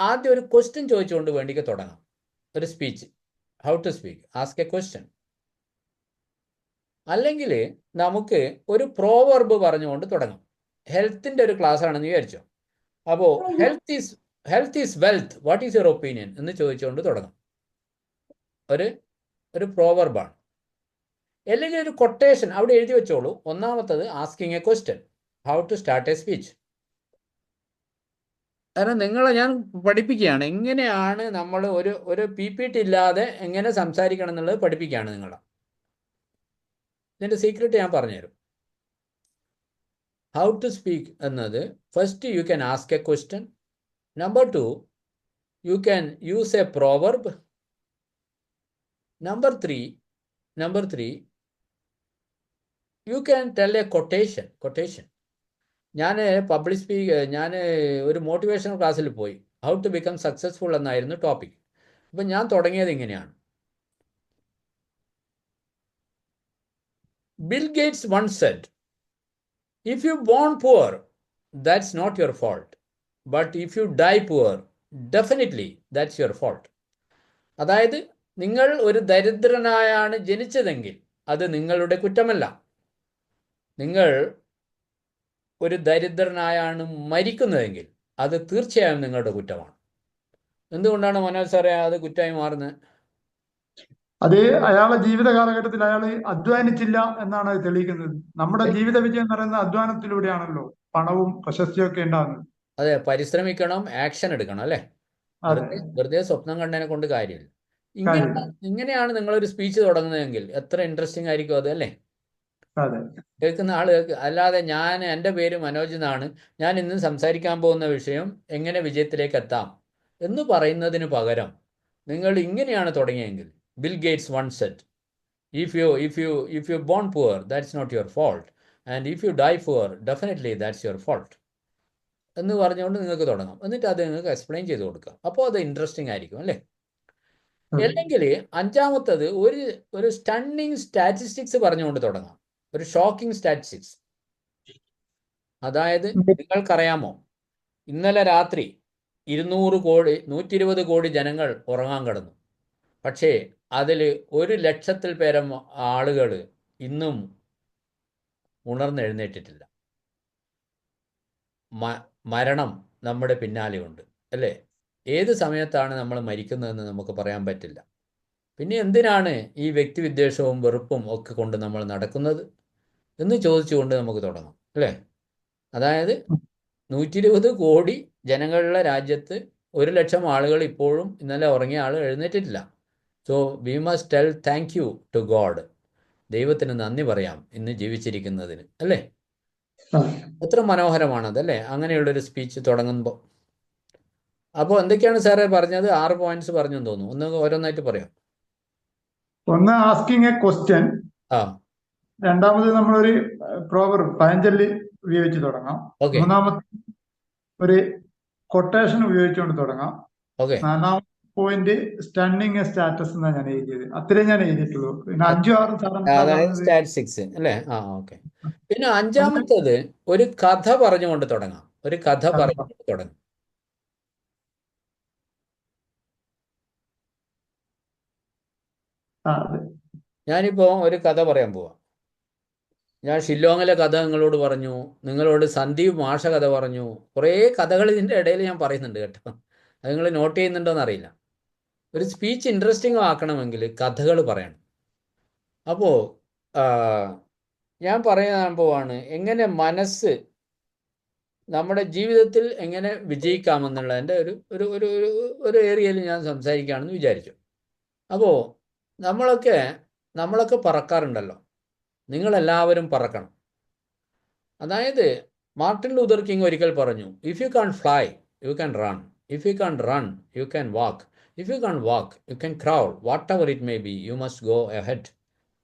ആദ്യം ഒരു ക്വസ്റ്റ്യൻ ചോദിച്ചുകൊണ്ട് വേണ്ടിക്ക് തുടങ്ങാം ഒരു speech. How to speak, ask a question. അല്ലെങ്കിൽ നമുക്ക് ഒരു പ്രോവർബ് പറഞ്ഞുകൊണ്ട് തുടങ്ങാം. ഹെൽത്തിൻ്റെ ഒരു ക്ലാസ് ആണെന്ന് വിചാരിച്ചോ. അപ്പോൾ health is wealth, what is your opinion എന്ന് ചോദിച്ചുകൊണ്ട് തുടങ്ങാം. ഒരു പ്രോവർബാണ്. അല്ലെങ്കിൽ ഒരു കൊട്ടേഷൻ അവിടെ എഴുതി വെച്ചോളൂ. ഒന്നാമത്തത് asking a question, how to start a speech. കാരണം നിങ്ങളെ ഞാൻ പഠിപ്പിക്കുകയാണ് എങ്ങനെയാണ് നമ്മൾ ഒരു PPT ഇല്ലാതെ എങ്ങനെ സംസാരിക്കണം എന്നുള്ളത് പഠിപ്പിക്കുകയാണ് നിങ്ങളെ. ഇതിൻ്റെ സീക്രട്ട് ഞാൻ പറഞ്ഞുതരും. ഹൗ ടു സ്പീക്ക് എന്നത് first you can ask a question. Number 2 you can use A proverb. Number 3 you can tell A quotation. ഞാൻ ഞാൻ ഒരു മോട്ടിവേഷണൽ ക്ലാസ്സിൽ പോയി. ഹൗ ടു ബിക്കം സക്സസ്ഫുൾ എന്നായിരുന്നു ടോപ്പിക്. അപ്പം ഞാൻ തുടങ്ങിയത് ഇങ്ങനെയാണ്. Bill Gates once said, if you born poor, that's not your fault. But if you die poor, definitely that's your fault. അതായത് നിങ്ങൾ ഒരു ദരിദ്രനായാണ് ജനിച്ചതെങ്കിൽ അത് നിങ്ങളുടെ കുറ്റമല്ല. നിങ്ങൾ ഒരു ദരിദ്രനായാണ് മരിക്കുന്നതെങ്കിൽ അത് തീർച്ചയായും നിങ്ങളുടെ കുറ്റമാണ്. എന്തുകൊണ്ടാണ് മനോജ് സാറേ അത് കുറ്റമായി മാറുന്നത്? അത് അയാളുടെ ജീവിത കാലഘട്ടത്തിൽ അയാൾ അധ്വാനിച്ചില്ല എന്നാണ് അത് തെളിയിക്കുന്നത്. നമ്മുടെ ജീവിത വിജയം എന്ന് പറയുന്നത് അധ്വാനത്തിലൂടെയാണല്ലോ പണവും പ്രശസ്തിയും ഒക്കെ ഉണ്ടാകുന്നത്. അതെ, പരിശ്രമിക്കണം, ആക്ഷൻ എടുക്കണം അല്ലേ. വെറുതെ സ്വപ്നം കണ്ടതിനെ കൊണ്ട് കാര്യമില്ല. ഇങ്ങനെയാണ് നിങ്ങളൊരു സ്പീച്ച് തുടങ്ങുന്നതെങ്കിൽ എത്ര ഇൻട്രസ്റ്റിംഗ് ആയിരിക്കും അത് അല്ലേ. കേൾക്കുന്ന ആളുകൾക്ക്. അല്ലാതെ എൻ്റെ പേര് മനോജ് എന്നാണ്, ഞാൻ ഇന്ന് സംസാരിക്കാൻ പോകുന്ന വിഷയം എങ്ങനെ വിജയത്തിലേക്ക് എത്താം എന്ന് പറയുന്നതിന് പകരം നിങ്ങൾ ഇങ്ങനെയാണ് തുടങ്ങിയെങ്കിൽ, Bill Gates once said, if you born poor, that's not your fault, and if you die poor, definitely that's your fault എന്ന് പറഞ്ഞുകൊണ്ട് നിങ്ങൾക്ക് തുടങ്ങാം. എന്നിട്ട് അത് നിങ്ങൾക്ക് എക്സ്പ്ലെയിൻ ചെയ്ത് കൊടുക്കുക. അപ്പോൾ അത് ഇൻട്രസ്റ്റിംഗ് ആയിരിക്കും അല്ലേ. അല്ലെങ്കിൽ അഞ്ചാമത്തത് ഒരു സ്റ്റണ്ണിങ് സ്റ്റാറ്റിസ്റ്റിക്സ് പറഞ്ഞുകൊണ്ട് തുടങ്ങാം. ഒരു ഷോക്കിംഗ് സ്റ്റാറ്റിസ്റ്റിക്സ്. അതായത് നിങ്ങൾക്കറിയാമോ, ഇന്നലെ രാത്രി 120 കോടി ജനങ്ങൾ ഉറങ്ങാൻ കിടന്നു. പക്ഷേ അതിൽ 1,00,000 പേരം ആളുകൾ ഇന്നും ഉണർന്നെഴുന്നേറ്റിട്ടില്ല. മരണം നമ്മുടെ പിന്നാലെയുണ്ട്, അല്ലേ? ഏത് സമയത്താണ് നമ്മൾ മരിക്കുന്നതെന്ന് നമുക്ക് പറയാൻ പറ്റില്ല. പിന്നെ എന്തിനാണ് ഈ വ്യക്തിവിദ്വേഷവും വെറുപ്പും ഒക്കെ കൊണ്ട് നമ്മൾ നടക്കുന്നത് എന്ന് ചോദിച്ചുകൊണ്ട് നമുക്ക് തുടങ്ങാം, അല്ലേ? അതായത് 120 കോടി ജനങ്ങളുടെ രാജ്യത്ത് 1,00,000 ആളുകൾ ഇപ്പോഴും ഇന്നലെ ഉറങ്ങിയ ആൾ എഴുന്നേറ്റിട്ടില്ല. So we must tell thank you to God. ദൈവത്തിന് നന്ദി പറയാം ഇന്ന് ജീവിച്ചിരിക്കുന്നതിന്, അല്ലേ? എത്ര മനോഹരമാണത്, അല്ലേ? അങ്ങനെയുള്ളൊരു സ്പീച്ച് തുടങ്ങുമ്പോൾ. അപ്പോൾ എന്തൊക്കെയാണ് സാറേ പറഞ്ഞത്? 6 പോയിന്റ്സ് പറഞ്ഞു തോന്നുന്നു. ഒന്ന് ഓരോന്നായിട്ട് പറയാം. ഒന്ന്, ആസ്കിങ് എ ക്വസ്റ്റ്യൻ. ആ, രണ്ടാമത് നമ്മളൊരു പ്രോവർബ്, പഴഞ്ചൊല്ലി ഉപയോഗിച്ച് തുടങ്ങാം. ഓക്കെ മൂന്നാമത്തെ ഒരു കൊട്ടേഷൻ ഉപയോഗിച്ചുകൊണ്ട് തുടങ്ങാം. ഓക്കെ. 4-ാമത്തെ പോയിന്റ് സ്റ്റണ്ണിങ് എ സ്റ്റാറ്റസ് എന്നാണ് ഞാൻ എഴുതിയത്. അത്രയും ഞാൻ എഴുതിയിട്ടുള്ളൂ. പിന്നെ 5ഉം 6ഉം സാർ എന്താ അതായത് പറഞ്ഞത്? സ്റ്റാറ്റിസ്റ്റിക്സ്, അല്ലേ? ആ, ഓക്കെ. പിന്നെ 5ാമത്തേത് ഒരു കഥ പറഞ്ഞുകൊണ്ട് തുടങ്ങാം. ഒരു കഥ പറഞ്ഞുകൊണ്ട് തുടങ്ങാം. അതെ. ഞാനിപ്പോൾ ഒരു കഥ പറയാൻ പോവാം. ഞാൻ ഷില്ലോങ്ങിലെ കഥ നിങ്ങളോട് പറഞ്ഞു, നിങ്ങളോട് സന്ദീപ് മാഷ കഥ പറഞ്ഞു. കുറേ കഥകൾ ഇതിൻ്റെ ഇടയിൽ ഞാൻ പറയുന്നുണ്ട് കേട്ടോ. അത് നിങ്ങൾ നോട്ട് ചെയ്യുന്നുണ്ടോ എന്നറിയില്ല. ഒരു സ്പീച്ച് ഇൻട്രസ്റ്റിംഗ് ആക്കണമെങ്കിൽ കഥകൾ പറയണം. അപ്പോൾ ഞാൻ പറയാൻ പോവാണ് എങ്ങനെ മനസ്സ് നമ്മുടെ ജീവിതത്തിൽ എങ്ങനെ വിജയിക്കാമെന്നുള്ളതിൻ്റെ ഒരു ഏരിയയിൽ ഞാൻ സംസാരിക്കുകയാണെന്ന് വിചാരിച്ചു. അപ്പോൾ നമ്മളൊക്കെ പറക്കാറുണ്ടല്ലോ. നിങ്ങളെല്ലാവരും പറക്കണം. അതായത് മാർട്ടിൻ ലൂതർ കിങ് ഒരിക്കൽ പറഞ്ഞു, if you can't fly you can run, if you can't run you can walk, if you can't walk you can crawl, whatever it may be you must go ahead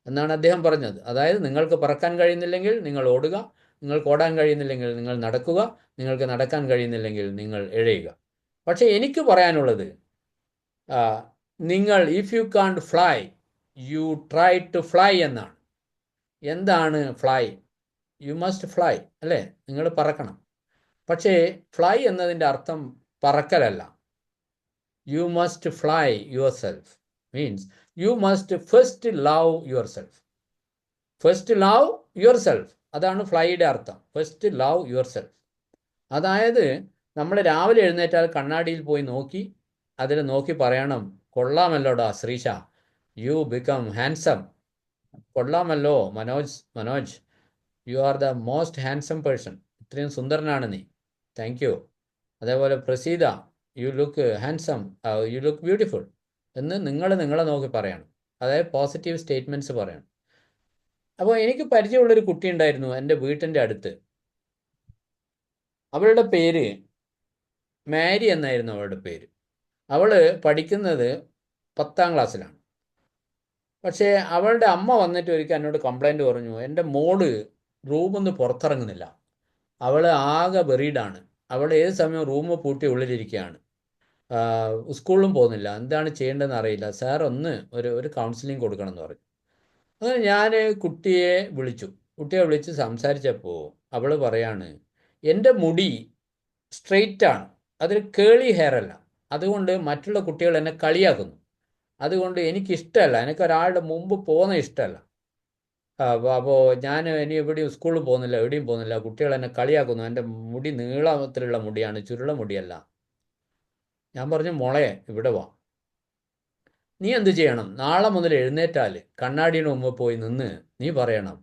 എന്നാണ് അദ്ദേഹം പറഞ്ഞത്. അതായത് നിങ്ങൾക്ക് പറക്കാൻ കഴിയുന്നില്ലെങ്കിൽ നിങ്ങൾ ഓടുക, നിങ്ങൾക്ക് ഓടാൻ കഴിയുന്നില്ലെങ്കിൽ നിങ്ങൾ നടക്കുക, നിങ്ങൾക്ക് നടക്കാൻ കഴിയുന്നില്ലെങ്കിൽ നിങ്ങൾ എഴയുക. പക്ഷേ എനിക്ക് പറയാനുള്ളത്, നിങ്ങൾ if you can't fly you try to fly എന്നാണ്. എന്താണ് ഫ്ലൈ? യു മസ്റ്റ് ഫ്ലൈ, അല്ലേ? നിങ്ങൾ പറക്കണം. പക്ഷേ ഫ്ലൈ എന്നതിൻ്റെ അർത്ഥം പറക്കലല്ല. You must fly yourself means you must first love yourself. First love yourself, അതാണ് ഫ്ലൈയുടെ അർത്ഥം. First love yourself. അതായത് നമ്മൾ രാവിലെ എഴുന്നേറ്റാൽ കണ്ണാടിയിൽ പോയി നോക്കി അതിൽ നോക്കി പറയണം, കൊള്ളാമല്ലോടാ ശ്രീഷ, യു ബിക്കം ഹാൻസം. കൊള്ളാമല്ലോ Manoj, you are the most handsome person. ഇത്രയും സുന്ദരനാണ് നീ, താങ്ക് യു. അതേപോലെ Praseetha, you look handsome, you look beautiful എന്ന് നിങ്ങളെ നോക്കി പറയണം. അതായത് പോസിറ്റീവ് സ്റ്റേറ്റ്മെൻറ്റ്സ് പറയണം. അപ്പോൾ എനിക്ക് പരിചയമുള്ളൊരു കുട്ടി ഉണ്ടായിരുന്നു എൻ്റെ വീട്ടിൻ്റെ അടുത്ത്. അവളുടെ പേര് മാരി എന്നായിരുന്നു അവളുടെ പേര്. അവൾ പഠിക്കുന്നത് 10ാം ക്ലാസ്സിലാണ്. പക്ഷേ അവളുടെ അമ്മ വന്നിട്ട് ഒരിക്കൽ എന്നോട് കംപ്ലൈൻറ്റ് പറഞ്ഞു, എൻ്റെ മോള് റൂമിൽ നിന്ന് പുറത്തിറങ്ങുന്നില്ല, അവൾ ആകെ ബെറീഡാണ്, അവൾ ഏത് സമയവും റൂം പൂട്ടി ഉള്ളിലിരിക്കുകയാണ്, സ്കൂളിലും പോകുന്നില്ല, എന്താണ് ചെയ്യേണ്ടതെന്ന് അറിയില്ല, സാർ ഒന്ന് ഒരു കൗൺസിലിംഗ് കൊടുക്കണം എന്ന് പറഞ്ഞു. അങ്ങനെ ഞാൻ കുട്ടിയെ വിളിച്ച് സംസാരിച്ചപ്പോൾ അവൾ പറയാണ്, എൻ്റെ മുടി സ്ട്രെയിറ്റാണ്, അതിൽ കേളി ഹെയർ അല്ല, അതുകൊണ്ട് മറ്റുള്ള കുട്ടികൾ എന്നെ കളിയാക്കുന്നു, അതുകൊണ്ട് എനിക്കിഷ്ടമല്ല, എനിക്കൊരാളുടെ മുമ്പ് പോകുന്ന ഇഷ്ടമല്ല. അപ്പോൾ ഞാൻ ഇനി സ്കൂളിൽ പോകുന്നില്ല, എവിടെയും പോകുന്നില്ല, കുട്ടികൾ എന്നെ കളിയാക്കുന്നു, എൻ്റെ മുടി നീളത്തിലുള്ള മുടിയാണ്, ചുരുള മുടിയല്ല. ഞാൻ പറഞ്ഞു, മോളെ ഇവിടെ വാ, നീ എന്ത് ചെയ്യണം, നാളെ മുതൽ എഴുന്നേറ്റാൽ കണ്ണാടിയുടെ മുമ്പ് പോയി നിന്ന് നീ പറയണം,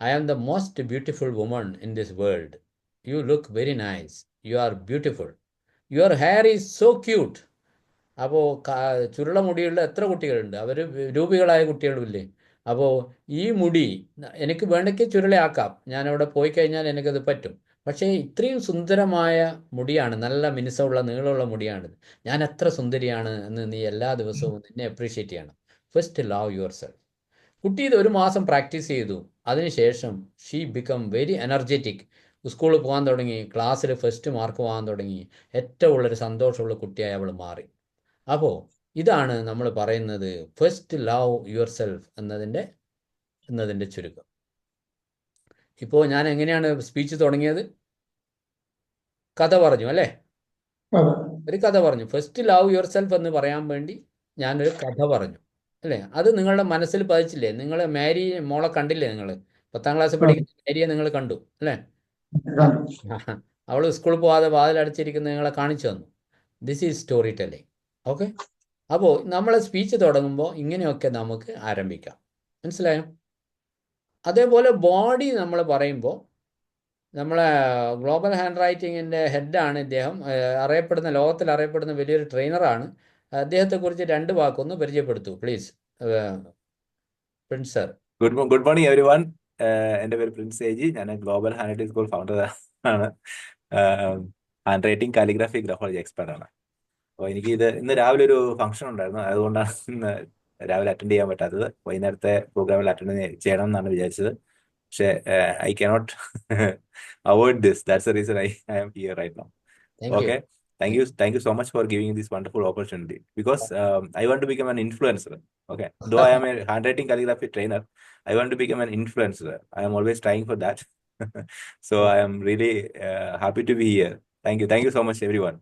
I am the most beautiful woman in this world, you look very nice, you are beautiful, your hair is so cute. അപ്പോൾ ചുരുള മുടിയുള്ള എത്ര കുട്ടികളുണ്ട്, അവർ രൂപികളായ കുട്ടികളുമില്ലേ. അപ്പോൾ ഈ മുടി എനിക്ക് വേണമെങ്കിൽ ചുരുളയാക്കാം, ഞാനവിടെ പോയി കഴിഞ്ഞാൽ എനിക്കത് പറ്റും, പക്ഷേ ഇത്രയും സുന്ദരമായ മുടിയാണ്, നല്ല മിനുസമുള്ള നീളമുള്ള മുടിയാണ്, ഞാൻ എത്ര സുന്ദരിയാണ് എന്ന് നീ എല്ലാ ദിവസവും നിന്നെ അപ്രീഷിയേറ്റ് ചെയ്യണം. First love your self. കുട്ടി ഇത് 1 മാസം പ്രാക്ടീസ് ചെയ്തു. അതിനുശേഷം ഷീ ബിക്കം വെരി എനർജറ്റിക്. സ്കൂളിൽ പോകാൻ തുടങ്ങി, ക്ലാസ്സിൽ ഫസ്റ്റ് മാർക്ക് വാങ്ങാൻ തുടങ്ങി, ഏറ്റവും ഉള്ളൊരു സന്തോഷമുള്ള കുട്ടിയായി അവൾ മാറി. അപ്പോൾ ഇതാണ് നമ്മൾ പറയുന്നത് ഫസ്റ്റ് ലവ് യുവർ സെൽഫ് എന്നതിൻ്റെ ചുരുക്കം. ഇപ്പോൾ ഞാൻ എങ്ങനെയാണ് സ്പീച്ച് തുടങ്ങിയത്? കഥ പറഞ്ഞു, അല്ലേ? ഒരു കഥ പറഞ്ഞു. ഫസ്റ്റ് ലവ് യുവർ സെൽഫ് എന്ന് പറയാൻ വേണ്ടി ഞാനൊരു കഥ പറഞ്ഞു അല്ലേ? അത് നിങ്ങളുടെ മനസ്സിൽ പതിച്ചില്ലേ? നിങ്ങൾ മേരി മോളെ കണ്ടില്ലേ? നിങ്ങൾ 10ാം ക്ലാസ്സിൽ പഠിക്കുന്ന മേരിയെ നിങ്ങൾ കണ്ടു അല്ലേ? അവൾ സ്കൂളിൽ പോവാതെ വാതിലടച്ചിരിക്കുന്ന നിങ്ങളെ കാണിച്ചു തന്നു. This is story telling. Okay. അപ്പോൾ നമ്മളെ സ്പീച്ച് തുടങ്ങുമ്പോൾ ഇങ്ങനെയൊക്കെ നമുക്ക് ആരംഭിക്കാം. മനസ്സിലായോ? അതേപോലെ ബോഡി നമ്മൾ പറയുമ്പോൾ നമ്മളെ ഗ്ലോബൽ ഹാൻഡ് റൈറ്റിങ്ങിൻ്റെ ഹെഡാണ് ഇദ്ദേഹം. ലോകത്തിൽ അറിയപ്പെടുന്ന വലിയൊരു ട്രെയിനറാണ്. അദ്ദേഹത്തെക്കുറിച്ച് 2 വാക്കൊന്ന് പരിചയപ്പെടുത്തൂ please, Prince sir. Good morning everyone. എൻ്റെ പേര് പ്രിൻസ് ഏജി. ഞാൻ global handwriting school founder ആണ്. Handwriting calligraphy graphology expert ആണ്. അപ്പോൾ എനിക്ക് ഇന്ന് രാവിലെ ഒരു ഫംഗ്ഷൻ ഉണ്ടായിരുന്നു, അതുകൊണ്ടാണ് ഇന്ന് രാവിലെ അറ്റൻഡ് ചെയ്യാൻ പറ്റാത്തത്. വൈകുന്നേരത്തെ പ്രോഗ്രാമിൽ അറ്റൻഡ് ചെയ്യണം എന്നാണ് വിചാരിച്ചത്. പക്ഷേ I cannot avoid this. That's the reason I am here right now. Okay. Thank you so much for giving this wonderful opportunity, because I want to become an influencer. Okay, though I am a handwriting calligraphy trainer, I want to become an influencer. I am always trying for that. So I am really happy to be here. Thank you so much everyone.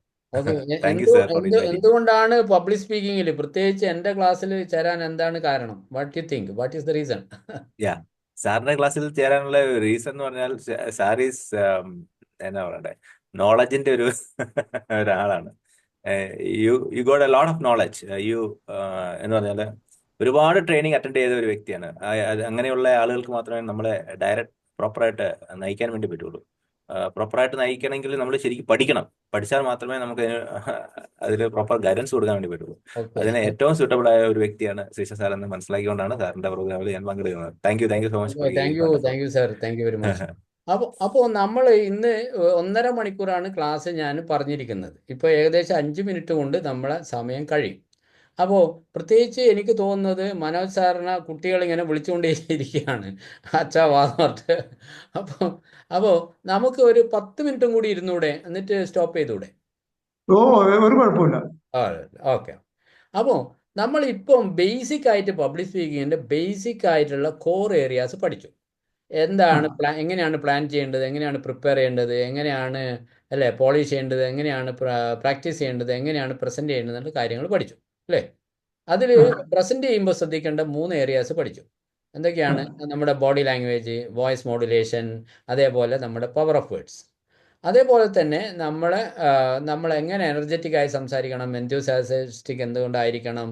Thank you sir for inviting me. എന്തുകൊണ്ടാണ് public സ്പീക്കിംഗിൽ പ്രത്യേകിച്ച് എൻ്റെ ക്ലാസ്സിൽ ചേരാൻ എന്താണ് കാരണം? What you think? What is the reason? സാറിന്റെ ക്ലാസ്സിൽ ചേരാനുള്ള റീസൺ എന്ന് പറഞ്ഞാൽ സാർ ഈസ് എന്നാ പറയണ്ടേ, നോളജിന്റെ ഒരാളാണ്. You got a lot of knowledge. എന്ന് പറഞ്ഞാൽ ഒരുപാട് ട്രെയിനിങ് അറ്റൻഡ് ചെയ്ത ഒരു വ്യക്തിയാണ്. അങ്ങനെയുള്ള ആളുകൾക്ക് മാത്രമേ നമ്മളെ ഡയറക്റ്റ് പ്രോപ്പറായിട്ട് നയിക്കാൻ വേണ്ടി പറ്റുള്ളൂ. പ്രോപ്പറായിട്ട് നയിക്കണമെങ്കിൽ നമ്മൾ ശരിക്കും പഠിച്ചാൽ മാത്രമേ നമുക്ക് അതിൽ പ്രോപ്പർ ഗൈഡൻസ് കൊടുക്കാൻ വേണ്ടി പറ്റുള്ളൂ. അതിന് ഏറ്റവും സൂട്ടബിൾ ആയ ഒരു വ്യക്തിയാണ് ശ്രീശ സാർ എന്ന് മനസ്സിലാക്കിക്കൊണ്ടാണ് സാറിന്റെ പ്രോഗ്രാമിൽ ഞാൻ പങ്കെടുക്കുന്നത്. Thank you so much. Thank you sir. Thank you very much. അപ്പോൾ നമ്മൾ ഇന്ന് 1.5 മണിക്കൂറാണ് ക്ലാസ് ഞാൻ പറഞ്ഞിരിക്കുന്നത്. ഇപ്പോൾ ഏകദേശം 5 മിനിറ്റ് കൊണ്ട് നമ്മളെ സമയം കഴിയും. അപ്പോൾ പ്രത്യേകിച്ച് എനിക്ക് തോന്നുന്നത് മനോജ് സാറിനെ കുട്ടികൾ ഇങ്ങനെ വിളിച്ചുകൊണ്ടേയിരിക്കുകയാണ്, അച്ഛാ വാർത്ത്. അപ്പോൾ നമുക്ക് ഒരു 10 മിനിറ്റും കൂടി ഇരുന്നൂടെ? എന്നിട്ട് സ്റ്റോപ്പ് ചെയ്തൂടെ? ഒരു കുഴപ്പമില്ല. ഓക്കെ. അപ്പോൾ നമ്മളിപ്പം ബേസിക് ആയിട്ട് പബ്ലിക് സ്പീക്കിങ്ങിൻ്റെ ബേസിക് ആയിട്ടുള്ള കോർ ഏരിയാസ് പഠിച്ചു. എന്താണ് എങ്ങനെയാണ് പ്ലാൻ ചെയ്യേണ്ടത്, എങ്ങനെയാണ് പ്രിപ്പയർ ചെയ്യേണ്ടത്, എങ്ങനെയാണ് പോളിഷ് ചെയ്യേണ്ടത്, എങ്ങനെയാണ് പ്രാക്ടീസ് ചെയ്യേണ്ടത്, എങ്ങനെയാണ് പ്രസൻറ്റ് ചെയ്യേണ്ടത് കാര്യങ്ങൾ പഠിച്ചു അല്ലേ? അതിൽ പ്രസൻറ്റ് ചെയ്യുമ്പോൾ ശ്രദ്ധിക്കേണ്ട 3 ഏരിയാസ് പഠിച്ചു. എന്തൊക്കെയാണ്? നമ്മുടെ ബോഡി ലാംഗ്വേജ്, വോയിസ് മോഡുലേഷൻ, അതേപോലെ നമ്മുടെ പവർ ഓഫ് വേർഡ്സ്. അതേപോലെ തന്നെ നമ്മൾ എങ്ങനെ എനർജറ്റിക് ആയി സംസാരിക്കണം, എൻതൂസിയാസ്റ്റിക് എന്തുകൊണ്ടായിരിക്കണം,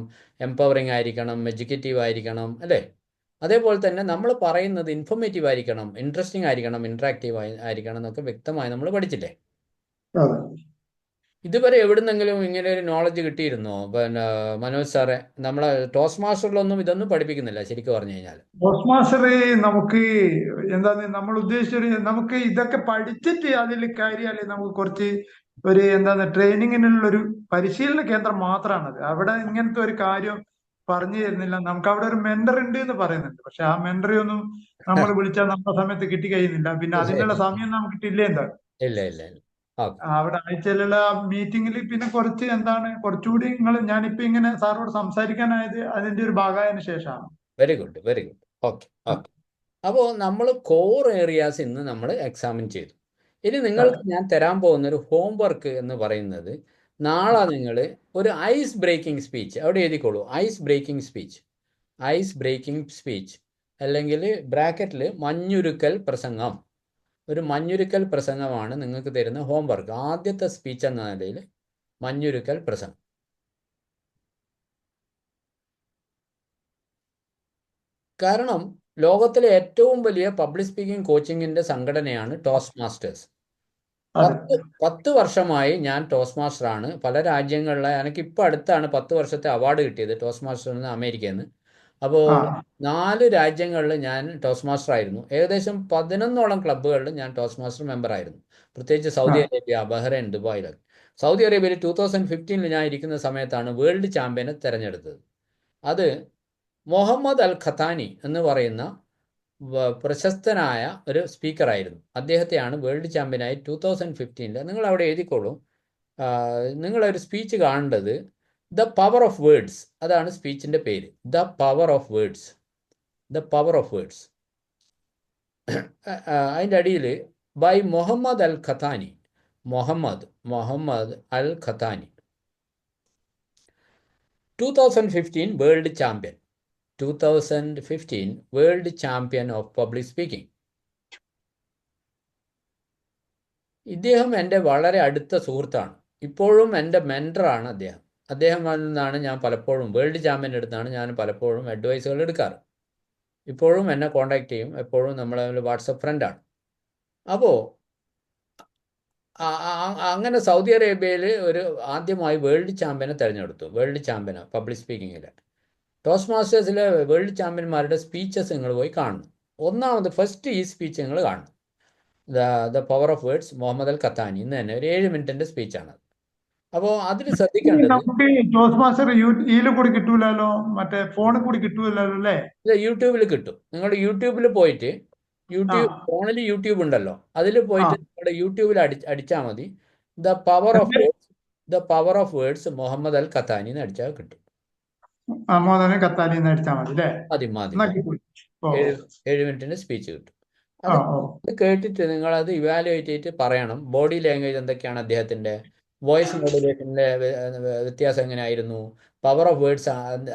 എംപവറിങ് ആയിരിക്കണം, എഡ്യൂക്കേറ്റീവ് ആയിരിക്കണം അല്ലേ? അതേപോലെ തന്നെ നമ്മൾ പറയുന്നത് ഇൻഫോർമേറ്റീവ് ആയിരിക്കണം, ഇൻട്രസ്റ്റിംഗ് ആയിരിക്കണം, ഇൻട്രാക്റ്റീവ് ആയിരിക്കണം എന്നൊക്കെ വ്യക്തമായി നമ്മൾ പഠിച്ചില്ലേ? ഇതുവരെ എവിടുന്നെങ്കിലും ഇങ്ങനെ ഒരു നോളജ് കിട്ടിയിരുന്നോ? പിന്നെ മനോജ് സാറെ, നമ്മളെ ടോസ്റ്റ് മാസ്റ്ററിലൊന്നും ഇതൊന്നും പഠിപ്പിക്കുന്നില്ല ശരിക്കും പറഞ്ഞു കഴിഞ്ഞാൽ. ടോസ്റ്റ് മാസ്റ്റർ നമുക്ക് എന്താണ് നമ്മൾ ഉദ്ദേശിച്ചൊരു, നമുക്ക് ഇതൊക്കെ പഠിച്ചിട്ട് അതിൽ കാര്യമല്ലേ, നമുക്ക് കുറച്ച് ഒരു എന്താണ് ട്രെയിനിങ്ങിനുള്ളൊരു പരിശീലന കേന്ദ്രം മാത്രമാണത്. അവിടെ ഇങ്ങനത്തെ ഒരു കാര്യം പറഞ്ഞു തരുന്നില്ല. നമുക്ക് അവിടെ ഒരു മെന്റർ ഉണ്ട് എന്ന് പറയുന്നുണ്ട്, പക്ഷെ ആ മെന്ററെ ഒന്നും നമ്മൾ വിളിച്ചാൽ നമ്മുടെ സമയത്ത് കിട്ടി കഴിയുന്നില്ല. പിന്നെ അതിനുള്ള സമയം നമുക്ക് കിട്ടില്ല. എന്താണ് ഇല്ല അവിടെ ആഴ്ചയിലുള്ള മീറ്റിംഗിൽ പിന്നെ കുറച്ചുകൂടി ഞാനിപ്പോ ഇങ്ങനെ സാറോട് സംസാരിക്കാനായത് അതിന്റെ ഒരു ഭാഗമായതിനു ശേഷമാണ്. Very good. ഓക്കെ. അപ്പോൾ നമ്മൾ കോർ ഏരിയാസ് ഇന്ന് നമ്മൾ എക്സാമിൻ ചെയ്തു. ഇനി നിങ്ങൾക്ക് ഞാൻ തരാൻ പോകുന്ന ഒരു ഹോംവർക്ക് എന്ന് പറയുന്നത്, നാളെ നിങ്ങൾ ഒരു ഐസ് ബ്രേക്കിംഗ് സ്പീച്ച് അവിടെ എഴുതിക്കോളൂ. ഐസ് ബ്രേക്കിംഗ് സ്പീച്ച് അല്ലെങ്കിൽ ബ്രാക്കറ്റിൽ മഞ്ഞുരുക്കൽ പ്രസംഗം. ഒരു മഞ്ഞുരുക്കൽ പ്രസംഗമാണ് നിങ്ങൾക്ക് തരുന്ന ഹോംവർക്ക്. ആദ്യത്തെ സ്പീച്ച് എന്ന നിലയിൽ മഞ്ഞുരുക്കൽ പ്രസംഗം. കാരണം ലോകത്തിലെ ഏറ്റവും വലിയ പബ്ലിക് സ്പീക്കിംഗ് കോച്ചിങ്ങിൻ്റെ സംഘടനയാണ് ടോസ്റ്റ് മാസ്റ്റേഴ്സ്. 10 വർഷമായി ഞാൻ ടോസ്റ്റ് മാസ്റ്ററാണ്. പല രാജ്യങ്ങളിലെ, എനിക്കിപ്പോൾ അടുത്താണ് 10 വർഷത്തെ അവാർഡ് കിട്ടിയത് ടോസ്റ്റ് മാസ്റ്ററിൽ നിന്ന്, അമേരിക്കയിൽ നിന്ന്. അപ്പോൾ 4 രാജ്യങ്ങളിൽ ഞാൻ ടോസ്റ്റ് മാസ്റ്റർ ആയിരുന്നു. ഏകദേശം 11ഓളം ക്ലബ്ബുകളിൽ ഞാൻ ടോസ്റ്റ് മാസ്റ്റർ മെമ്പർ ആയിരുന്നു. പ്രത്യേകിച്ച് സൗദി അറേബ്യ, ബഹ്റൈൻ, ദുബായിലൊക്കെ. സൗദി അറേബ്യയിൽ 2015 ഞാൻ ഇരിക്കുന്ന സമയത്താണ് വേൾഡ് ചാമ്പ്യനെ തിരഞ്ഞെടുത്തത്. അത് മുഹമ്മദ് അൽ ഖത്താനി എന്ന് പറയുന്ന പ്രശസ്തനായ ഒരു സ്പീക്കറായിരുന്നു. അദ്ദേഹത്തെയാണ് വേൾഡ് ചാമ്പ്യനായി 2015. നിങ്ങൾ അവിടെ എഴുതിക്കോളൂ. നിങ്ങളൊരു സ്പീച്ച് കാണേണ്ടത് ദ പവർ ഓഫ് വേർഡ്സ്. അതാണ് സ്പീച്ചിൻ്റെ പേര്, ദ പവർ ഓഫ് വേർഡ്സ്. അതിൻ്റെ അടിയിൽ by Mohammed Al Qahtani. Mohammed Al Qahtani. 2015 world champion 2015 world champion of public speaking. ഇദ്ദേഹം എൻ്റെ വളരെ അടുത്ത സുഹൃത്താണ്. ഇപ്പോഴും എൻ്റെ മെൻറ്ററാണ് അദ്ദേഹം. അദ്ദേഹത്തിൽ നിന്നാണ് ഞാൻ പലപ്പോഴും വേൾഡ് ചാമ്പ്യൻ്റെ അടുത്താണ് ഞാൻ പലപ്പോഴും അഡ്വൈസുകൾ എടുക്കാറ്. ഇപ്പോഴും എന്നെ കോൺടാക്ട് ചെയ്യും. എപ്പോഴും നമ്മൾ വാട്സപ്പ് ഫ്രണ്ടാണ്. അപ്പോൾ അങ്ങനെ സൗദി അറേബ്യയിൽ ഒരു ആദ്യമായി വേൾഡ് ചാമ്പ്യനെ തിരഞ്ഞെടുത്തു. വേൾഡ് ചാമ്പ്യന് പബ്ലിക് സ്പീക്കിങ്ങിൽ ടോസ്റ്റ് മാസ്റ്റേഴ്സിലെ വേൾഡ് ചാമ്പ്യന്മാരുടെ സ്പീച്ചസ് നിങ്ങൾ പോയി കാണണം. ഒന്നാമത് ഫസ്റ്റ് ഈ സ്പീച്ച് നിങ്ങൾ കാണണം. The power of words Mohammed Al Qahtani. ഇന്ന് തന്നെ ഒരു 7 മിനിറ്റിൻ്റെ സ്പീച്ചാണ്. അപ്പോൾ അതിൽ ശ്രദ്ധിക്കേണ്ടത് നമുക്ക് ടോസ്റ്റ് മാസ്റ്റർ ഇതിൽ കൂടി കിട്ടൂലല്ലോ, മറ്റേ ഫോണിൽ കൂടി കിട്ടൂലല്ലോ അല്ലേ? ഇത് യൂട്യൂബിൽ കിട്ടും. നിങ്ങളുടെ യൂട്യൂബിൽ പോയിട്ട് ഫോണിൽ യൂട്യൂബ് ഉണ്ടല്ലോ, അതിൽ പോയിട്ട് നിങ്ങളുടെ യൂട്യൂബിൽ അടിച്ചാൽ മതി the power of words Mohammed Al Qahtani എന്ന് അടിച്ചാൽ കിട്ടും. മുഹമ്മദ് ഖത്താനി എന്ന് അടിച്ചാൽ മതി അല്ലേ? മതി 7 മിനിറ്റിന്റെ സ്പീച്ച് കിട്ടും. അത് കേട്ടിട്ട് നിങ്ങളത് ഇവാലുവേറ്റ് ചെയ്തിട്ട് പറയണം. ബോഡി ലാംഗ്വേജ് എന്തൊക്കെയാണ് അദ്ദേഹത്തിന്റെ, വോയിസ് മോഡുലേഷനിലെ വ്യത്യാസം എങ്ങനെയായിരുന്നു, പവർ ഓഫ് വേർഡ്സ്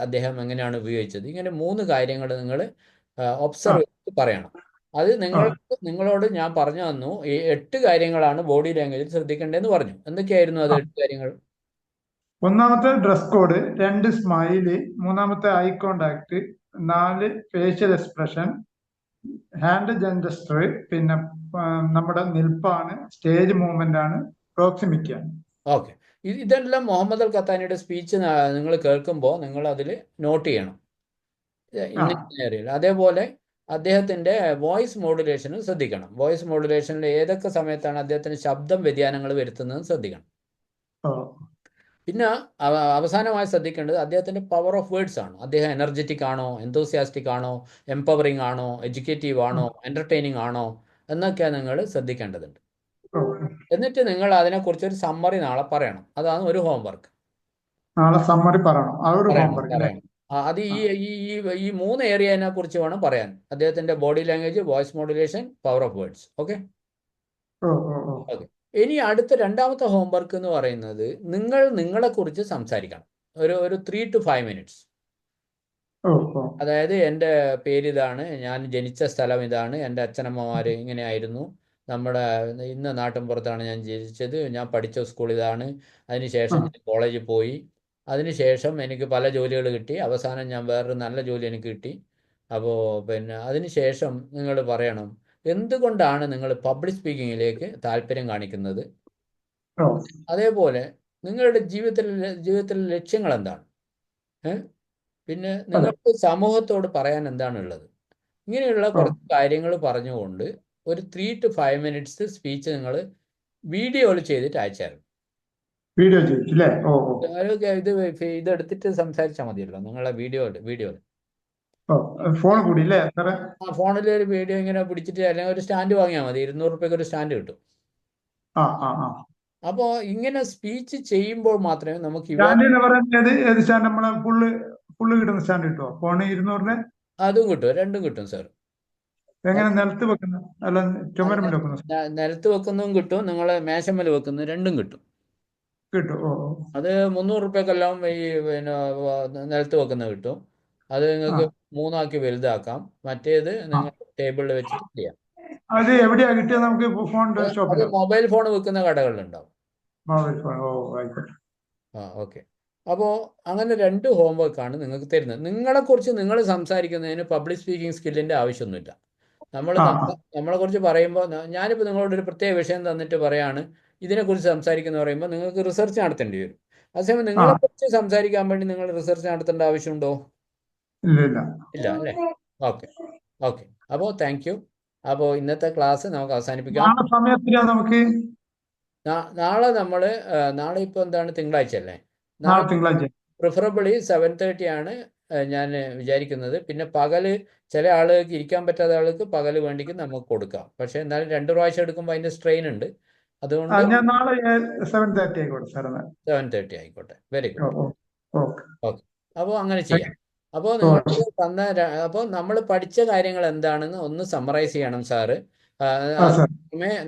അദ്ദേഹം എങ്ങനെയാണ് ഉപയോഗിച്ചത്, ഇങ്ങനെ 3 കാര്യങ്ങൾ നിങ്ങൾ ഒബ്സർവ് ചെയ്ത് പറയണം. അത് നിങ്ങളോട് ഞാൻ പറഞ്ഞു തന്നു. ഈ 8 കാര്യങ്ങളാണ് ബോഡി ലാംഗ്വേജിൽ ശ്രദ്ധിക്കേണ്ടതെന്ന് പറഞ്ഞു. എന്തൊക്കെയായിരുന്നു അത് 8 കാര്യങ്ങൾ? ഒന്നാമത്തെ ഡ്രസ് കോഡ്, 2 സ്മൈല്, 3-മത്തെ eye contact, 4 facial expression, hand gesture, പിന്നെ നമ്മുടെ നിൽപ്പാണ്, സ്റ്റേജ് മൂവ്മെന്റ് ആണ്, പ്രോക്സിമിറ്റി ആണ്. ഓക്കെ, ഇതെല്ലാം മുഹമ്മദ് അൽ ഖത്താനിയുടെ സ്പീച്ച് നിങ്ങൾ കേൾക്കുമ്പോൾ നിങ്ങൾ അതിൽ നോട്ട് ചെയ്യണം. അതേപോലെ അദ്ദേഹത്തിന്റെ വോയിസ് മോഡുലേഷനും ശ്രദ്ധിക്കണം. വോയിസ് മോഡുലേഷനിൽ ഏതൊക്കെ സമയത്താണ് അദ്ദേഹത്തിന് ശബ്ദം വ്യതിയാനങ്ങൾ വരുത്തുന്നത് ശ്രദ്ധിക്കണം. പിന്നെ അവസാനമായി ശ്രദ്ധിക്കേണ്ടത് അദ്ദേഹത്തിന്റെ പവർ ഓഫ് വേർഡ്സ് ആണ്. അദ്ദേഹം എനർജറ്റിക് ആണോ, എന്തോസിയാസ്റ്റിക് ആണോ, എംപവറിംഗ് ആണോ, എഡ്യൂക്കേറ്റീവ് ആണോ, എന്റർടൈനിങ് ആണോ എന്നൊക്കെ നിങ്ങൾ ശ്രദ്ധിക്കേണ്ടതുണ്ട്. എന്നിട്ട് നിങ്ങൾ അതിനെക്കുറിച്ച് ഒരു സമ്മറി നാളെ പറയണം. അതാണ് ഒരു ഹോംവർക്ക്. നാളെ സമ്മറി പറയണം. അത് ഈ 3 ഏരിയനെ കുറിച്ച് വേണം പറയാൻ. അദ്ദേഹത്തിന്റെ body language, voice modulation, power of words. Okay. ഇനി അടുത്ത 2-മത്തെ ഹോംവർക്ക് എന്ന് പറയുന്നത് നിങ്ങളെ കുറിച്ച് സംസാരിക്കണം. ഒരു 3 to 5 minutes. അതായത് എൻ്റെ പേര് ഇതാണ്, ഞാൻ ജനിച്ച സ്ഥലം ഇതാണ്, എൻ്റെ അച്ഛനമ്മമാര് ഇങ്ങനെയായിരുന്നു, നമ്മുടെ ഇന്ന നാട്ടിൻപുറത്താണ് ഞാൻ ജനിച്ചത്, ഞാൻ പഠിച്ച സ്കൂൾ ഇതാണ്, അതിനുശേഷം ഞാൻ കോളേജിൽ പോയി, അതിനുശേഷം എനിക്ക് പല ജോലികൾ കിട്ടി, അവസാനം ഞാൻ വേറൊരു നല്ല ജോലി എനിക്ക് കിട്ടി. അപ്പോൾ പിന്നെ അതിനുശേഷം നിങ്ങൾ പറയണം എന്തുകൊണ്ടാണ് നിങ്ങൾ പബ്ലിക് സ്പീക്കിങ്ങിലേക്ക് താല്പര്യം കാണിക്കുന്നത്. അതേപോലെ നിങ്ങളുടെ ജീവിതത്തിലെ ലക്ഷ്യങ്ങൾ എന്താണ്, പിന്നെ നിങ്ങൾക്ക് സമൂഹത്തോട് പറയാൻ എന്താണുള്ളത്. ഇങ്ങനെയുള്ള കുറച്ച് കാര്യങ്ങൾ പറഞ്ഞുകൊണ്ട് ഒരു 3 to 5 minutes സ്പീച്ച് നിങ്ങൾ വീഡിയോയിൽ ചെയ്തിട്ട് അയച്ചായിരുന്നു. ഇതെടുത്തിട്ട് സംസാരിച്ചാൽ മതിയല്ലോ നിങ്ങളെ വീഡിയോയിൽ. ഫോണിൽ ഒരു വീഡിയോ ഇങ്ങനെ പിടിച്ചിട്ട്, അല്ലെങ്കിൽ ഒരു സ്റ്റാൻഡ് വാങ്ങിയാൽ മതി. 200 രൂപയ്ക്ക് ഒരു സ്റ്റാൻഡ് കിട്ടും. അപ്പോൾ ഇങ്ങനെ സ്പീച്ച് ചെയ്യുമ്പോൾ മാത്രമേ നമുക്ക് അതും കിട്ടും, 2ഉം കിട്ടും സാർ. നിലത്ത് വെക്കുന്നതും കിട്ടും, നിങ്ങളെ മേശമ്മൽ വെക്കുന്ന 2ഉം കിട്ടും. അത് 300 രൂപയ്ക്കെല്ലാം ഈ പിന്നെ നിലത്ത് വെക്കുന്നത് കിട്ടും. അത് നിങ്ങൾക്ക് 3 ആക്കി വലുതാക്കാം. മറ്റേത് നിങ്ങൾ ടേബിളിൽ വെച്ചിട്ട് ചെയ്യാം. അത് മൊബൈൽ ഫോൺ വെക്കുന്ന കടകളിലുണ്ടാവും. ഓക്കെ. അപ്പോൾ അങ്ങനെ 2 ഹോംവർക്കാണ് നിങ്ങൾക്ക് തരുന്നത്. നിങ്ങളെക്കുറിച്ച് നിങ്ങൾ സംസാരിക്കുന്നതിന് പബ്ലിക് സ്പീക്കിംഗ് സ്കില്ലിൻ്റെ ആവശ്യമൊന്നുമില്ല. നമ്മളെക്കുറിച്ച് പറയുമ്പോൾ, ഞാനിപ്പോൾ നിങ്ങളോടൊരു പ്രത്യേക വിഷയം തന്നിട്ട് പറയാണ് ഇതിനെക്കുറിച്ച് സംസാരിക്കുന്ന പറയുമ്പോൾ നിങ്ങൾക്ക് റിസർച്ച് നടത്തേണ്ടി വരും. അതേസമയം നിങ്ങളെക്കുറിച്ച് സംസാരിക്കാൻ വേണ്ടി നിങ്ങൾ റിസർച്ച് നടത്തേണ്ട ആവശ്യമുണ്ടോ? ഇല്ല അല്ലേ? ഓക്കെ. അപ്പോൾ താങ്ക് യു. അപ്പോൾ ഇന്നത്തെ ക്ലാസ് നമുക്ക് അവസാനിപ്പിക്കാം. നാളെ ഇപ്പോൾ എന്താണ്, തിങ്കളാഴ്ച അല്ലേ? പ്രിഫറബിളി 7:30 ആണ് ഞാൻ വിചാരിക്കുന്നത്. പിന്നെ പകല് ചില ആളുകൾക്ക് ഇരിക്കാൻ പറ്റാത്ത ആൾക്ക് പകല് വേണ്ടിക്ക് നമുക്ക് കൊടുക്കാം. പക്ഷെ എന്നാലും 2 പ്രാവശ്യം എടുക്കുമ്പോൾ അതിന്റെ സ്ട്രെയിൻ ഉണ്ട്. അതുകൊണ്ട് 7:30 ആയിക്കോട്ടെ. Very good. ഓക്കെ. അപ്പോൾ അങ്ങനെ ചെയ്യാം. അപ്പോൾ നിങ്ങൾക്ക് അപ്പോൾ നമ്മൾ പഠിച്ച കാര്യങ്ങൾ എന്താണെന്ന് ഒന്ന് സമ്മറൈസ് ചെയ്യണം സാറ്.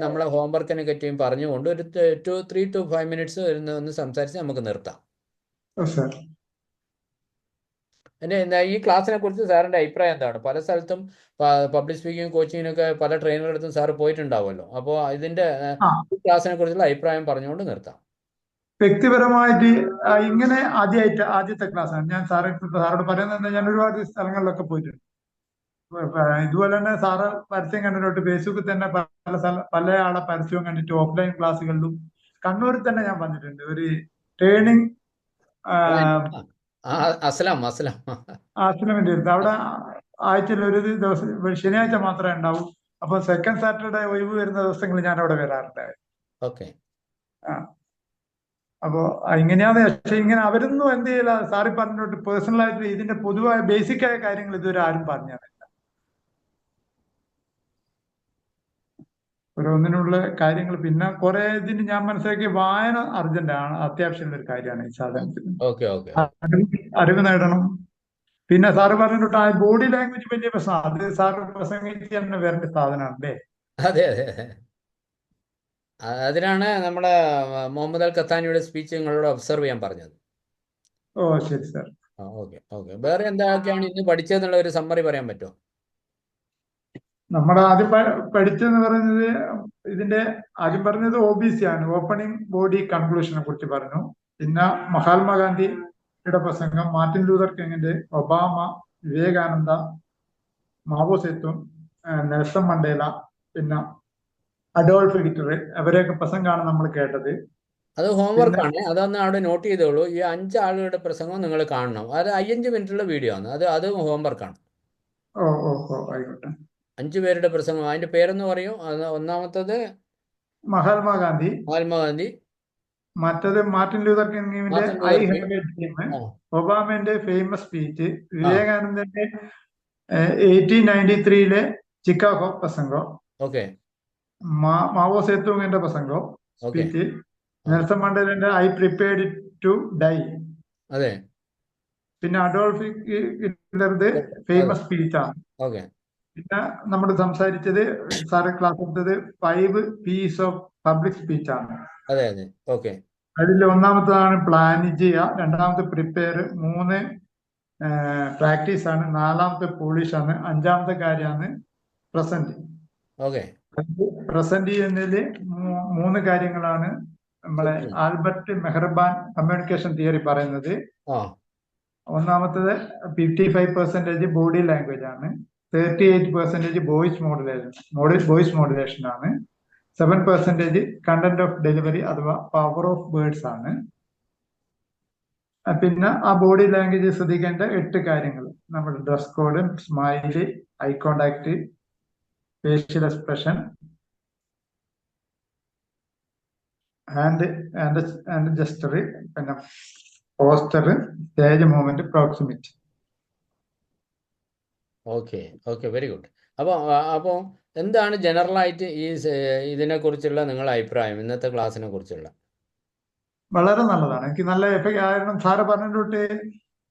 നമ്മളെ ഹോംവർക്കിനെ പറ്റിയും പറഞ്ഞുകൊണ്ട് ഒരു 3 to 5 minutes ഒന്ന് സംസാരിച്ച് നമുക്ക് നിർത്താം. ഈ ക്ലാസ്സിനെ കുറിച്ച് സാറിന്റെ അഭിപ്രായം എന്താണ്? പല സ്ഥലത്തും പബ്ലിക് സ്പീക്കിംഗ് കോച്ചിങ്ങിനൊക്കെ പല ട്രെയിനുകളുടെ അടുത്തും സാറ് പോയിട്ടുണ്ടാവുമല്ലോ. അപ്പോൾ ഇതിന്റെ ഈ ക്ലാസ്സിനെ കുറിച്ചുള്ള അഭിപ്രായം പറഞ്ഞുകൊണ്ട് നിർത്താം. വ്യക്തിപരമായിട്ട് ഇങ്ങനെ ആദ്യത്തെ ക്ലാസ്സാണ് ഞാൻ സാറോട് പറയുന്നത്. ഞാൻ ഒരുപാട് സ്ഥലങ്ങളിലൊക്കെ പോയിട്ടുണ്ട്. ഇതുപോലെ തന്നെ സാറ് പരസ്യം കണ്ടിട്ട് ഫേസ്ബുക്കിൽ തന്നെ പല ആളെ പരസ്യവും കണ്ടിട്ട് ഓഫ്ലൈൻ ക്ലാസ്സുകളിലും കണ്ണൂരിൽ തന്നെ ഞാൻ വന്നിട്ടുണ്ട്. ഒരു ട്രെയിനിങ് അസ്ലമിന്റെ അടുത്ത് അവിടെ ആഴ്ചയിൽ ഒരു ദിവസം ശനിയാഴ്ച മാത്രമേ ഉണ്ടാവൂ. അപ്പൊ സെക്കൻഡ് സാറ്റർഡേ ഒഴിവ് വരുന്ന ദിവസങ്ങളിൽ ഞാൻ അവിടെ വരാറുണ്ട്. അപ്പോ ഇങ്ങനെയാണ്. പക്ഷെ ഇങ്ങനെ അവരൊന്നും എന്ത് ചെയ്യില്ല. സാറി പറഞ്ഞിട്ട് പേഴ്സണലായിട്ട് ഇതിന്റെ പൊതുവായ ബേസിക്കായ കാര്യങ്ങൾ ഇതുവരെ ആരും പറഞ്ഞില്ല. ഓരോന്നിനുള്ള കാര്യങ്ങൾ. പിന്നെ കുറെ ഇതിന് ഞാൻ മനസ്സിലാക്കിയ വായന അർജന്റാണ്, അത്യാവശ്യമുള്ള ഒരു കാര്യമാണ് ഈ സാധനത്തിന്. അറിവ് നേടണം. പിന്നെ സാറ് പറഞ്ഞിട്ട് ആ ബോഡി ലാംഗ്വേജ് വലിയ പ്രശ്നമാണ്. അത് സാറ് പ്രസംഗിച്ച് തന്നെ വരേണ്ട സാധനമാണ് അല്ലേ? അതെ. അതിനാണ് നമ്മുടെ മുഹമ്മദ് അൽ ഖത്താനിയുടെ സ്പീച്ച് നിങ്ങളോട് ഒബ്സർവ് ചെയ്യാൻ പറഞ്ഞത്. ശരി സാർ. ഓക്കെ. വേറെ എന്തൊക്കെയാണ് ഇന്ന് പഠിച്ചതെന്നുള്ള ഒരു സമ്മറി പറയാൻ പറ്റുമോ? നമ്മുടെ ആദ്യം പഠിച്ചെന്ന് പറയുന്നത് ഇതിന്റെ ആദ്യം പറഞ്ഞത് OBC ആണ്, ഓപ്പണിംഗ് ബോഡി കൺക്ലൂഷനെ കുറിച്ച് പറഞ്ഞു. പിന്നെ മഹാത്മാഗാന്ധിയുടെ പ്രസംഗം, മാർട്ടിൻ ലൂതർ കിങ്ങിന്റെ, Obama, Vivekananda, Mao Zedong, Nelson Mandela, പിന്നെ അഡോൾഫ് ഹിറ്റ്ലർ, അവരെയൊക്കെ പ്രസംഗമാണ് നമ്മൾ കേട്ടത്. അത് ഹോംവർക്ക് ആണ്. അതൊന്ന് അവിടെ നോട്ട് ചെയ്തോളൂ. ഈ 5 ആളുകളുടെ പ്രസംഗം നിങ്ങൾ കാണണം. അത് 5 മിനിറ്റുള്ള വീഡിയോ ആണ്. അത് ഹോംവർക്കാണ്. ആയിക്കോട്ടെ. 5 പേരുടെ പ്രസംഗം. അതിന്റെ പേരൊന്ന് പറയൂ. ഒന്നാമത്തത് മഹാത്മാഗാന്ധി, മറ്റത് മാർട്ടിൻ ലൂതർ കിങ്ങിന്റെ I have a dream, ഒബാമന്റെ famous speech, വിവേകാനന്ദന്റെ 1893 ചിക്കാഗോ പ്രസംഗം, മാവോ സേത്തുങ്ങിന്റെ പ്രസംഗം speech, Nelson മണ്ടേലന്റെ I prepared to dye, പിന്നെ അഡോൾഫ് ഹിറ്റ്ലറുടെ ഫേമസ് സ്പീച്ചാണ്. പിന്നെ നമ്മൾ സംസാരിച്ചത് സാറ് ക്ലാസ് എടുത്തത് 5 P's ഓഫ് പബ്ലിക് സ്പീച്ച് ആണ്. അതിൽ ഒന്നാമത്തതാണ് പ്ലാൻ ചെയ്യുക, രണ്ടാമത്തെ പ്രിപ്പയർ, 3 പ്രാക്ടീസ് ആണ്, 4 പോളിഷ് ആണ്, 5 കാര്യമാണ് പ്രസന്റ്. പ്രസന്റ് ചെയ്യുന്നതിൽ 3 കാര്യങ്ങളാണ് നമ്മളെ ആൽബർട്ട് മെഹർബാൻ കമ്മ്യൂണിക്കേഷൻ തിയറി പറയുന്നത്. ഒന്നാമത്തത് 55% ബോഡി ലാംഗ്വേജ് ആണ്, 38% വോയിസ് മോഡുലേഷൻ ആണ്, 7% കണ്ടന്റ് ഓഫ് ഡെലിവറി അഥവാ പവർ ഓഫ് വേർഡ്സ് ആണ്. പിന്നെ ആ ബോഡി ലാംഗ്വേജ് ശ്രദ്ധിക്കേണ്ട 8 കാര്യങ്ങൾ നമ്മുടെ dress code, smile, eye contact, facial expression, hand gesture, പിന്നെ posture, stage movement, proximity. Very good. അപ്പോൾ എന്താണ് ജനറലായിട്ട് ഇതിനെ കുറിച്ചുള്ള നിങ്ങളുടെ അഭിപ്രായം, ഇന്നത്തെ ക്ലാസ്സിനെ കുറിച്ചുള്ള? വളരെ നല്ലതാണ്. എനിക്ക് നല്ല എഫക്ട്. കാരണം സാറ് പറഞ്ഞിട്ട്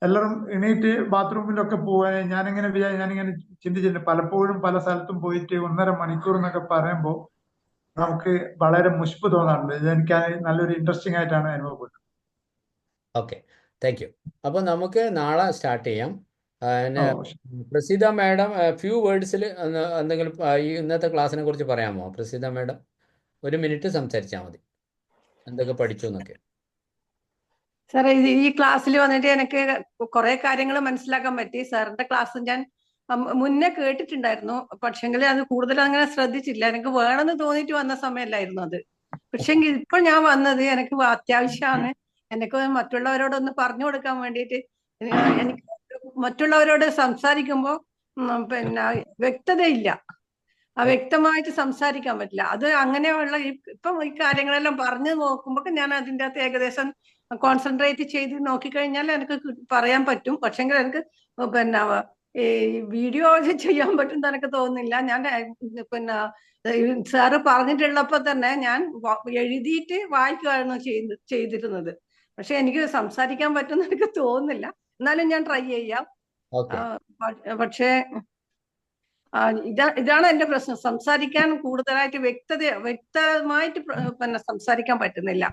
എല്ലാവരും എണീറ്റ് ബാത്റൂമിലൊക്കെ പോവാൻ ഞാനിങ്ങനെ ചിന്തിച്ചിട്ടുണ്ട്. പലപ്പോഴും പല സ്ഥലത്തും പോയിട്ട് 1.5 മണിക്കൂർ എന്നൊക്കെ പറയുമ്പോൾ നമുക്ക് വളരെ മുഷ്പ് തോന്നാറുണ്ട്. ഇതെനിക്ക് നല്ലൊരു ഇൻട്രസ്റ്റിംഗ് ആയിട്ടാണ് അനുഭവപ്പെട്ടത്. Thank you. അപ്പോൾ നമുക്ക് നാളെ സ്റ്റാർട്ട് ചെയ്യാം. പ്രസീത മാഡം ഫ്യൂ വേർഡ്സിൽ എന്തെങ്കിലും ഈ ഇന്നത്തെ ക്ലാസ്സിനെ കുറിച്ച് പറയാമോ? പ്രസീത മാഡം 1 മിനിറ്റ് സംസാരിച്ചാൽ മതി, എന്തൊക്കെ പഠിച്ചു എന്നൊക്കെ. സാർ, ഈ ക്ലാസ്സിൽ വന്നിട്ട് എനിക്ക് കുറെ കാര്യങ്ങൾ മനസ്സിലാക്കാൻ പറ്റി. സാറിന്റെ ക്ലാസ് ഞാൻ മുന്നേ കേട്ടിട്ടുണ്ടായിരുന്നു, പക്ഷെങ്കിൽ അത് കൂടുതൽ അങ്ങനെ ശ്രദ്ധിച്ചില്ല. എനിക്ക് വേണമെന്ന് തോന്നിയിട്ട് വന്ന സമയമല്ലായിരുന്നു അത്. പക്ഷെങ്കിൽ ഇപ്പൊ ഞാൻ വന്നത് എനിക്ക് അത്യാവശ്യമാണ്. എനിക്ക് മറ്റുള്ളവരോടൊന്ന് പറഞ്ഞു കൊടുക്കാൻ വേണ്ടിയിട്ട്. എനിക്ക് മറ്റുള്ളവരോട് സംസാരിക്കുമ്പോൾ പിന്നെ വ്യക്തതയില്ല, വ്യക്തമായിട്ട് സംസാരിക്കാൻ പറ്റില്ല. അത് അങ്ങനെയുള്ള ഇപ്പം ഈ കാര്യങ്ങളെല്ലാം പറഞ്ഞു നോക്കുമ്പോൾ ഞാൻ അതിൻ്റെ അകത്ത് ഏകദേശം കോൺസെൻട്രേറ്റ് ചെയ്ത് നോക്കിക്കഴിഞ്ഞാൽ എനിക്ക് പറയാൻ പറ്റും. പക്ഷെങ്കിൽ എനിക്ക് പിന്നെ ഈ വീഡിയോ ചെയ്യാൻ പറ്റും എനിക്ക് തോന്നുന്നില്ല. ഞാൻ പിന്നെ സാറ് പറഞ്ഞിട്ടുള്ളപ്പോ തന്നെ ഞാൻ എഴുതിയിട്ട് വായിക്കുകയായിരുന്നു ചെയ്തിരുന്നത്. പക്ഷെ എനിക്ക് സംസാരിക്കാൻ പറ്റുമെന്ന് എനിക്ക് തോന്നുന്നില്ല. എന്നാലും ഞാൻ ട്രൈ ചെയ്യാം. പക്ഷേ ഇതാണ് എന്റെ പ്രശ്നം. സംസാരിക്കാൻ കൂടുതലായിട്ട് വ്യക്തമായിട്ട് പിന്നെ സംസാരിക്കാൻ പറ്റുന്നില്ല.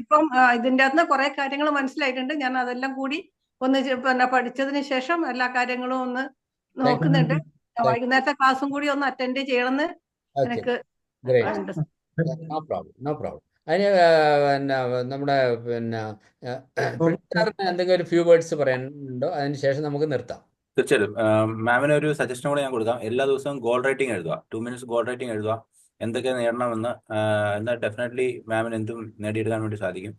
ഇപ്പം ഇതിന്റെ അകത്ത് കുറെ കാര്യങ്ങൾ മനസ്സിലായിട്ടുണ്ട്. ഞാൻ അതെല്ലാം കൂടി ഒന്ന് പിന്നെ പഠിച്ചതിന് ശേഷം എല്ലാ കാര്യങ്ങളും ഒന്ന് നോക്കുന്നുണ്ട്. വൈകുന്നേരത്തെ ക്ലാസ്സും കൂടി ഒന്ന് അറ്റൻഡ് ചെയ്യണമെന്ന് എനിക്ക് ഉണ്ട്. No problem. അതിന് പിന്നെ നമ്മുടെ പിന്നെ പ്രിൻസ് സാറിന് എന്തെങ്കിലും ഒരു ഫ്യൂ വേർഡ്സ് പറയാനുണ്ടോ? അതിന് ശേഷം നമുക്ക് നിർത്താം. തീർച്ചയായിട്ടും മാമിന് ഒരു സജഷൻ കൂടെ ഞാൻ കൊടുക്കാം. എല്ലാ ദിവസവും ഗോൾ റൈറ്റിംഗ് എഴുതുക. 2 minutes ഗോൾ റൈറ്റിംഗ് എഴുതുക. എന്തൊക്കെ നേടണമെന്ന് എന്നാൽ ഡെഫിനറ്റ്ലി മാമിന് എന്തും നേടിയെടുക്കാൻ വേണ്ടി സാധിക്കും.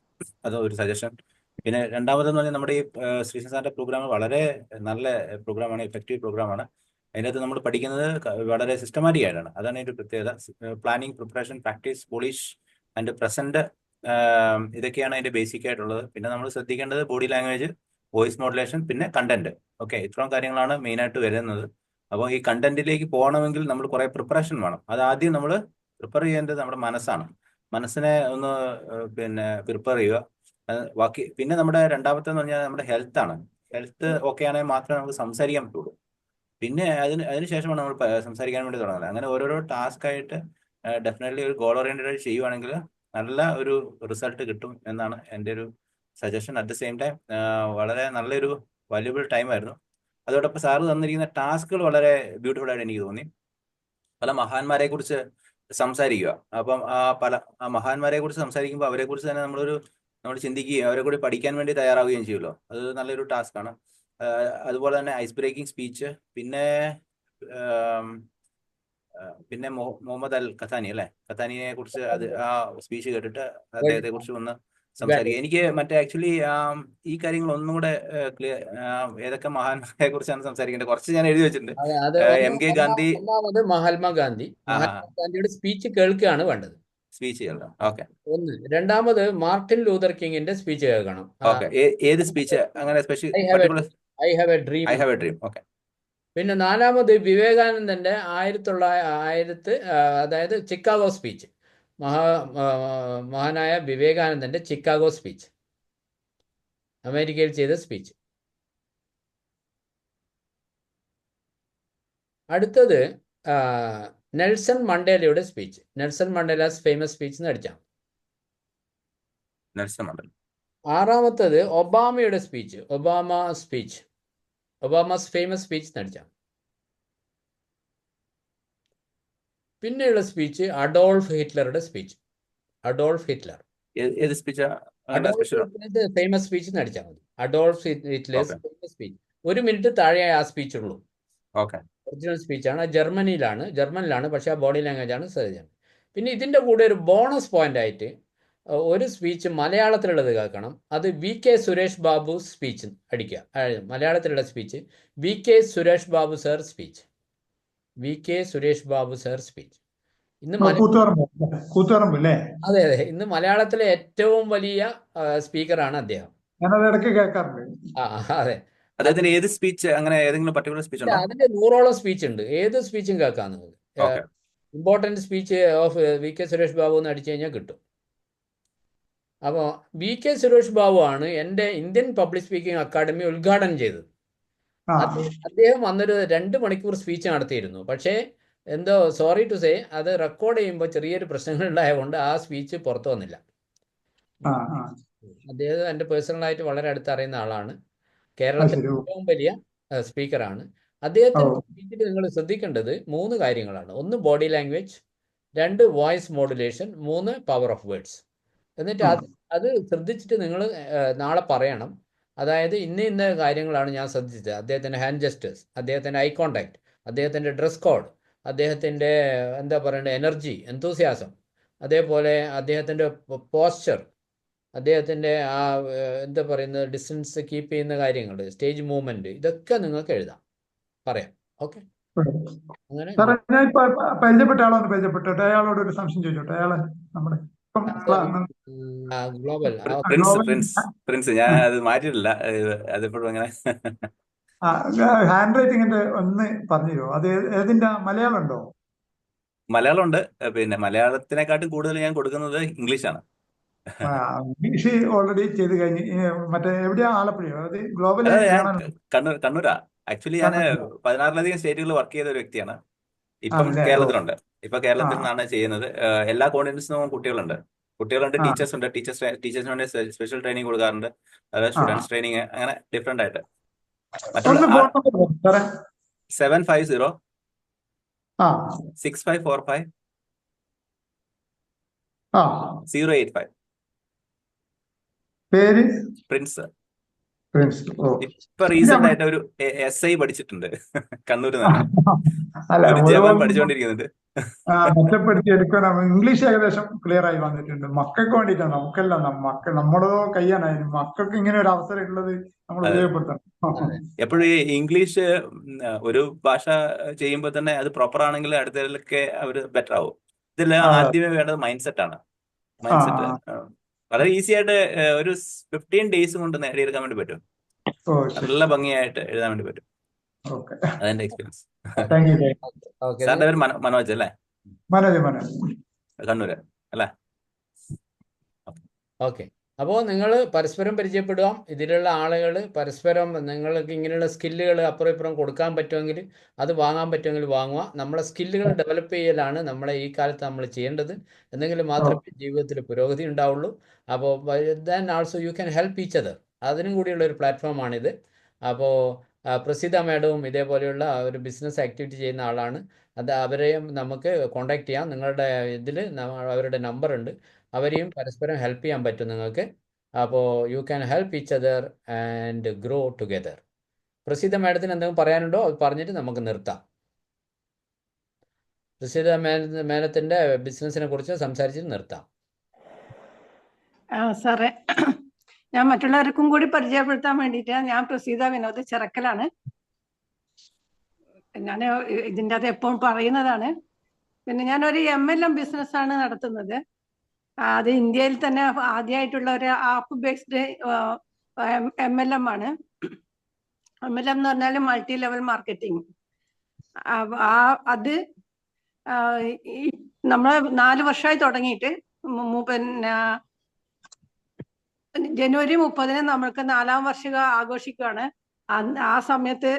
അത് ഒരു സജഷൻ. പിന്നെ രണ്ടാമതെന്ന് പറഞ്ഞാൽ നമ്മുടെ ഈ ശ്രീശൻ സാറിന്റെ പ്രോഗ്രാം വളരെ നല്ല പ്രോഗ്രാമാണ്, എഫക്റ്റീവ് പ്രോഗ്രാമാണ്. അതിനകത്ത് നമ്മൾ പഠിക്കുന്നത് വളരെ സിസ്റ്റമാറ്റിക് ആയിട്ടാണ്. അതാണ് ഇതിന്റെ പ്രത്യേകത. Planning, preparation, practice, polish and present, ഇതൊക്കെയാണ് അതിന്റെ ബേസിക് ആയിട്ടുള്ളത്. പിന്നെ നമ്മൾ ശ്രദ്ധിക്കേണ്ടത് ബോഡി ലാംഗ്വേജ്, വോയിസ് മോഡുലേഷൻ, പിന്നെ കണ്ടന്റ്. ഓക്കെ, ഇത്രയും കാര്യങ്ങളാണ് മെയിൻ ആയിട്ട് വരുന്നത്. അപ്പോൾ ഈ കണ്ടന്റിലേക്ക് പോകണമെങ്കിൽ നമ്മൾ കുറെ പ്രിപ്പറേഷൻ വേണം. അത് ആദ്യം നമ്മൾ പ്രിപ്പയർ ചെയ്യേണ്ടത് നമ്മുടെ മനസ്സാണ്. മനസ്സിനെ ഒന്ന് പിന്നെ പ്രിപ്പയർ ചെയ്യുക. ബാക്കി പിന്നെ നമ്മുടെ രണ്ടാമത്തെന്ന് പറഞ്ഞാൽ നമ്മുടെ ഹെൽത്ത് ആണ്. ഹെൽത്ത് ഓക്കെ ആണെങ്കിൽ മാത്രമേ നമുക്ക് സംസാരിക്കാൻ പറ്റുള്ളൂ. പിന്നെ അതിനുശേഷമാണ് നമ്മൾ സംസാരിക്കാൻ വേണ്ടി തുടങ്ങുന്നത്. അങ്ങനെ ഓരോരോ ടാസ്ക് ആയിട്ട് ഡെഫിനറ്റ്ലി ഒരു ഗോൾ ഓറിയന്റഡ് ആയിട്ട് ചെയ്യുവാണെങ്കിൽ നല്ല ഒരു റിസൾട്ട് കിട്ടും എന്നാണ് എൻ്റെ ഒരു suggestion. At the same time വളരെ നല്ലൊരു വാല്യുബിൾ ടൈം ആയിരുന്നു. അതോടൊപ്പം സാറ് തന്നിരിക്കുന്ന ടാസ്കുകൾ വളരെ ബ്യൂട്ടിഫുൾ ആയിട്ട് എനിക്ക് തോന്നി. പല മഹാന്മാരെ കുറിച്ച് സംസാരിക്കുക. അപ്പം ആ മഹാന്മാരെ കുറിച്ച് സംസാരിക്കുമ്പോൾ അവരെ കുറിച്ച് തന്നെ നമ്മൾ ചിന്തിക്കുകയും അവരെ കൂടി പഠിക്കാൻ വേണ്ടി തയ്യാറാവുകയും ചെയ്യുമല്ലോ. അത് നല്ലൊരു ടാസ്ക് ആണ്. അതുപോലെ തന്നെ ഐസ് ബ്രേക്കിംഗ് സ്പീച്ച്, പിന്നെ മുഹമ്മദ് അൽ ഖത്താനി അല്ലെ, ഖത്താനിയെ കുറിച്ച് ആ സ്പീച്ച് കേട്ടിട്ട് അദ്ദേഹത്തെ കുറിച്ച് ഒന്ന് സംസാരിക്കുക. എനിക്ക് മറ്റേ ആക്ച്വലി ഈ കാര്യങ്ങൾ ഒന്നും കൂടെ ക്ലിയർ, ഏതൊക്കെ മഹാന്മാരെ കുറിച്ചാണ് സംസാരിക്കേണ്ടത് കുറച്ച് ഞാൻ എഴുതി വെച്ചിട്ടുണ്ട്. MK ഗാന്ധി, മഹാത്മാഗാന്ധിയുടെ സ്പീച്ച് കേൾക്കുകയാണ് വേണ്ടത്. സ്പീച്ച് കേൾക്കണം. ഓക്കെ. ഒന്ന്. രണ്ടാമത് മാർട്ടിൻ ലൂതർ കിങ്ങിന്റെ സ്പീച്ച് കേൾക്കണം. ഓക്കെ. ഏത് സ്പീച്ച്? അങ്ങനെ special I have a dream. Okay. പിന്നെ നാലാമത് വിവേകാനന്ദന്റെ അതായത് ചിക്കാഗോ സ്പീച്ച്, മഹാനായ വിവേകാനന്ദന്റെ ചിക്കാഗോ സ്പീച്ച്, അമേരിക്കയിൽ ചെയ്ത സ്പീച്ച്. അടുത്തത് നെൽസൺ മണ്ടേലയുടെ speech, Nelson Mandela's famous speech എന്ന് അടിച്ചാൽ. Nelson Mandela. ആറാമത്തത് ഒബാമയുടെ സ്പീച്ച്, ഒബാമാസ് ഫേമസ് സ്പീച്ച് നടിച്ചാൽ. പിന്നെയുള്ള സ്പീച്ച് അഡോൾഫ് ഹിറ്റ്ലറുടെ സ്പീച്ച്, ഏത് സ്പീച്ചാ? ഫേമസ് സ്പീച്ച് നടിച്ചാൽ മതി. Adolf Hitler's famous speech. 1 minute താഴെ ആ സ്പീച്ച് ഉള്ളൂ. ഒറിജിനൽ സ്പീച്ചാണ്. ജർമ്മനിലാണ്, പക്ഷെ ആ ബോഡി ലാംഗ്വേജ് ആണ് സർജൻ. പിന്നെ ഇതിന്റെ കൂടെ ഒരു ബോണസ് പോയിന്റ് ആയിട്ട് ഒരു സ്പീച്ച് മലയാളത്തിലുള്ളത് കേൾക്കണം. അത് VK സുരേഷ് ബാബു സ്പീച്ച് അടിക്കുക. മലയാളത്തിലുള്ള speech VK Suresh Babu sir speech. ഇന്ന് അതെ, ഇന്ന് മലയാളത്തിലെ ഏറ്റവും വലിയ സ്പീക്കറാണ് അദ്ദേഹം. അതെ. അദ്ദേഹത്തിന്റെ ഏത് സ്പീച്ച്, അങ്ങനെ ഏതെങ്കിലും പർട്ടിക്കുലർ സ്പീച്ച് ഉണ്ടോ? അതിന്റെ 100ഓളം സ്പീച്ച് ഉണ്ട്. ഏത് സ്പീച്ചും കേൾക്കാം നിങ്ങൾക്ക്. Important speech of VK Suresh Babu എന്ന് അടിച്ചു കഴിഞ്ഞാൽ കിട്ടും. അപ്പോൾ VK സുരേഷ് ബാബു ആണ് എൻ്റെ ഇന്ത്യൻ പബ്ലിക് സ്പീക്കിംഗ് അക്കാദമി ഉദ്ഘാടനം ചെയ്തത്. അദ്ദേഹം അന്നൊരു 2 മണിക്കൂർ സ്പീച്ച് നടത്തിയിരുന്നു. പക്ഷേ എന്തോ സോറി ടു സേ അത് റെക്കോർഡ് ചെയ്യുമ്പോൾ ചെറിയൊരു പ്രശ്നങ്ങൾ ഉണ്ടായതുകൊണ്ട് ആ സ്പീച്ച് പുറത്തു വന്നില്ല. അദ്ദേഹം എൻ്റെ പേഴ്സണലായിട്ട് വളരെ അടുത്ത് അറിയുന്ന ആളാണ്. കേരളത്തിലെ ഏറ്റവും വലിയ സ്പീക്കറാണ്. അദ്ദേഹത്തിൻ്റെ സ്പീച്ചിൽ നിങ്ങൾ ശ്രദ്ധിക്കേണ്ടത് 3 കാര്യങ്ങളാണ്. 1 body language, 2 voice modulation, 3 power of words. എന്നിട്ട് അത് ശ്രദ്ധിച്ചിട്ട് നിങ്ങൾ നാളെ പറയണം. അതായത് ഇന്ന കാര്യങ്ങളാണ് ഞാൻ ശ്രദ്ധിച്ചത്. അദ്ദേഹത്തിൻ്റെ ഹാൻഡ് ജസ്റ്റേഴ്സ്, അദ്ദേഹത്തിൻ്റെ ഐ കോണ്ടാക്ട്, അദ്ദേഹത്തിൻ്റെ ഡ്രസ് കോഡ്, അദ്ദേഹത്തിൻ്റെ എന്താ പറയേണ്ടത് എനർജി, എന്തൂസിയാസം, അതേപോലെ അദ്ദേഹത്തിൻ്റെ പോസ്ചർ, അദ്ദേഹത്തിൻ്റെ ആ എന്താ പറയുന്നത് ഡിസ്റ്റൻസ് കീപ്പ് ചെയ്യുന്ന കാര്യങ്ങൾ, സ്റ്റേജ് മൂവ്മെന്റ്, ഇതൊക്കെ നിങ്ങൾക്ക് എഴുതാം, പറയാം. ഓക്കെ. അങ്ങനെ പരിചയപ്പെട്ട ആളൊന്ന് പരിചയപ്പെട്ടോട്ടെ. അയാളോട് ഒരു സംശയം ചോദിച്ചോട്ടെ. അയാള് നമ്മുടെ ഗ്ലോബൽ പ്രിൻസ്, ഞാൻ അത് മാറ്റിയിട്ടില്ല. അതിപ്പോഴും അങ്ങനെ ഹാൻഡ് റൈറ്റിംഗിന്റെ ഒന്ന് പറഞ്ഞു തരുമോ? അത് ഏതിന്റെ? മലയാളം ഉണ്ടോ? മലയാളം ഉണ്ട്. പിന്നെ മലയാളത്തിനെക്കാട്ടും കൂടുതൽ ഞാൻ കൊടുക്കുന്നത് ഇംഗ്ലീഷാണ്. ഇംഗ്ലീഷ് ഓൾറെഡി ചെയ്ത് കഴിഞ്ഞ്. മറ്റേ എവിടെയാ? ആലപ്പുഴയോ? അത് ഗ്ലോബൽ? കണ്ണൂരാ. ആക്ച്വലി ഞാൻ 16ലധികം സ്റ്റേറ്റുകളിൽ വർക്ക് ചെയ്ത ഒരു വ്യക്തിയാണ്. ഇപ്പം കേരളത്തിലുണ്ട്. കേരളത്തിൽ നിന്നാണ് ചെയ്യുന്നത്. എല്ലാ കോണ്ടിനെന്റ്സിനും കുട്ടികളുണ്ട്. കുട്ടികളുണ്ട്, ആ ടീച്ചേഴ്സ് ഉണ്ട്. ടീച്ചേഴ്സിന് വേണ്ടി സ്പെഷ്യൽ ട്രെയിനിങ് കൊടുക്കാറുണ്ട്. അതായത് ആ സ്റ്റുഡൻസ് ട്രെയിനിങ്, അങ്ങനെ ഡിഫറെന്റ് ആയിട്ട്. മറ്റുള്ള ഒന്ന് ഫോൺ നമ്പർ പറ സാറേ. 750 ആ 6545 ആ 085. പേര് പ്രിൻസ്. പ്രിൻസ്. ഓ ഇപ്പൊ റീസെന്റ് ആയിട്ട് ഒരു SI പഠിച്ചിട്ടുണ്ട് കണ്ണൂര് തന്നെ. അല്ല ഒരു ജവാൻ ഓരോന്നും പഠിച്ചുകൊണ്ടിരിക്കുന്നുണ്ട്. മെച്ചപ്പെടുത്തി എടുക്കണം. ഇംഗ്ലീഷ് ഏകദേശം ക്ലിയർ ആയി വന്നിട്ടുണ്ട്. മക്കൾക്ക് വേണ്ടിയിട്ടാണ്, നമുക്കല്ല. നമ്മളതോ കയ്യാനായിരുന്നു. മക്കൾക്ക് ഇങ്ങനെ ഒരു അവസരം ഉള്ളത് നമ്മൾ അതെ, ഉപയോഗപ്പെടുത്തണം. അതെ എപ്പോഴും ഈ ഇംഗ്ലീഷ് ഒരു ഭാഷ ചെയ്യുമ്പോൾ തന്നെ അത് പ്രോപ്പർ ആണെങ്കിൽ അടുത്തതിലൊക്കെ അവർ ബെറ്റർ ആവും. ഇതെല്ലാം അതെ. ആദ്യമേ വേണ്ടത് മൈൻഡ് സെറ്റ് ആണ്. ആ മൈൻഡ് സെറ്റ് വളരെ ഈസി ആയിട്ട് ഒരു 15 days കൊണ്ട് നേടിയെടുക്കാൻ വേണ്ടി പറ്റും. ഓ ശരി. നല്ല ഭംഗിയായിട്ട് എഴുതാൻ വേണ്ടി പറ്റും. ഓക്കെ, അതെന്റെ എക്സ്പീരിയൻസ്. Thank you. ഓക്കെ സാറിന്റെ പേര് മനോജ് അല്ലേ? മനോജ്. കണ്ണൂര് അല്ലേ? ഓക്കെ. അപ്പോൾ നിങ്ങൾ പരസ്പരം പരിചയപ്പെടുക. ഇതിലുള്ള ആളുകൾ പരസ്പരം നിങ്ങൾക്ക് ഇങ്ങനെയുള്ള സ്കില്ലുകൾ അപ്പുറം ഇപ്പുറം കൊടുക്കാൻ പറ്റുമെങ്കിൽ അത് വാങ്ങാൻ പറ്റുമെങ്കിൽ വാങ്ങുക. നമ്മളെ സ്കില്ലുകൾ ഡെവലപ്പ് ചെയ്യലാണ് നമ്മളെ ഈ കാലത്ത് നമ്മൾ ചെയ്യേണ്ടത്. എന്നെങ്കിൽ മാത്രമേ ജീവിതത്തിൽ പുരോഗതി ഉണ്ടാവുള്ളൂ. അപ്പോൾ then also you can help each other. അതിനും കൂടിയുള്ള ഒരു പ്ലാറ്റ്ഫോമാണിത്. അപ്പോൾ പ്രസീത മാഡവും ഇതേപോലെയുള്ള ഒരു ബിസിനസ് ആക്ടിവിറ്റി ചെയ്യുന്ന ആളാണ്. അത് അവരെയും നമുക്ക് കോൺടാക്ട് ചെയ്യാം. നിങ്ങളുടെ ഇതിൽ അവരുടെ നമ്പർ ഉണ്ട്. അവരെയും പരസ്പരം ഹെൽപ്പ് ചെയ്യാൻ പറ്റും നിങ്ങൾക്ക്. അപ്പോൾ you can help each other and grow together. Praseetha മാഡത്തിന് എന്തെങ്കിലും പറയാനുണ്ടോ? അത് പറഞ്ഞിട്ട് നമുക്ക് നിർത്താം. പ്രസീത മാഡത്തിൻ്റെ ബിസിനസ്സിനെ കുറിച്ച് സംസാരിച്ചിട്ട് നിർത്താം. സാറേ, ഞാൻ മറ്റുള്ളവർക്കും കൂടി പരിചയപ്പെടുത്താൻ വേണ്ടിയിട്ട് ഞാൻ പ്രസീത വിനോദ് ചിറക്കലാണ്. ഞാൻ ഇതിൻ്റെ അത് എപ്പോഴും പറയുന്നതാണ്. പിന്നെ ഞാനൊരു MLM ബിസിനസ്സാണ് നടത്തുന്നത്. അത് ഇന്ത്യയിൽ തന്നെ ആദ്യമായിട്ടുള്ള ഒരു ആപ്പ് ബേസ്ഡ് MLM ആണ്. MLM എന്ന് പറഞ്ഞാൽ മൾട്ടി ലെവൽ മാർക്കറ്റിംഗ്. അത് നമ്മൾ 4 വർഷമായി തുടങ്ങിയിട്ട് പിന്നെ ജനുവരി 30 നമ്മൾക്ക് 4ാം വർഷം ആഘോഷിക്കുകയാണ്. ആ സമയത്ത്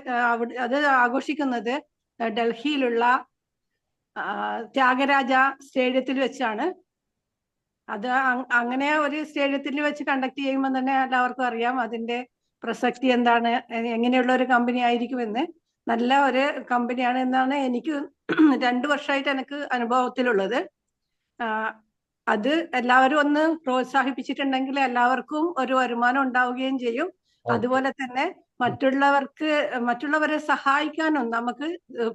അത് ആഘോഷിക്കുന്നത് ഡൽഹിയിലുള്ള ത്യാഗരാജ സ്റ്റേഡിയത്തിൽ വെച്ചാണ്. അത് അങ്ങനെ ഒരു സ്റ്റേഡിയത്തിൽ വെച്ച് കണ്ടക്ട് ചെയ്യുമ്പോൾ തന്നെ എല്ലാവർക്കും അറിയാം അതിന്റെ പ്രസക്തി എന്താണ്, എങ്ങനെയുള്ള ഒരു കമ്പനി ആയിരിക്കുമെന്ന്. നല്ല ഒരു കമ്പനിയാണ് എന്നാണ് എനിക്ക് 2 വർഷമായിട്ട് എനിക്ക് അനുഭവത്തിലുള്ളത്. അത് എല്ലാവരും ഒന്ന് പ്രോത്സാഹിപ്പിച്ചിട്ടുണ്ടെങ്കിൽ എല്ലാവർക്കും ഒരു വരുമാനം ഉണ്ടാവുകയും ചെയ്യും. അതുപോലെ തന്നെ മറ്റുള്ളവരെ സഹായിക്കാനും നമുക്ക്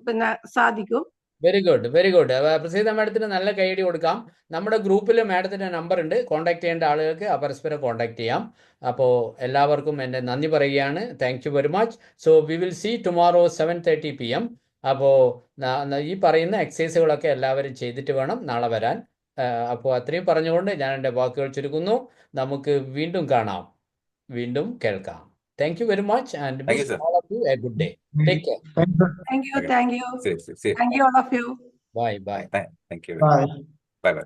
പിന്നെ സാധിക്കും. Very good, very good. Praseetha മാഡത്തിന് നല്ല കൈയടി കൊടുക്കാം. നമ്മുടെ ഗ്രൂപ്പിൽ മാഡത്തിൻ്റെ നമ്പർ ഉണ്ട്. കോൺടാക്ട് ചെയ്യേണ്ട ആളുകൾക്ക് പരസ്പരം കോൺടാക്ട് ചെയ്യാം. അപ്പോൾ എല്ലാവർക്കും എൻ്റെ നന്ദി പറയുകയാണ്. Thank you very much. So we will see tomorrow 7:30 PM. അപ്പോൾ ഈ പറയുന്ന എക്സസൈസുകളൊക്കെ എല്ലാവരും ചെയ്തിട്ട് വേണം നാളെ വരാൻ. അപ്പോൾ അത്രയും പറഞ്ഞുകൊണ്ട് ഞാൻ എൻ്റെ വാക്കുകൾ ചുരുക്കുന്നു. നമുക്ക് വീണ്ടും കാണാം, വീണ്ടും കേൾക്കാം. Thank you very much and Thank you, wish sir. all of you a good day. Take care. Thank you. See you. Thank you all of you. Bye. Bye. Thank you. Bye. Bye.